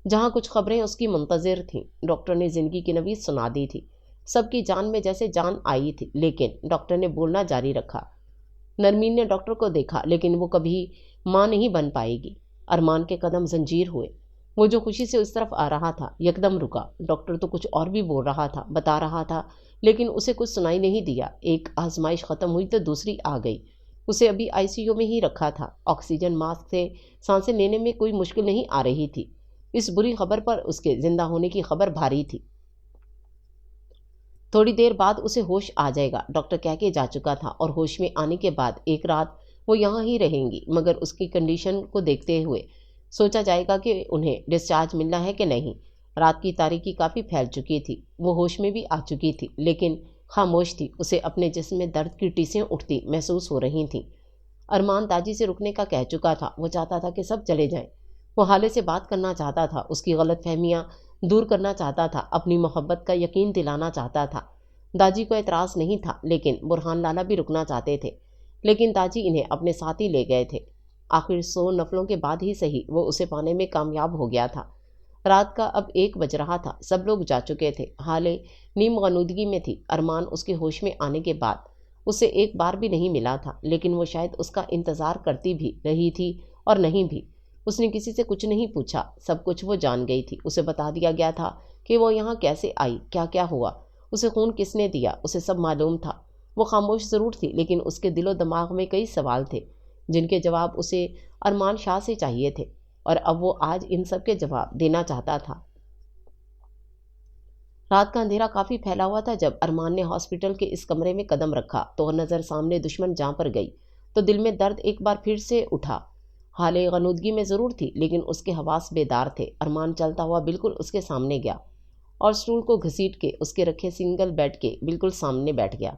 جہاں کچھ خبریں اس کی منتظر تھیں۔ ڈاکٹر نے زندگی کی نوید سنا دی تھی۔ سب کی جان میں جیسے جان آئی تھی، لیکن ڈاکٹر نے بولنا جاری رکھا۔ نرمین نے ڈاکٹر کو دیکھا، لیکن وہ کبھی ماں نہیں بن پائے گی۔ ارمان کے قدم زنجیر ہوئے۔ وہ جو خوشی سے اس طرف آ رہا تھا، یکدم رکا۔ ڈاکٹر تو کچھ اور بھی بول رہا تھا، بتا رہا تھا، لیکن اسے کچھ سنائی نہیں دیا۔ ایک آزمائش ختم ہوئی تو دوسری آ گئی۔ اسے ابھی ICU میں ہی رکھا تھا۔ آکسیجن ماسک سے سانسیں لینے میں کوئی مشکل نہیں آ رہی تھی۔ اس بری خبر پر اس کے زندہ ہونے کی خبر بھاری تھی۔ تھوڑی دیر بعد اسے ہوش آ جائے گا، ڈاکٹر کہہ کے جا چکا تھا، اور ہوش میں آنے کے بعد ایک رات وہ یہاں ہی رہیں گی، مگر اس کی کنڈیشن کو دیکھتے ہوئے سوچا جائے گا کہ انہیں ڈسچارج ملنا ہے کہ نہیں۔ رات کی تاریکی کافی پھیل چکی تھی، وہ ہوش میں بھی آ چکی تھی، لیکن خاموش تھی۔ اسے اپنے جسم میں درد کی ٹیسیں اٹھتی محسوس ہو رہی تھیں۔ ارمان تاجی سے رکنے کا کہہ چکا تھا۔ وہ چاہتا تھا کہ سب چلے جائیں۔ وہ حالے سے بات کرنا چاہتا تھا، اس کی غلط فہمیاں دور کرنا چاہتا تھا، اپنی محبت کا یقین دلانا چاہتا تھا۔ داجی کو اعتراض نہیں تھا، لیکن برہان لالا بھی رکنا چاہتے تھے، لیکن داجی انہیں اپنے ساتھ ہی لے گئے تھے۔ آخر 100 نفلوں کے بعد ہی صحیح وہ اسے پانے میں کامیاب ہو گیا تھا۔ رات کا اب 1 بج رہا تھا، سب لوگ جا چکے تھے۔ حالے نیم غنودگی میں تھی۔ ارمان اس کے ہوش میں آنے کے بعد اسے ایک بار بھی نہیں ملا تھا، لیکن وہ شاید اس کا انتظار کرتی بھی رہی تھی اور نہیں بھی۔ اس نے کسی سے کچھ نہیں پوچھا، سب کچھ وہ جان گئی تھی۔ اسے بتا دیا گیا تھا کہ وہ یہاں کیسے آئی، کیا کیا ہوا، اسے خون کس نے دیا، اسے سب معلوم تھا۔ وہ خاموش ضرور تھی، لیکن اس کے دل و دماغ میں کئی سوال تھے جن کے جواب اسے ارمان شاہ سے چاہیے تھے، اور اب وہ آج ان سب کے جواب دینا چاہتا تھا۔ رات کا اندھیرا کافی پھیلا ہوا تھا۔ جب ارمان نے ہاسپٹل کے اس کمرے میں قدم رکھا تو نظر سامنے دشمن جاں پر گئی تو دل میں درد ایک بار پھر سے اٹھا۔ حالے غنودگی میں ضرور تھی، لیکن اس کے حواس بیدار تھے۔ ارمان چلتا ہوا بالکل اس کے سامنے گیا اور سٹول کو گھسیٹ کے اس کے رکھے سنگل بیڈ کے بالکل سامنے بیٹھ گیا۔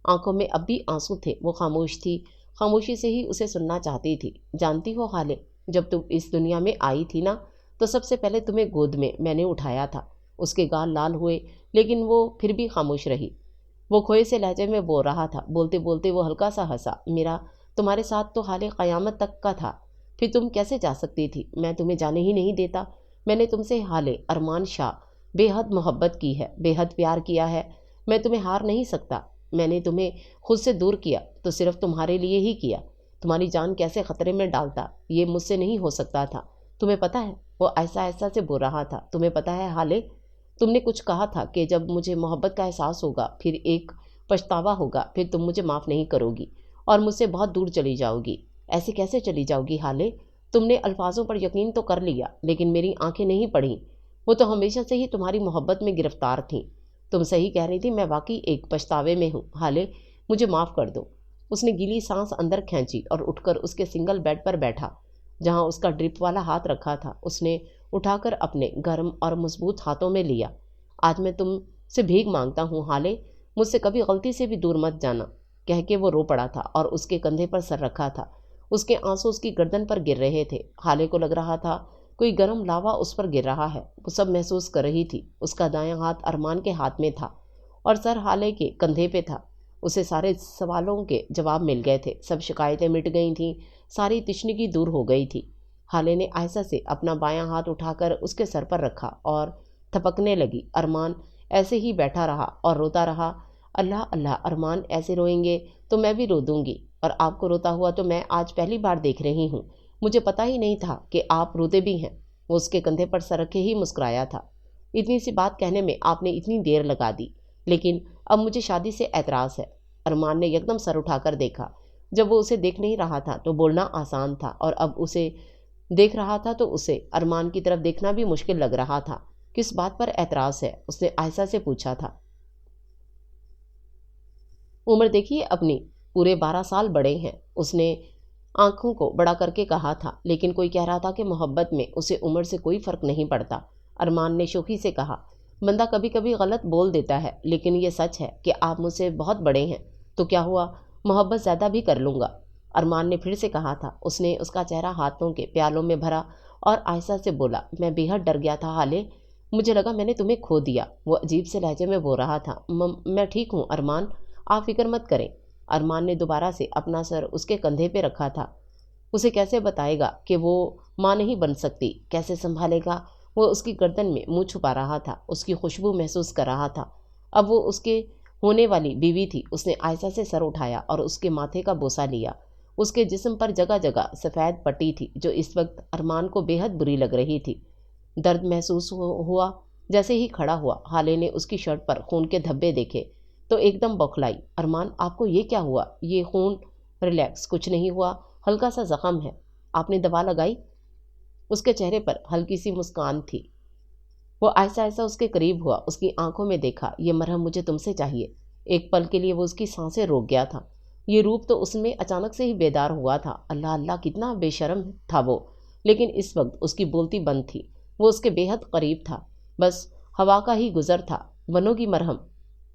آنکھوں میں اب بھی آنسو تھے۔ وہ خاموش تھی، خاموشی سے ہی اسے سننا چاہتی تھی۔ جانتی ہو حالے، جب تم اس دنیا میں آئی تھی نا، تو سب سے پہلے تمہیں گود میں نے اٹھایا تھا۔ اس کے گال لال ہوئے، لیکن وہ پھر بھی خاموش رہی۔ وہ کھوئے سے لہجے میں بول رہا تھا۔ بولتے بولتے وہ ہلکا سا ہنسا۔ میرا تمہارے ساتھ تو حال قیامت تک کا تھا، پھر تم کیسے جا سکتی تھی؟ میں تمہیں جانے ہی نہیں دیتا۔ میں نے تم سے حال ارمان شاہ بے حد محبت کی ہے، بے حد پیار کیا ہے۔ میں تمہیں ہار نہیں سکتا۔ میں نے تمہیں خود سے دور کیا تو صرف تمہارے لیے ہی کیا۔ تمہاری جان کیسے خطرے میں ڈالتا یہ مجھ سے نہیں ہو سکتا تھا۔ تمہیں پتہ ہے؟ وہ ایسا ایسا سے بول رہا تھا۔ تمہیں پتہ ہے حالے، تم نے کچھ کہا تھا کہ جب مجھے محبت کا احساس ہوگا پھر ایک پچھتاوا ہوگا، پھر تم مجھے معاف نہیں کرو گی اور مجھ سے بہت دور چلی جاؤ گی۔ ایسے کیسے چلی جاؤ گی حالے؟ تم نے الفاظوں پر یقین تو کر لیا لیکن میری آنکھیں نہیں پڑھیں۔ وہ تو ہمیشہ سے ہی تمہاری محبت میں گرفتار تھیں۔ تم صحیح کہہ رہی تھی، میں واقعی ایک پچھتاوے میں ہوں حالے، مجھے معاف کر دو۔ اس نے گیلی سانس اندر کھینچی اور اٹھ کر اس کے سنگل بیڈ پر بیٹھا جہاں اس کا ڈرپ والا ہاتھ رکھا تھا۔ اس نے اٹھا کر اپنے گرم اور مضبوط ہاتھوں میں لیا۔ آج میں تم سے بھیک مانگتا ہوں حالے، مجھ سے کبھی غلطی سے بھی دور مت جانا، کہہ کے وہ رو پڑا تھا اور اس کے کندھے پر سر رکھا تھا۔ اس کے آنسو اس کی گردن پر گر رہے تھے۔ حالے کو لگ رہا تھا کوئی گرم لاوا اس پر گر رہا ہے۔ وہ سب محسوس کر رہی تھی۔ اس کا دایاں ہاتھ ارمان کے ہاتھ میں تھا اور سر حالے کے کندھے پہ تھا۔ اسے سارے سوالوں کے جواب مل گئے تھے، سب شکایتیں مٹ گئی تھیں، ساری تشنگی دور ہو گئی تھی۔ حالے نے آہستہ سے اپنا بایاں ہاتھ اٹھا کر اس کے سر پر رکھا اور تھپکنے لگی۔ ارمان ایسے ہی بیٹھا رہا اور روتا رہا۔ اللہ اللہ، ارمان ایسے روئیں گے تو میں بھی رو دوں گی، اور آپ کو روتا ہوا تو میں آج پہلی بار دیکھ رہی ہوں۔ مجھے پتہ ہی نہیں تھا کہ آپ روتے بھی ہیں۔ وہ اس کے کندھے پر سر رکھے ہی مسکرایا تھا۔ اتنی سی بات کہنے میں آپ نے اتنی دیر لگا دی، لیکن اب مجھے شادی سے اعتراض ہے۔ ارمان نے یکدم سر اٹھا کر دیکھا۔ جب وہ اسے دیکھ نہیں رہا تھا تو بولنا آسان تھا، اور اب اسے دیکھ رہا تھا تو اسے ارمان کی طرف دیکھنا بھی مشکل لگ رہا تھا۔ کس بات پر اعتراض ہے؟ اس نے آہستہ سے پوچھا تھا۔ عمر دیکھیے اپنی، پورے 12 سال بڑے ہیں، اس نے آنکھوں کو بڑا کر کے کہا تھا، لیکن کوئی کہہ رہا تھا کہ محبت میں اسے عمر سے کوئی فرق نہیں پڑتا۔ ارمان نے شوخی سے کہا، بندہ کبھی کبھی غلط بول دیتا ہے، لیکن یہ سچ ہے کہ آپ مجھ سے بہت بڑے ہیں، تو کیا ہوا، محبت زیادہ بھی کر لوں گا۔ ارمان نے پھر سے کہا تھا۔ اس نے اس کا چہرہ ہاتھوں کے پیالوں میں بھرا اور آہستہ سے بولا، میں بے حد ڈر گیا تھا حالے، مجھے لگا میں نے تمہیں کھو دیا۔ وہ عجیب سے لہجے میں بول رہا تھا، میں ٹھیک ہوں ارمان، آپ فکر مت کریں۔ ارمان نے دوبارہ سے اپنا سر اس کے کندھے پہ رکھا تھا۔ اسے کیسے بتائے گا کہ وہ ماں نہیں بن سکتی، کیسے سنبھالے گا؟ وہ اس کی گردن میں منہ چھپا رہا تھا، اس کی خوشبو محسوس کر رہا تھا۔ اب وہ اس کے ہونے والی بیوی تھی۔ اس نے آہستہ سے سر اٹھایا اور اس کے ماتھے کا بوسہ لیا۔ اس کے جسم پر جگہ جگہ سفید پٹی تھی جو اس وقت ارمان کو بے حد بری لگ رہی تھی۔ درد محسوس ہوا۔ جیسے ہی کھڑا ہوا، حالے نے اس کی شرٹ پر خون کے دھبے دیکھے تو ایک دم بوکھلائی۔ ارمان، آپ کو یہ کیا ہوا؟ یہ خون؟ ریلیکس، کچھ نہیں ہوا، ہلکا سا زخم ہے۔ آپ نے دوا لگائی؟ اس کے چہرے پر ہلکی سی مسکان تھی۔ وہ آہستہ آہستہ اس کے قریب ہوا، اس کی آنکھوں میں دیکھا۔ یہ مرہم مجھے تم سے چاہیے۔ ایک پل کے لیے وہ اس کی سانسیں روک گیا تھا۔ یہ روپ تو اس میں اچانک سے ہی بیدار ہوا تھا۔ اللہ اللہ، کتنا بے شرم تھا وہ، لیکن اس وقت اس کی بولتی بند تھی۔ وہ اس کے بے حد قریب تھا، بس ہوا کا ہی گزر تھا۔ بنو گی مرہم؟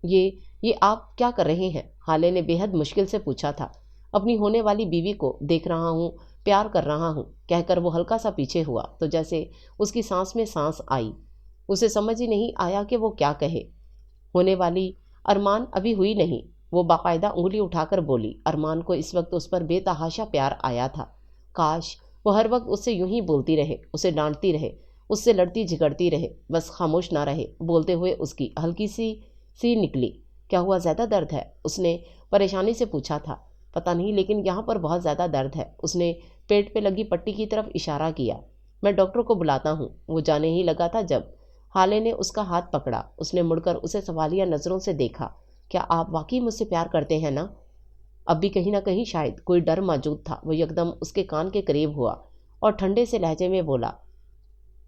یہ آپ کیا کر رہے ہیں؟ حالے نے بے حد مشکل سے پوچھا تھا۔ اپنی ہونے والی بیوی کو دیکھ رہا ہوں، پیار کر رہا ہوں، کہہ کر وہ ہلکا سا پیچھے ہوا تو جیسے اس کی سانس میں سانس آئی۔ اسے سمجھ ہی نہیں آیا کہ وہ کیا کہے۔ ہونے والی؟ ارمان، ابھی ہوئی نہیں۔ وہ باقاعدہ انگلی اٹھا کر بولی۔ ارمان کو اس وقت اس پر بے تحاشا پیار آیا تھا۔ کاش وہ ہر وقت اس سے یوں ہی بولتی رہے، اسے ڈانٹتی رہے، اس سے لڑتی جھگڑتی رہے، بس خاموش نہ رہے۔ بولتے ہوئے اس کی ہلکی سی نکلی۔ کیا ہوا، زیادہ درد ہے؟ اس نے پریشانی سے پوچھا تھا۔ پتہ نہیں، لیکن یہاں پر بہت زیادہ درد ہے۔ اس نے پیٹ پہ لگی پٹی کی طرف اشارہ کیا۔ میں ڈاکٹر کو بلاتا ہوں۔ وہ جانے ہی لگا تھا جب حالے نے اس کا ہاتھ پکڑا۔ اس نے مڑ کر اسے سوالیہ نظروں سے دیکھا۔ کیا آپ واقعی مجھ سے پیار کرتے ہیں نا؟ اب بھی کہیں نہ کہیں شاید کوئی ڈر موجود تھا۔ وہ یکدم اس کے کان کے قریب ہوا اور ٹھنڈے سے لہجے میں بولا،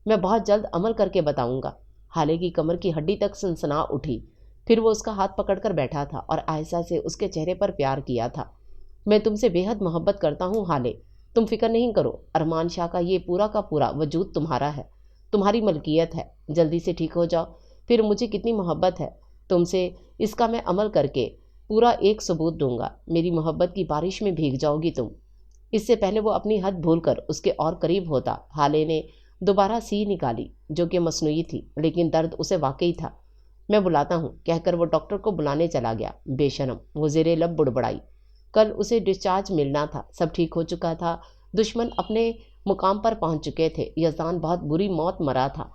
میں بہت جلد عمل کر کے بتاؤں گا۔ حالے کی کمر کی ہڈی تک سنسنا اٹھی۔ پھر وہ اس کا ہاتھ پکڑ کر بیٹھا تھا اور آہستہ سے اس کے چہرے پر پیار کیا تھا۔ میں تم سے بے حد محبت کرتا ہوں حالے، تم فکر نہیں کرو۔ ارمان شاہ کا یہ پورا کا پورا وجود تمہارا ہے، تمہاری ملکیت ہے۔ جلدی سے ٹھیک ہو جاؤ، پھر مجھے کتنی محبت ہے تم سے، اس کا میں عمل کر کے پورا ایک ثبوت دوں گا۔ میری محبت کی بارش میں بھیگ جاؤ گی تم۔ اس سے پہلے وہ اپنی حد بھول کر اس کے اور قریب ہوتا، حالے نے دوبارہ سی نکالی جو کہ مصنوعی تھی، لیکن درد اسے واقعی تھا۔ میں بلاتا ہوں، کہہ کر وہ ڈاکٹر کو بلانے چلا گیا۔ بے شرم، وہ زیر لب بڑبڑائی۔ کل اسے ڈسچارج ملنا تھا، سب ٹھیک ہو چکا تھا، دشمن اپنے مقام پر پہنچ چکے تھے۔ یزدان بہت بری موت مرا تھا۔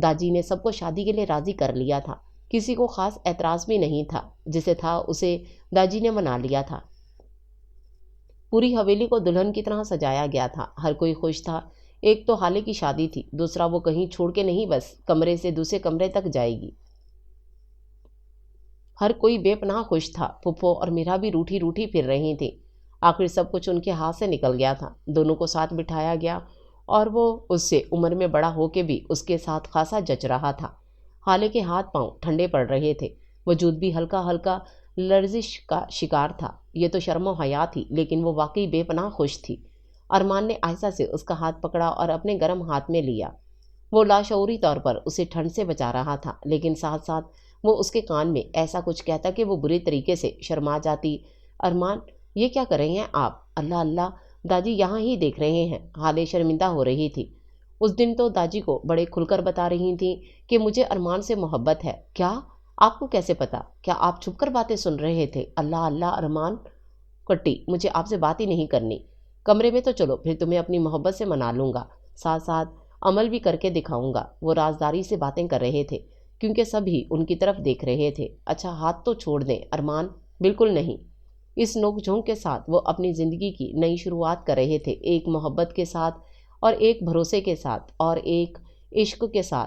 داجی نے سب کو شادی کے لیے راضی کر لیا تھا۔ کسی کو خاص اعتراض بھی نہیں تھا۔ جسے تھا اسے داجی نے منا لیا تھا۔ پوری حویلی کو دلہن کی طرح سجایا گیا تھا۔ ہر کوئی خوش تھا۔ ایک تو حالے کی شادی تھی، دوسرا وہ کہیں چھوڑ کے نہیں، بس کمرے سے دوسرے کمرے تک جائے گی۔ ہر کوئی بے پناہ خوش تھا۔ پھپھو اور میرا بھی روٹھی روٹھی پھر رہی تھی۔ آخر سب کچھ ان کے ہاتھ سے نکل گیا تھا۔ دونوں کو ساتھ بٹھایا گیا اور وہ اس سے عمر میں بڑا ہو کے بھی اس کے ساتھ خاصا جچ رہا تھا۔ حالے کے ہاتھ پاؤں ٹھنڈے پڑ رہے تھے۔ وجود بھی ہلکا ہلکا لرزش کا شکار تھا۔ یہ تو شرم و حیا تھی، لیکن وہ واقعی بے پناہ خوش تھی۔ ارمان نے آہستہ سے اس کا ہاتھ پکڑا اور اپنے گرم ہاتھ میں لیا۔ وہ لاشعوری طور پر اسے ٹھنڈ سے بچا رہا تھا، لیکن ساتھ ساتھ وہ اس کے کان میں ایسا کچھ کہتا کہ وہ بری طریقے سے شرما جاتی۔ ارمان، یہ کیا کر رہے ہیں آپ؟ اللہ اللہ، داجی یہاں ہی دیکھ رہے ہیں۔ حالے شرمندہ ہو رہی تھی۔ اس دن تو داجی کو بڑے کھل کر بتا رہی تھیں کہ مجھے ارمان سے محبت ہے۔ کیا؟ آپ کو کیسے پتا؟ کیا آپ چھپ کر باتیں سن رہے تھے؟ اللہ اللہ ارمان، کٹی، مجھے آپ سے بات ہی نہیں کرنی۔ کمرے میں تو چلو، پھر تمہیں اپنی محبت سے منا لوں گا، ساتھ ساتھ عمل بھی کر کے دکھاؤں گا۔ وہ رازداری سے باتیں کر رہے تھے کیونکہ سبھی ان کی طرف دیکھ رہے تھے۔ اچھا ہاتھ تو چھوڑ دیں ارمان۔ بالکل نہیں۔ اس نوک جھونک کے ساتھ وہ اپنی زندگی کی نئی شروعات کر رہے تھے، ایک محبت کے ساتھ اور ایک بھروسے کے ساتھ اور ایک عشق کے ساتھ۔